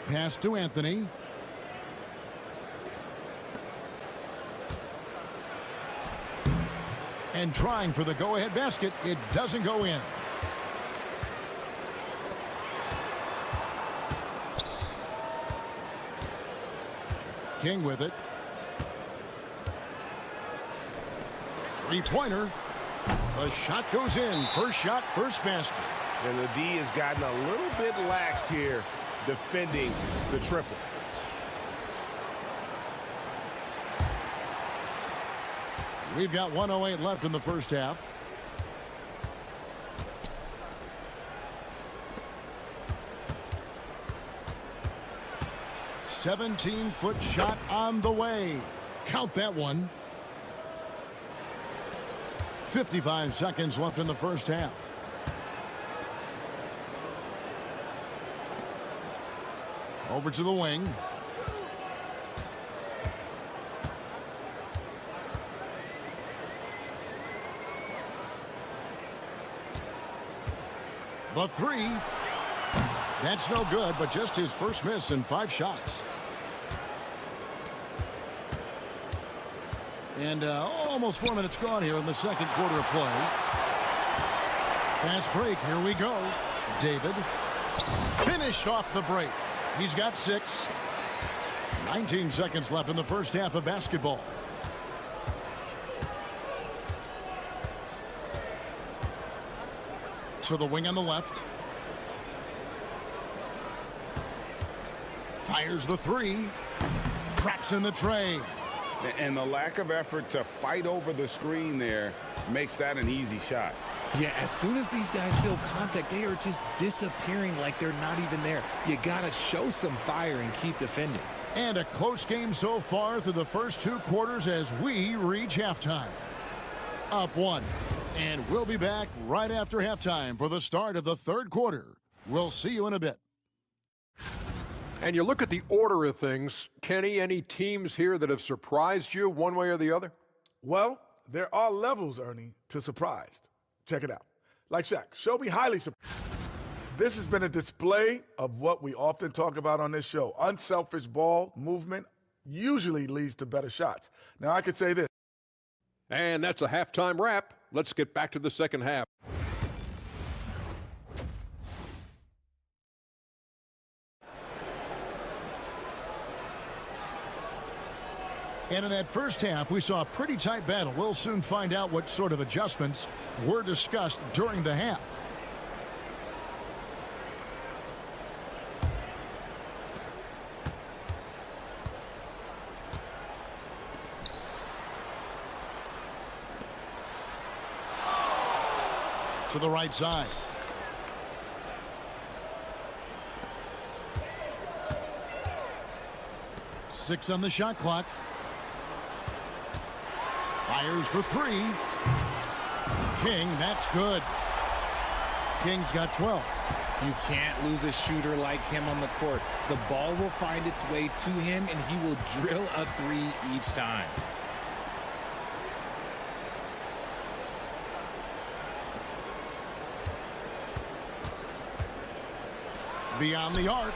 G: Pass to Anthony. And trying for the go-ahead basket. It doesn't go in. King with it. Three-pointer. The shot goes in. First shot, first basket.
N: And the D has gotten a little bit laxed here defending the triple.
G: We've got 1:08 left in the first half. A 17-foot shot on the way. Count that one. 55 seconds left in the first half. Over to the wing. The three. That's no good, but just his first miss in 5 shots. And almost 4 minutes gone here in the second quarter of play. Fast break. Here we go. David. Finished off the break. He's got 6. 19 seconds left in the first half of basketball. To the wing on the left. Fires the three. Traps in the tray.
H: And the lack of effort to fight over the screen there makes that an easy shot.
B: Yeah, as soon as these guys feel contact, they are just disappearing like they're not even there. You got to show some fire and keep defending.
G: And a close game so far through the first 2 quarters as we reach halftime. Up 1. And we'll be back right after halftime for the start of the third quarter. We'll see you in a bit.
E: And you look at the order of things, Kenny, any teams here that have surprised you one way or the other?
J: Well, there are levels, Ernie, to surprised. Check it out. Like Shaq, show me highly surprised. This has been a display of what we often talk about on this show. Unselfish ball movement usually leads to better shots. Now, I could say this.
E: And that's a halftime wrap. Let's get back to the second half.
G: And in that first half, we saw a pretty tight battle. We'll soon find out what sort of adjustments were discussed during the half. To the right side. Six on the shot clock. Fires for three. King, that's good. King's got 12.
B: You can't lose a shooter like him on the court. The ball will find its way to him, and he will drill a three each time.
G: Beyond the arc.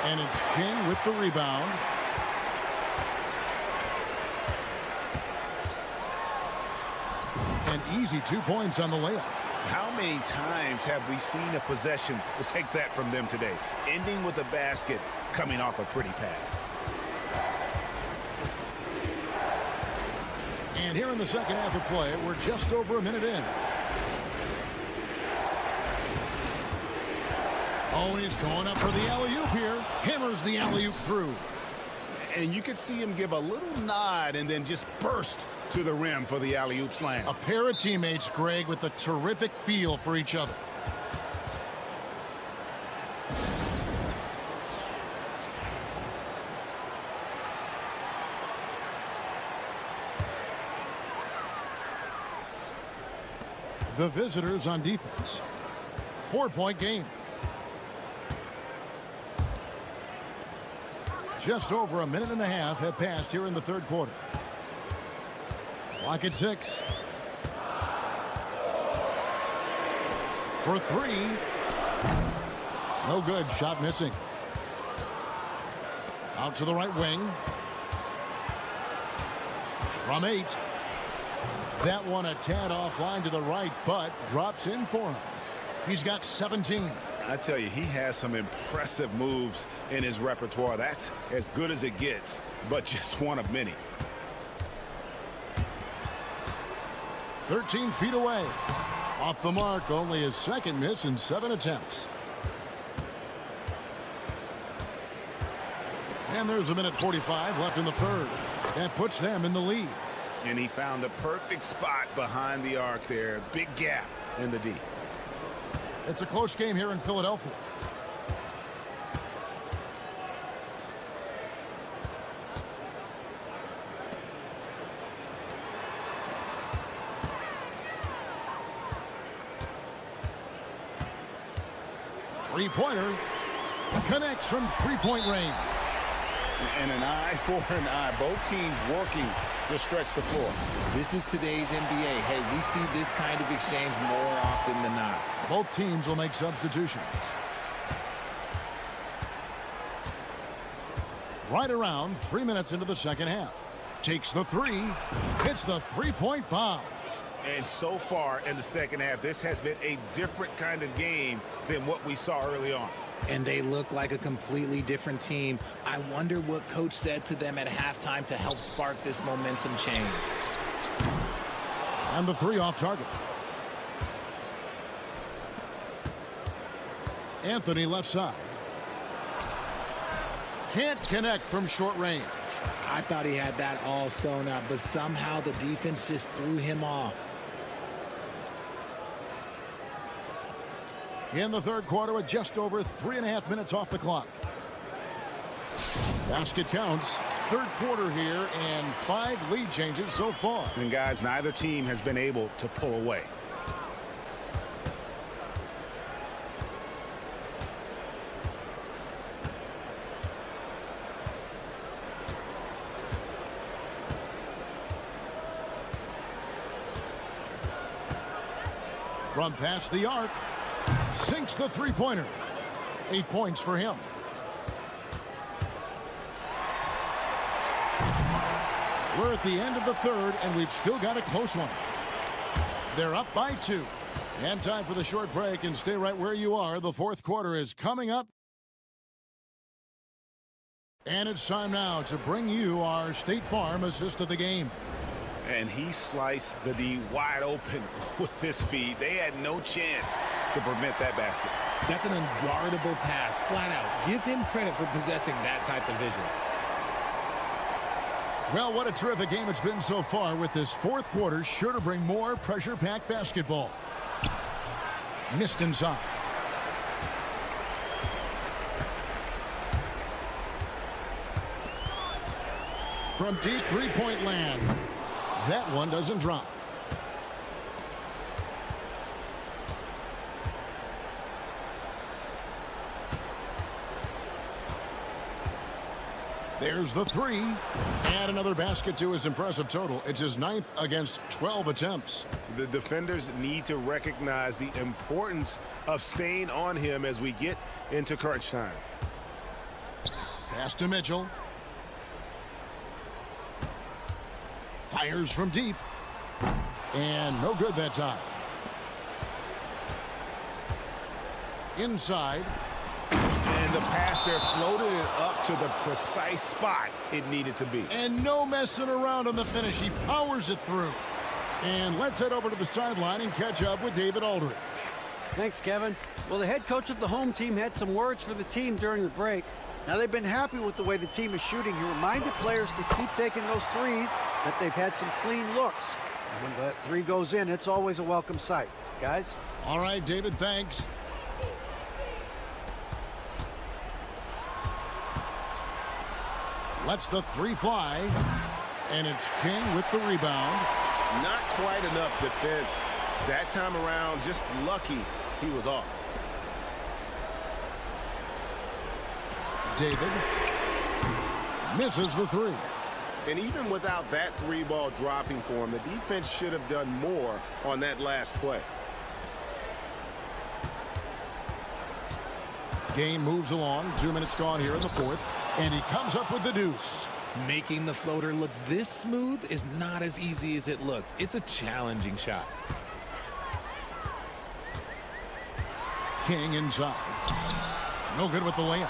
G: And it's King with the rebound. An easy 2 points on the layup.
N: How many times have we seen a possession like that from them today? Ending with a basket, coming off a pretty pass.
G: And here in the second half of play, we're just over a minute in. Oh, he's going up for the alley-oop here. Hammers the alley-oop through.
N: And you could see him give a little nod and then just burst to the rim for the alley-oop slam.
G: A pair of teammates, Greg, with a terrific feel for each other. The visitors on defense. 4-point game. Just over a minute and a half have passed here in the third quarter. Clock at 6. For 3. No good. Shot missing. Out to the right wing. From 8. That one a tad offline to the right, but drops in for him. He's got 17.
N: I tell you, he has some impressive moves in his repertoire. That's as good as it gets, but just one of many.
G: 13 feet away. Off the mark, only his second miss in 7 attempts. And there's a minute 45 left in the third. That puts them in the lead.
N: And he found the perfect spot behind the arc there. Big gap in the D.
G: It's a close game here in Philadelphia. Three-pointer connects from three-point range.
N: And an eye for an eye. Both teams working to stretch the floor.
B: This is today's NBA. Hey, we see this kind of exchange more often than not.
G: Both teams will make substitutions. Right around 3 minutes into the second half. Takes the three. Hits the three-point bomb.
N: And so far in the second half, this has been a different kind of game than what we saw early on.
B: And they look like a completely different team. I wonder what coach said to them at halftime to help spark this momentum change.
G: And the three off target. Anthony left side. Can't connect from short range.
B: I thought he had that all sewn up, but somehow the defense just threw him off.
G: In the third quarter with just over 3.5 minutes off the clock. Basket counts. Third quarter here and 5 lead changes so far.
N: And guys, neither team has been able to pull away.
G: From past the arc. Sinks the three-pointer. 8 points for him. We're at the end of the third, and we've still got a close one. They're up by 2. And time for the short break, and stay right where you are. The fourth quarter is coming up. And it's time now to bring you our State Farm assist of the game.
N: And he sliced the D wide open with his feet. They had no chance to prevent that basket.
B: That's an unguardable pass, flat out. Give him credit for possessing that type of vision.
G: Well, what a terrific game it's been so far, with this fourth quarter sure to bring more pressure-packed basketball. Missed inside. From deep three-point land. That one doesn't drop. There's the three. And another basket to his impressive total. It's his 9th against 12 attempts.
N: The defenders need to recognize the importance of staying on him as we get into crunch time.
G: Pass to Mitchell. Fires from deep. And no good that time. Inside.
N: And the pass there floated it up to the precise spot it needed to be.
G: And no messing around on the finish. He powers it through. And let's head over to the sideline and catch up with David Aldridge.
K: Thanks, Kevin. Well, the head coach of the home team had some words for the team during the break. Now, they've been happy with the way the team is shooting. He reminded players to keep taking those threes, that they've had some clean looks. And when that three goes in, it's always a welcome sight. Guys?
G: All right, David, thanks. Lets the three fly. And it's King with the rebound.
N: Not quite enough defense. That time around, just lucky he was off.
G: David misses the three.
N: And even without that three ball dropping for him, the defense should have done more on that last play.
G: Game moves along. 2 minutes gone here in the fourth. And he comes up with the deuce.
B: Making the floater look this smooth is not as easy as it looks. It's a challenging shot.
G: King inside. No good with the layup.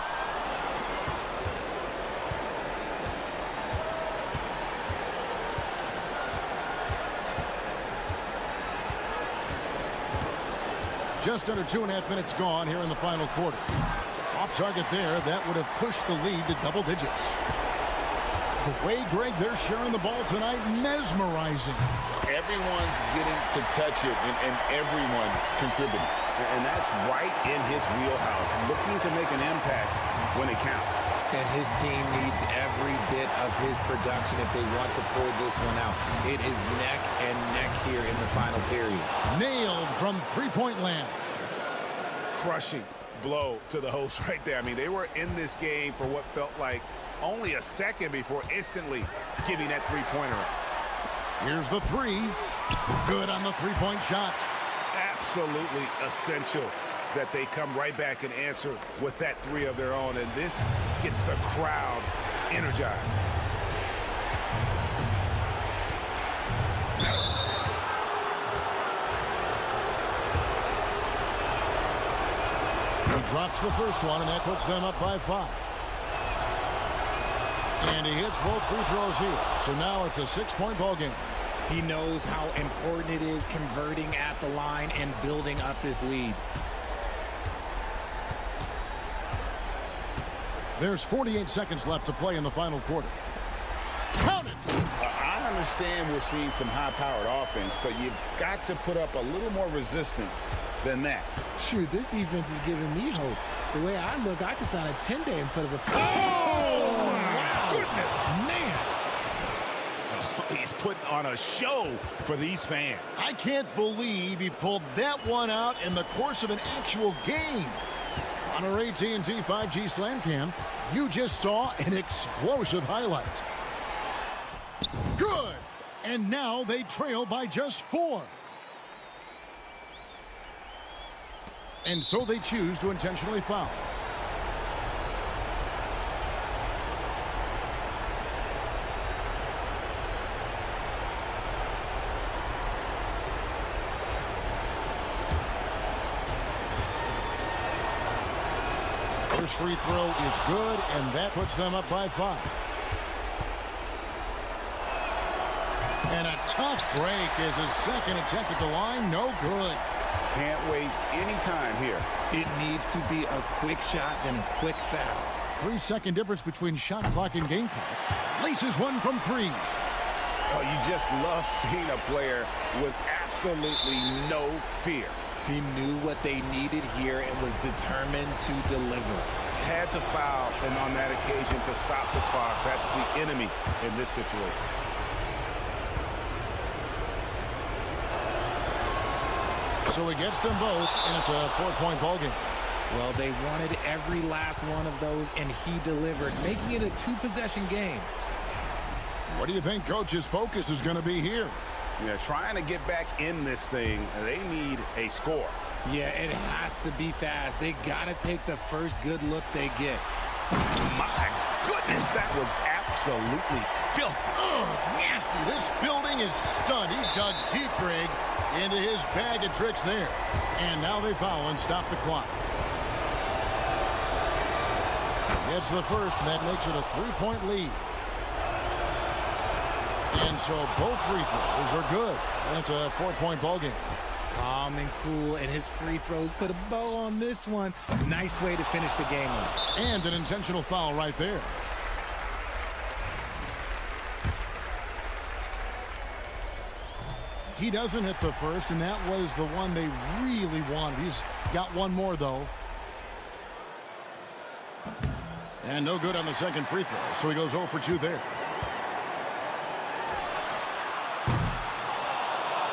G: Just under 2.5 minutes gone here in the final quarter. Off target there. That would have pushed the lead to double digits. The way, Greg, they're sharing the ball tonight, mesmerizing.
H: Everyone's getting to touch it, and everyone's contributing. And that's right in his wheelhouse, looking to make an impact when it counts.
B: And his team needs every bit of his production if they want to pull this one out. It is neck and neck here in the final period.
G: Nailed from three-point land.
N: Crushing blow to the host right there. I mean, they were in this game for what felt like only a second before instantly giving that three-pointer up.
G: Here's the three. Good on the three-point shot.
N: Absolutely essential that they come right back and answer with that three of their own, and this gets the crowd energized.
G: He drops the first one, and that puts them up by 5. And he hits both free throws here. So now it's a 6-point ball game.
B: He knows how important it is converting at the line and building up this lead.
G: There's 48 seconds left to play in the final quarter. Count it!
H: I understand we're seeing some high-powered offense, but you've got to put up a little more resistance than that.
B: Shoot, this defense is giving me hope. The way I look, I could sign a 10-day and put up a...
N: Oh,
B: my goodness, man!
N: He's putting on a show for these fans.
G: I can't believe he pulled that one out in the course of an actual game. On our AT&T 5G Slam Cam, you just saw an explosive highlight. Good! And now they trail by just 4. And so they choose to intentionally foul. First free throw is good, and that puts them up by 5. And a tough break is his second attempt at the line. No good.
H: Can't waste any time here.
B: It needs to be a quick shot, then a quick foul.
G: 3-second difference between shot clock and game clock. Laces one from 3.
N: Oh, you just love seeing a player with absolutely no fear.
B: He knew what they needed here and was determined to deliver.
N: Had to foul, and on that occasion to stop the clock. That's the enemy in this situation.
G: So he gets them both, and it's a 4-point ball game.
B: Well, they wanted every last one of those, and he delivered, making it a two-possession game.
G: What do you think Coach's focus is going to be here?
N: Yeah, trying to get back in this thing, they need a score.
B: Yeah, it has to be fast. They got to take the first good look they get.
N: My goodness, that was absolutely filthy.
G: Oh, nasty. This building is stunned. He dug deep, Greg, into his bag of tricks there. And now they foul and stop the clock. It's the first, and that makes it a 3-point lead. And so both free throws are good. That's a 4-point ball game.
B: Calm and cool, and his free throws put a bow on this one. Nice way to finish the game off.
G: And an intentional foul right there. He doesn't hit the first, and that was the one they really wanted. He's got one more, though. And no good on the second free throw, so he goes 0 for 2 there.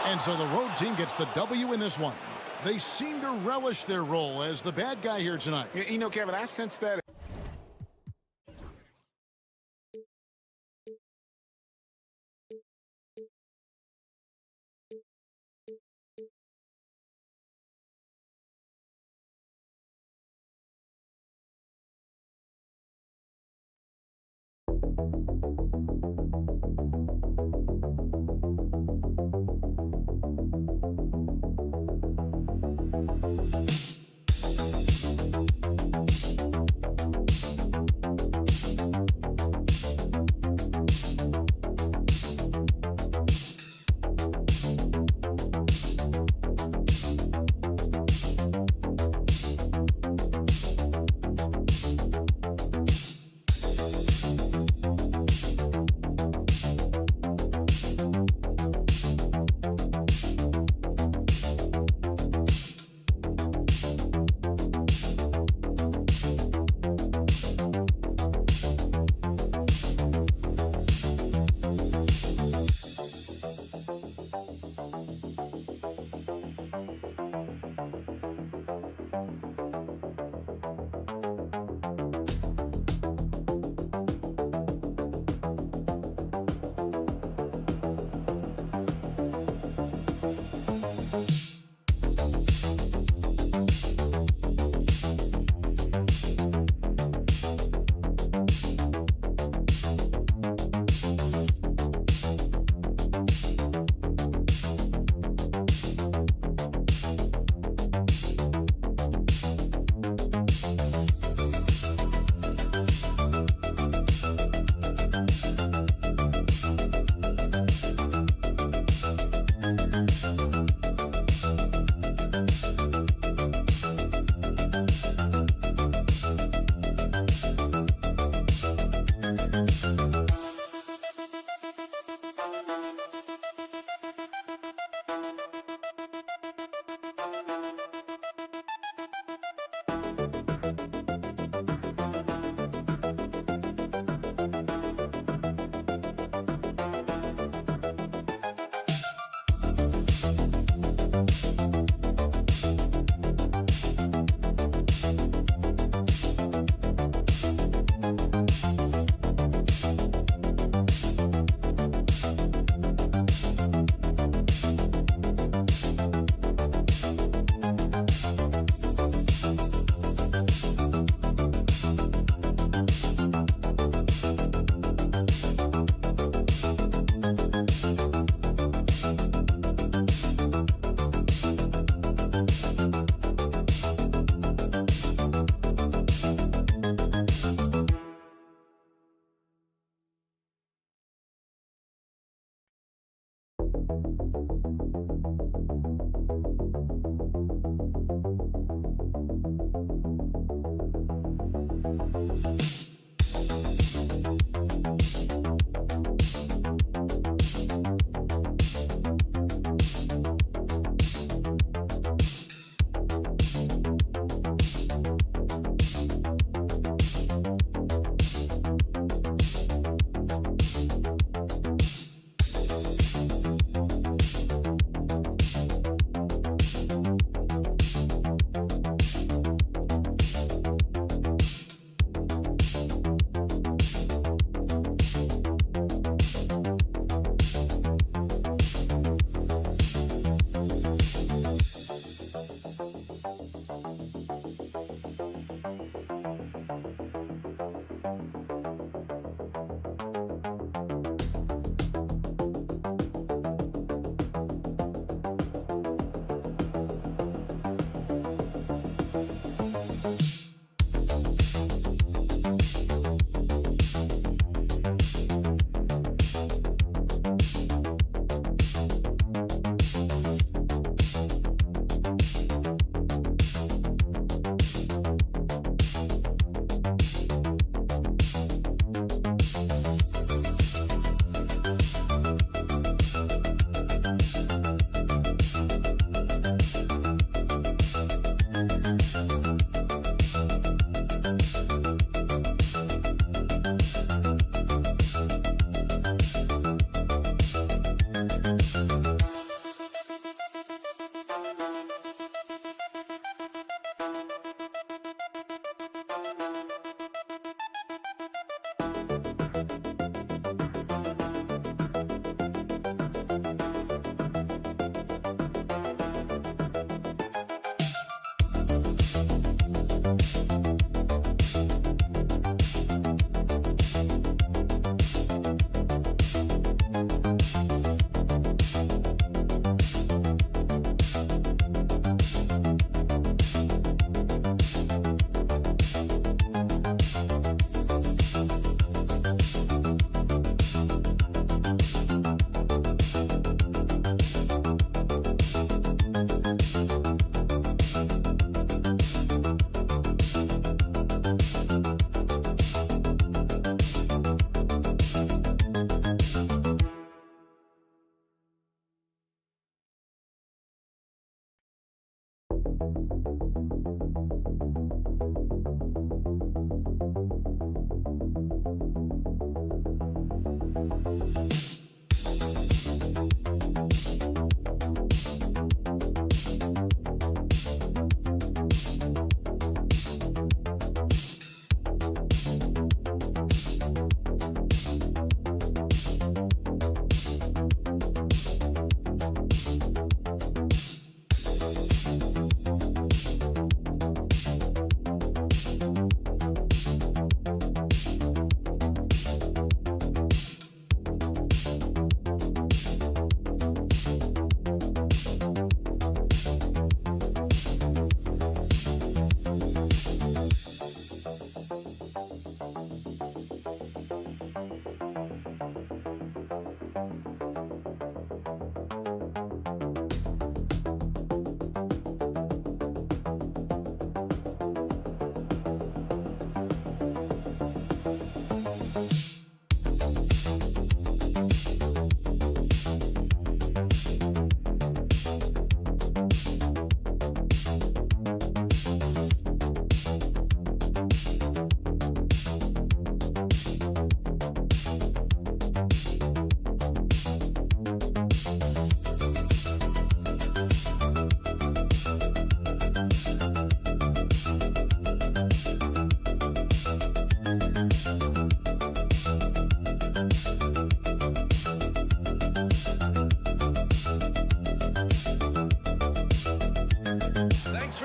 G: And so the road team gets the W in this one. They seem to relish their role as the bad guy here tonight.
N: You know, Kevin, I sense that.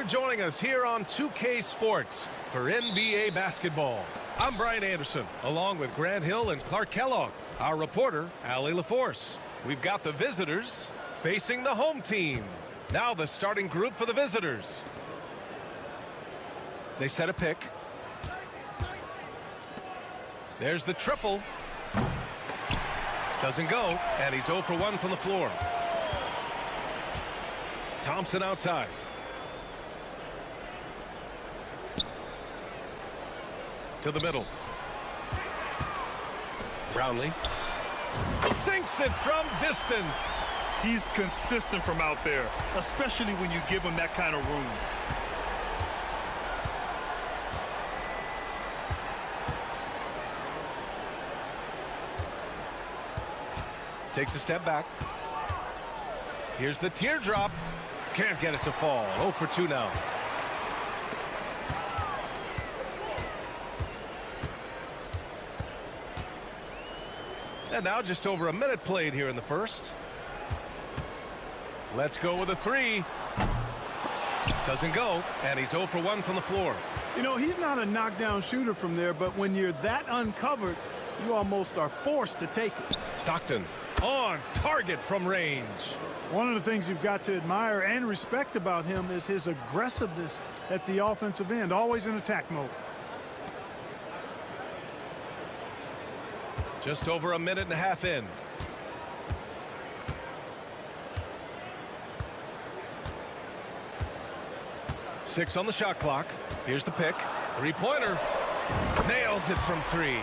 A: Joining us here on 2K Sports for NBA basketball. I'm Brian Anderson, along with Grant Hill and Clark Kellogg. Our reporter, Allie LaForce. We've got the visitors facing the home team. Now the starting group for the visitors. They set a pick. There's the triple. Doesn't go, and he's 0 for 1 from the floor. Thompson outside. To the middle. Brownlee sinks it from distance.
C: He's consistent from out there, especially when you give him that kind of room.
A: Takes a step back. Here's the teardrop. Can't get it to fall. 0 for 2 now. And now just over a minute played here in the first. Let's go with a 3. Doesn't go, and he's 0 for 1 from the floor.
I: You know, he's not a knockdown shooter from there, but when you're that uncovered, you almost are forced to take it.
A: Stockton on target from range.
I: One of the things you've got to admire and respect about him is his aggressiveness at the offensive end, always in attack mode.
A: Just over a minute and a half in. Six on the shot clock. Here's the pick. Three-pointer. Nails it from 3.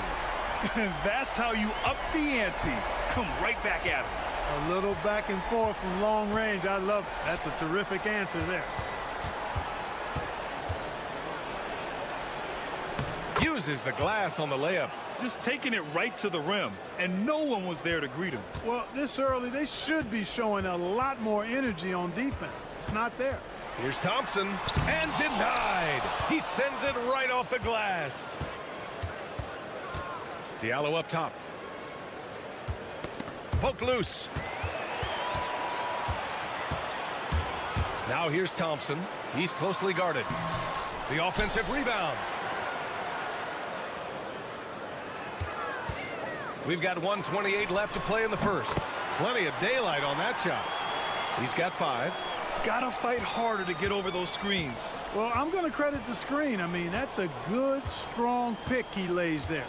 C: That's how you up the ante. Come right back at him.
I: A little back and forth from long range. I love it. That's a terrific answer there.
A: Uses the glass on the layup.
C: Just taking it right to the rim, and no one was there to greet him.
I: Well, this early, they should be showing a lot more energy on defense. It's not there.
A: Here's Thompson, and denied. He sends it right off the glass. Diallo up top. Poked loose. Now here's Thompson. He's closely guarded. The offensive rebound. We've got 1:28 left to play in the first. Plenty of daylight on that shot. He's got 5.
C: Gotta fight harder to get over those screens.
I: Well, I'm going to credit the screen. I mean, that's a good, strong pick he lays there.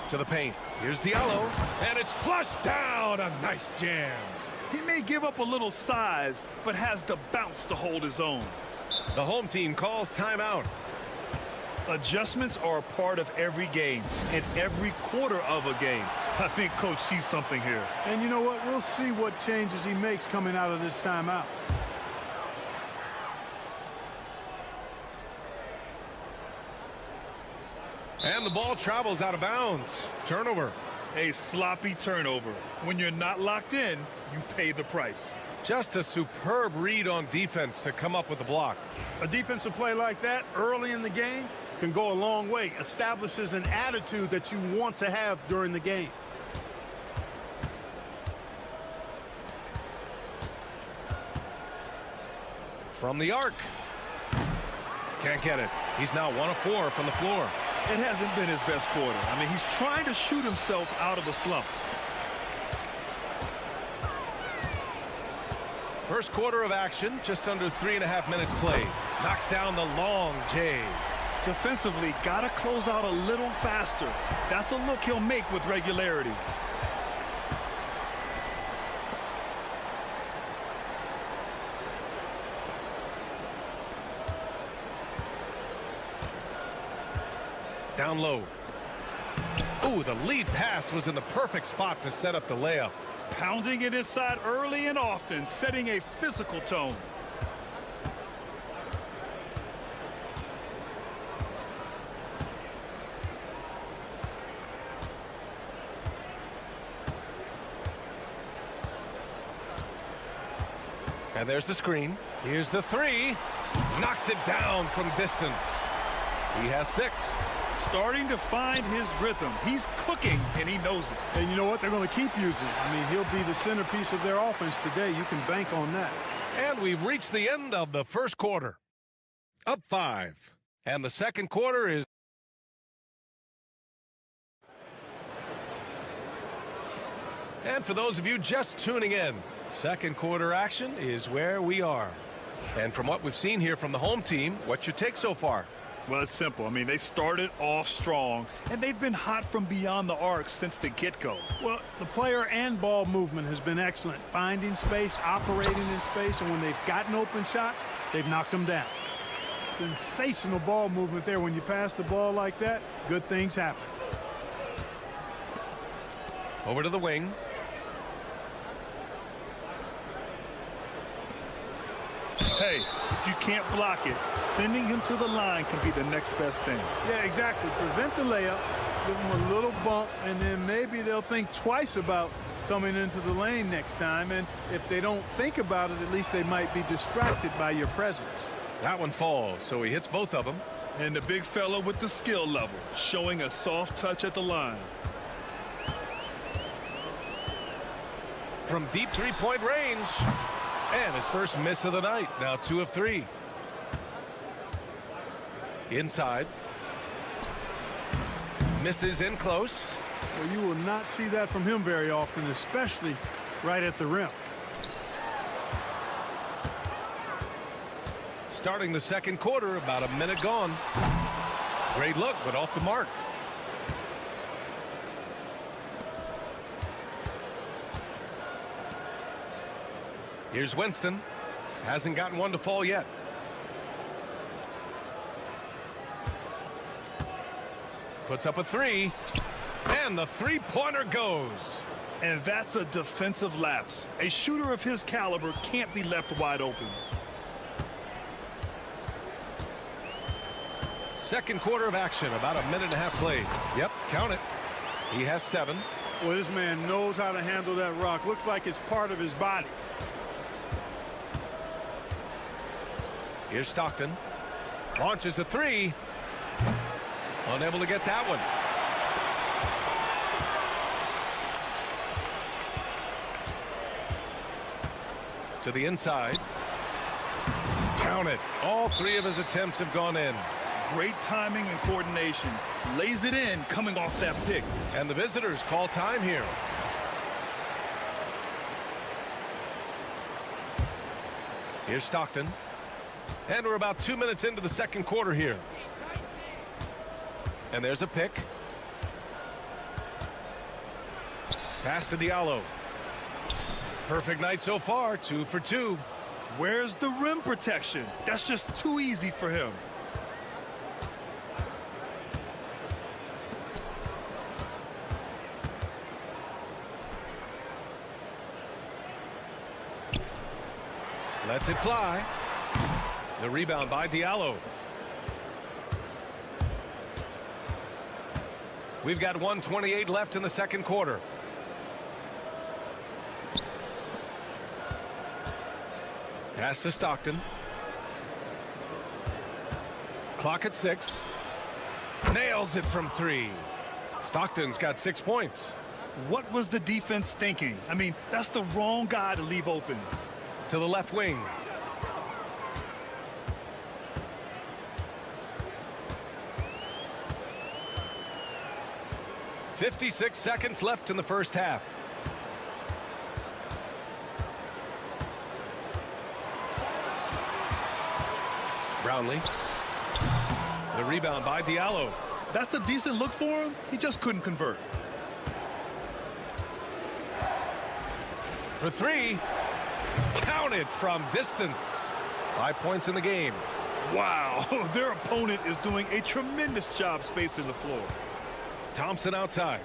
A: To the paint. Here's Diallo, and it's flushed down. A nice jam.
C: He may give up a little size, but has the bounce to hold his own.
A: The home team calls timeout.
C: Adjustments are a part of every game and every quarter of a game. I think Coach sees something here.
I: And you know what? We'll see what changes he makes coming out of this timeout.
A: And the ball travels out of bounds. Turnover.
C: A sloppy turnover. When you're not locked in, you pay the price.
A: Just a superb read on defense to come up with the block.
I: A defensive play like that early in the game can go a long way. Establishes an attitude that you want to have during the game.
A: From the arc. Can't get it. He's now 1 of 4 from the floor.
C: It hasn't been his best quarter. I mean, he's trying to shoot himself out of the slump.
A: First quarter of action, just under 3.5 minutes played. Knocks down the long J.
C: Defensively, got to close out a little faster. That's a look he'll make with regularity.
A: Down low. Ooh, the lead pass was in the perfect spot to set up the layup.
C: Pounding it inside early and often, setting a physical tone.
A: And there's the screen. Here's the 3. Knocks it down from distance. He has 6.
C: Starting to find his rhythm. He's cooking, and he knows it.
I: And you know what? They're going to keep using. I mean, he'll be the centerpiece of their offense today. You can bank on that.
A: And we've reached the end of the first quarter. Up 5. And the second quarter is... And for those of you just tuning in, second quarter action is where we are. And from what we've seen here from the home team, what's your take so far?
C: Well, it's simple. I mean, they started off strong, and they've been hot from beyond the arc since the get-go.
I: Well, the player and ball movement has been excellent. Finding space, operating in space, and when they've gotten open shots, they've knocked them down. Sensational ball movement there. When you pass the ball like that, good things happen.
A: Over to the wing.
C: Hey, if you can't block it, sending him to the line can be the next best thing.
I: Yeah, exactly. Prevent the layup, give them a little bump, and then maybe they'll think twice about coming into the lane next time. And if they don't think about it, at least they might be distracted by your presence.
A: That one falls, so he hits both of them.
C: And the big fella with the skill level, showing a soft touch at the line.
A: From deep three-point range. And his first miss of the night. Now 2 of 3. Inside. Misses in close.
I: Well, you will not see that from him very often, especially right at the rim.
A: Starting the second quarter, about a minute gone. Great look, but off the mark. Here's Winston. Hasn't gotten one to fall yet. Puts up a 3. And the three-pointer goes.
C: And that's a defensive lapse. A shooter of his caliber can't be left wide open.
A: Second quarter of action, about a minute and a half played. Yep, count it. He has 7.
I: Well, this man knows how to handle that rock. Looks like it's part of his body.
A: Here's Stockton. Launches a 3. Unable to get that one. To the inside. Count it. All 3 of his attempts have gone in.
C: Great timing and coordination. Lays it in coming off that pick.
A: And the visitors call time here. Here's Stockton. And we're about 2 minutes into the second quarter here. And there's a pick. Pass to Diallo. Perfect night so far, 2 for 2.
C: Where's the rim protection? That's just too easy for him.
A: Lets it fly. The rebound by Diallo. We've got 1:28 left in the second quarter. Pass to Stockton. Clock at 6. Nails it from 3. Stockton's got 6 points.
C: What was the defense thinking? I mean, that's the wrong guy to leave open.
A: To the left wing. "56 seconds left in the first half. Brownlee. The rebound by Diallo.
C: That's a decent look for him. He just couldn't convert.
A: For 3. Counted from distance. 5 points in the game.
C: Wow, their opponent is doing a tremendous job spacing the floor.
A: Thompson outside.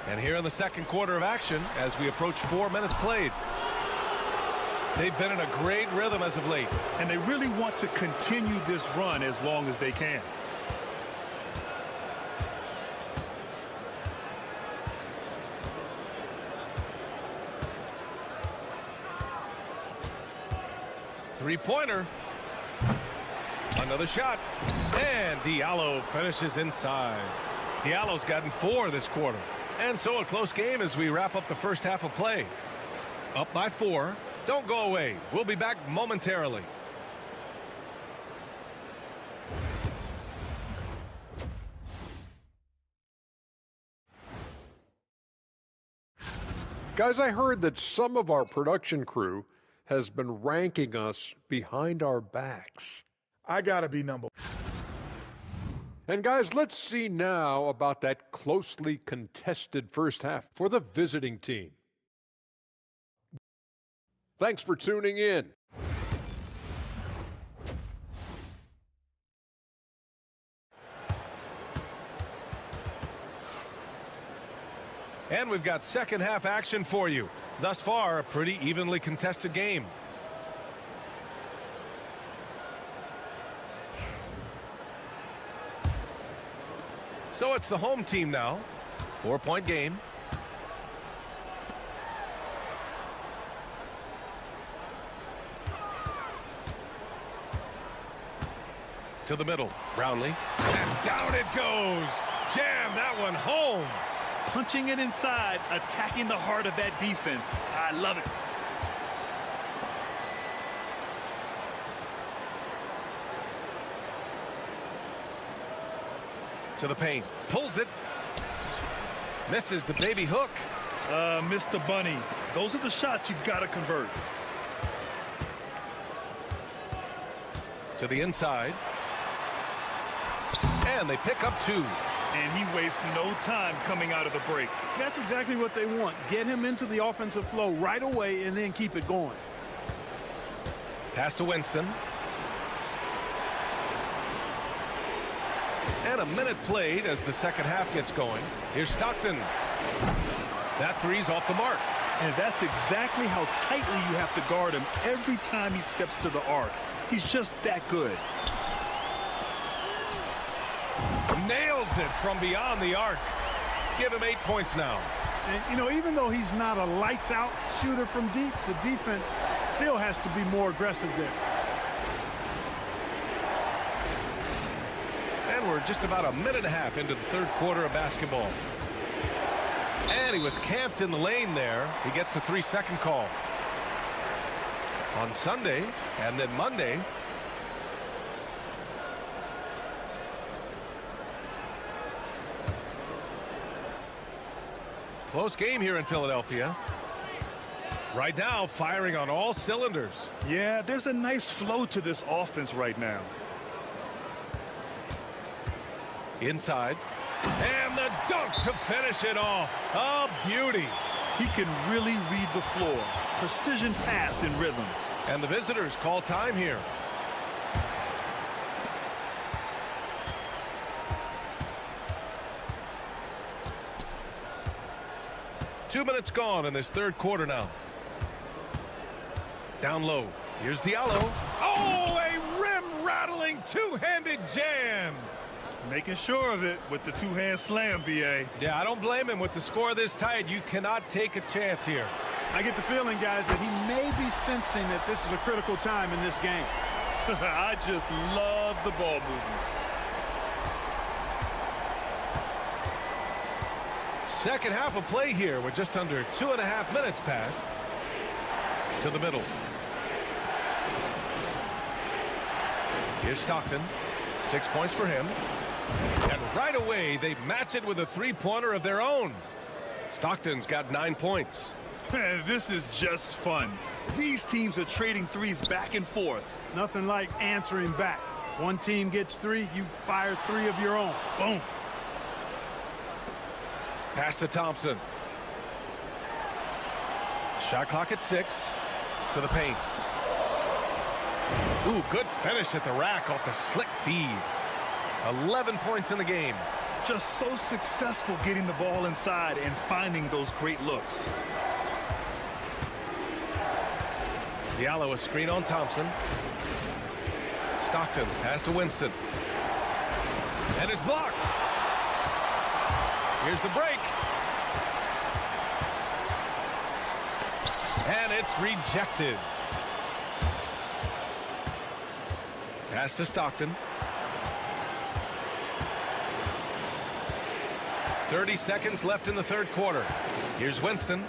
A: And here in the second quarter of action as we approach 4 minutes played. They've been in a great rhythm as of late.
C: And they really want to continue this run as long as they can.
A: Three-pointer. Another shot. And Diallo finishes inside. Diallo's gotten 4 this quarter. And so a close game as we wrap up the first half of play. Up by 4. Don't go away. We'll be back momentarily.
E: Guys, I heard that some of our production crew has been ranking us behind our backs.
J: I gotta be number.
E: And guys, let's see now about that closely contested first half for the visiting team. Thanks for tuning in.
A: And we've got second half action for you. Thus far, a pretty evenly contested game. So it's the home team now. 4-point game. To the middle. Brownlee. And down it goes. Jam that one home.
C: Punching it inside, attacking the heart of that defense. I love it.
A: To the paint. Pulls it. Misses the baby hook.
C: Missed the bunny. Those are the shots you've got to convert.
A: To the inside. And they pick up 2.
C: And he wastes no time coming out of the break.
I: That's exactly what they want. Get him into the offensive flow right away and then keep it going.
A: Pass to Winston. And a minute played as the second half gets going. Here's Stockton. That three's off the mark.
C: And that's exactly how tightly you have to guard him every time he steps to the arc. He's just that good.
A: Nails it from beyond the arc. Give him 8 points now.
I: And, you know, even though he's not a lights-out shooter from deep, the defense still has to be more aggressive there.
A: And we're just about a minute and a half into the third quarter of basketball. And he was camped in the lane there. He gets a 3-second call. On Sunday and then Monday. Close game here in Philadelphia. Right now, firing on all cylinders.
C: Yeah, there's a nice flow to this offense right now.
A: Inside. And the dunk to finish it off. A beauty.
C: He can really read the floor. Precision pass in rhythm.
A: And the visitors call time here. Two minutes gone in this third quarter now. Down low. Here's Diallo. Oh, a rim-rattling two-handed jam.
C: Making sure of it with the two-hand slam, B.A.
A: Yeah, I don't blame him. With the score this tight, you cannot take a chance here.
I: I get the feeling, guys, that he may be sensing that this is a critical time in this game.
C: I just love the ball movement.
A: Second half of play here with just under 2.5 minutes passed. To the middle. Here's Stockton. 6 points for him. And right away, they match it with a three-pointer of their own. Stockton's got 9 points.
C: Man, this is just fun. These teams are trading threes back and forth.
I: Nothing like answering back. One team gets 3, you fire 3 of your own. Boom.
A: Pass to Thompson. Shot clock at 6. To the paint. Ooh, good finish at the rack off the slick feed. 11 points in the game.
C: Just so successful getting the ball inside and finding those great looks.
A: Diallo a screen on Thompson. Stockton pass to Winston. And it's blocked. Here's the break. And it's rejected. Pass to Stockton. 30 seconds left in the third quarter. Here's Winston.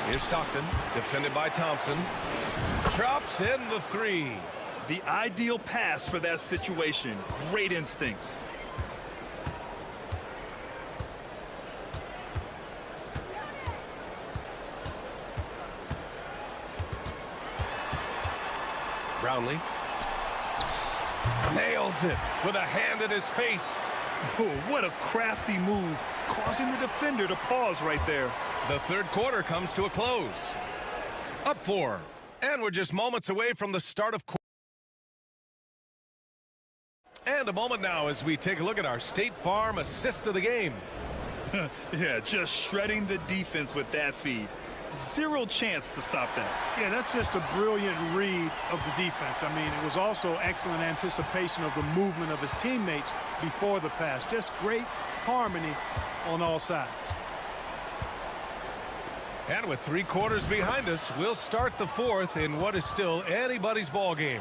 A: Here's Stockton, defended by Thompson. Drops in the 3.
C: The ideal pass for that situation. Great instincts.
A: Brownlee nails it with a hand in his face.
C: Oh, what a crafty move, causing the defender to pause right there.
A: The third quarter comes to a close. Up 4, and we're just moments away from the start of quarter. And a moment now as we take a look at our State Farm assist of the game.
C: Yeah, just shredding the defense with that feed. Zero chance to stop that.
I: Yeah, that's just a brilliant read of the defense. I mean, it was also excellent anticipation of the movement of his teammates before the pass. Just great harmony on all sides.
A: And with 3 quarters behind us, we'll start the fourth in what is still anybody's ball game.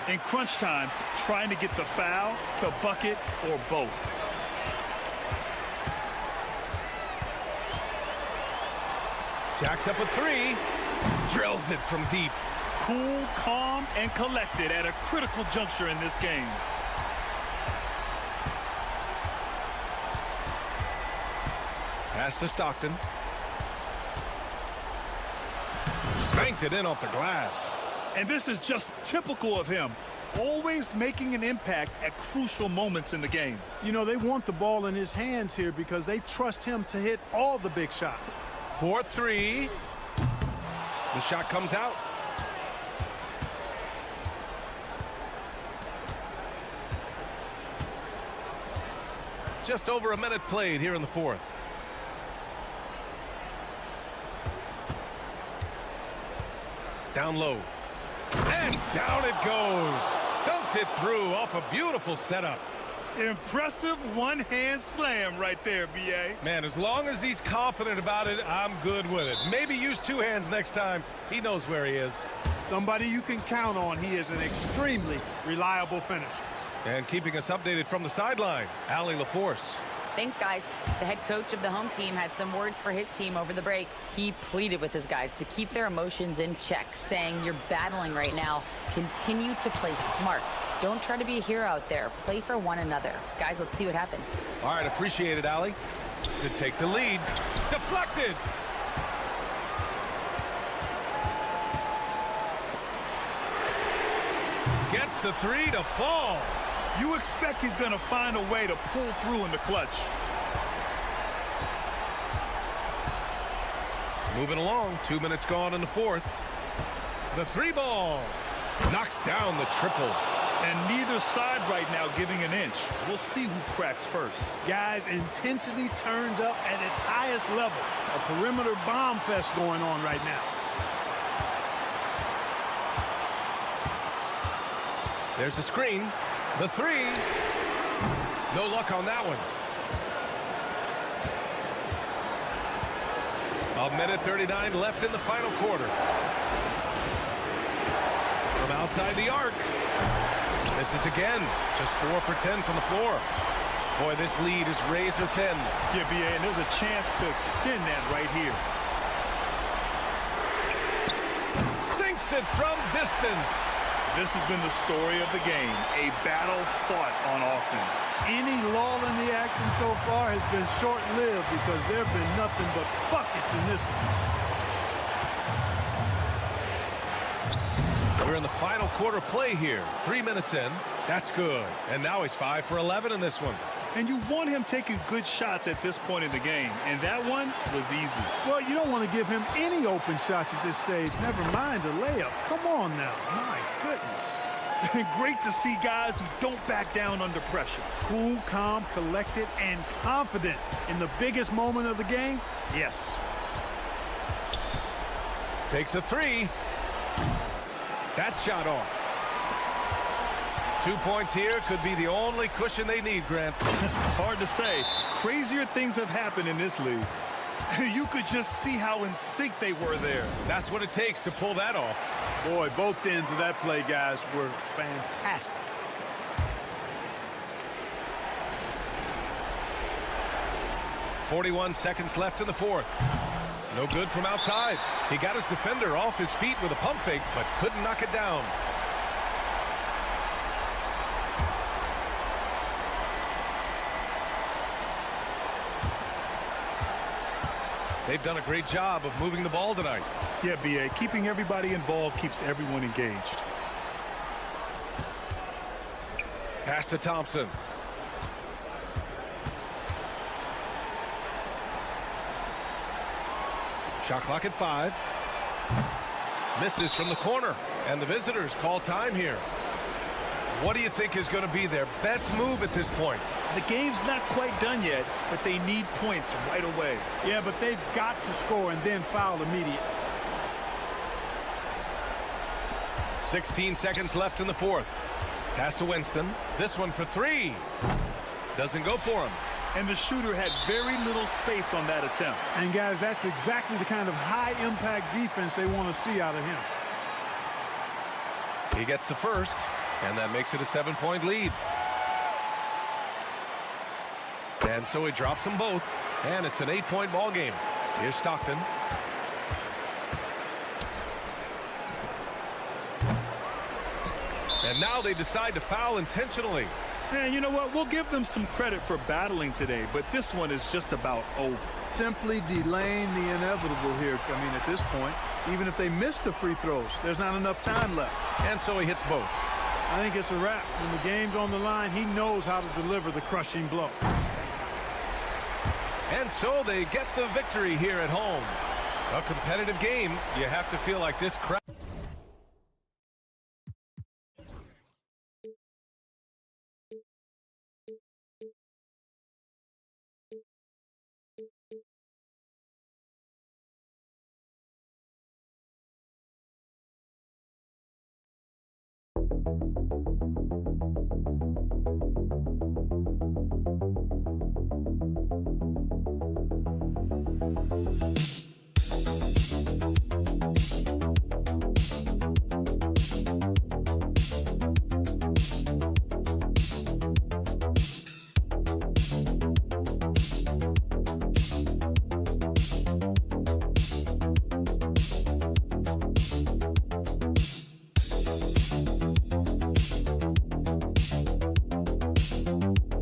C: In crunch time, trying to get the foul, the bucket, or both.
A: Jacks up a 3. Drills it from deep.
C: Cool, calm, and collected at a critical juncture in this game.
A: Pass to Stockton. Banked it in off the glass.
C: And this is just typical of him. Always making an impact at crucial moments in the game.
I: You know, they want the ball in his hands here because they trust him to hit all the big shots.
A: 4-3. The shot comes out. Just over a minute played here in the fourth. Down low. And down it goes. Dunked it through off a beautiful setup.
C: Impressive one-hand slam right there, B.A.
A: Man, as long as he's confident about it, I'm good with it. Maybe use 2 hands next time. He knows where he is.
I: Somebody you can count on. He is an extremely reliable finisher.
A: And keeping us updated from the sideline, Allie LaForce.
F: Thanks, guys. The head coach of the home team had some words for his team over the break. He pleaded with his guys to keep their emotions in check, saying, "You're battling right now. Continue to play smart. Don't try to be a hero out there. Play for one another." Guys, let's see what happens.
A: All right, appreciate it, Allie. To take the lead. Deflected. Gets the 3 to fall.
C: You expect he's going to find a way to pull through in the clutch.
A: Moving along, 2 minutes gone in the fourth. The three ball knocks down the triple.
C: And neither side right now giving an inch. We'll see who cracks first.
I: Guys, intensity turned up at its highest level. A perimeter bomb fest going on right now.
A: There's a screen. The three. No luck on that one. A minute 39 left in the final quarter. From outside the arc. Misses again. Just 4 for 10 from the floor. Boy, this lead is razor thin.
C: Yeah, BA, and there's a chance to extend that right here.
A: Sinks it from distance.
C: This has been the story of the game. A battle fought on offense.
I: Any lull in the action so far has been short-lived because there have been nothing but buckets in this one.
A: We're in the final quarter play here. 3 minutes in. That's good. And now he's 5 for 11 in this one.
C: And you want him taking good shots at this point in the game. And that one was easy.
I: Well, you don't want to give him any open shots at this stage. Never mind a layup. Come on now. My goodness.
C: Great to see guys who don't back down under pressure.
I: Cool, calm, collected, and confident in the biggest moment of the game. Yes.
A: Takes a three. That shot off. 2 points here could be the only cushion they need, Grant.
C: Hard to say. Crazier things have happened in this league. You could just see how in sync they were there.
A: That's what it takes to pull that off.
I: Boy, both ends of that play, guys, were fantastic.
A: .41 seconds left in the fourth. No good from outside. He got his defender off his feet with a pump fake, but couldn't knock it down. They've done a great job of moving the ball tonight.
C: Yeah, BA, keeping everybody involved keeps everyone engaged.
A: Pass to Thompson. Shot clock at 5. Misses from the corner, and the visitors call time here. What do you think is going to be their best move at this point?
C: The game's not quite done yet, but they need points right away.
I: Yeah, but they've got to score and then foul immediately.
A: 16 seconds left in the fourth. Pass to Winston. This one for 3. Doesn't go for him.
C: And the shooter had very little space on that attempt.
I: And guys, that's exactly the kind of high-impact defense they want to see out of him.
A: He gets the first, and that makes it a 7-point lead. And so he drops them both, and it's an 8-point ball game. Here's Stockton. And now they decide to foul intentionally.
C: And you know what? We'll give them some credit for battling today, but this one is just about over.
I: Simply delaying the inevitable here. I mean, at this point, even if they miss the free throws, there's not enough time left.
A: And so he hits both.
I: I think it's a wrap. When the game's on the line, he knows how to deliver the crushing blow.
A: And so they get the victory here at home. A competitive game. You have to feel like this crowd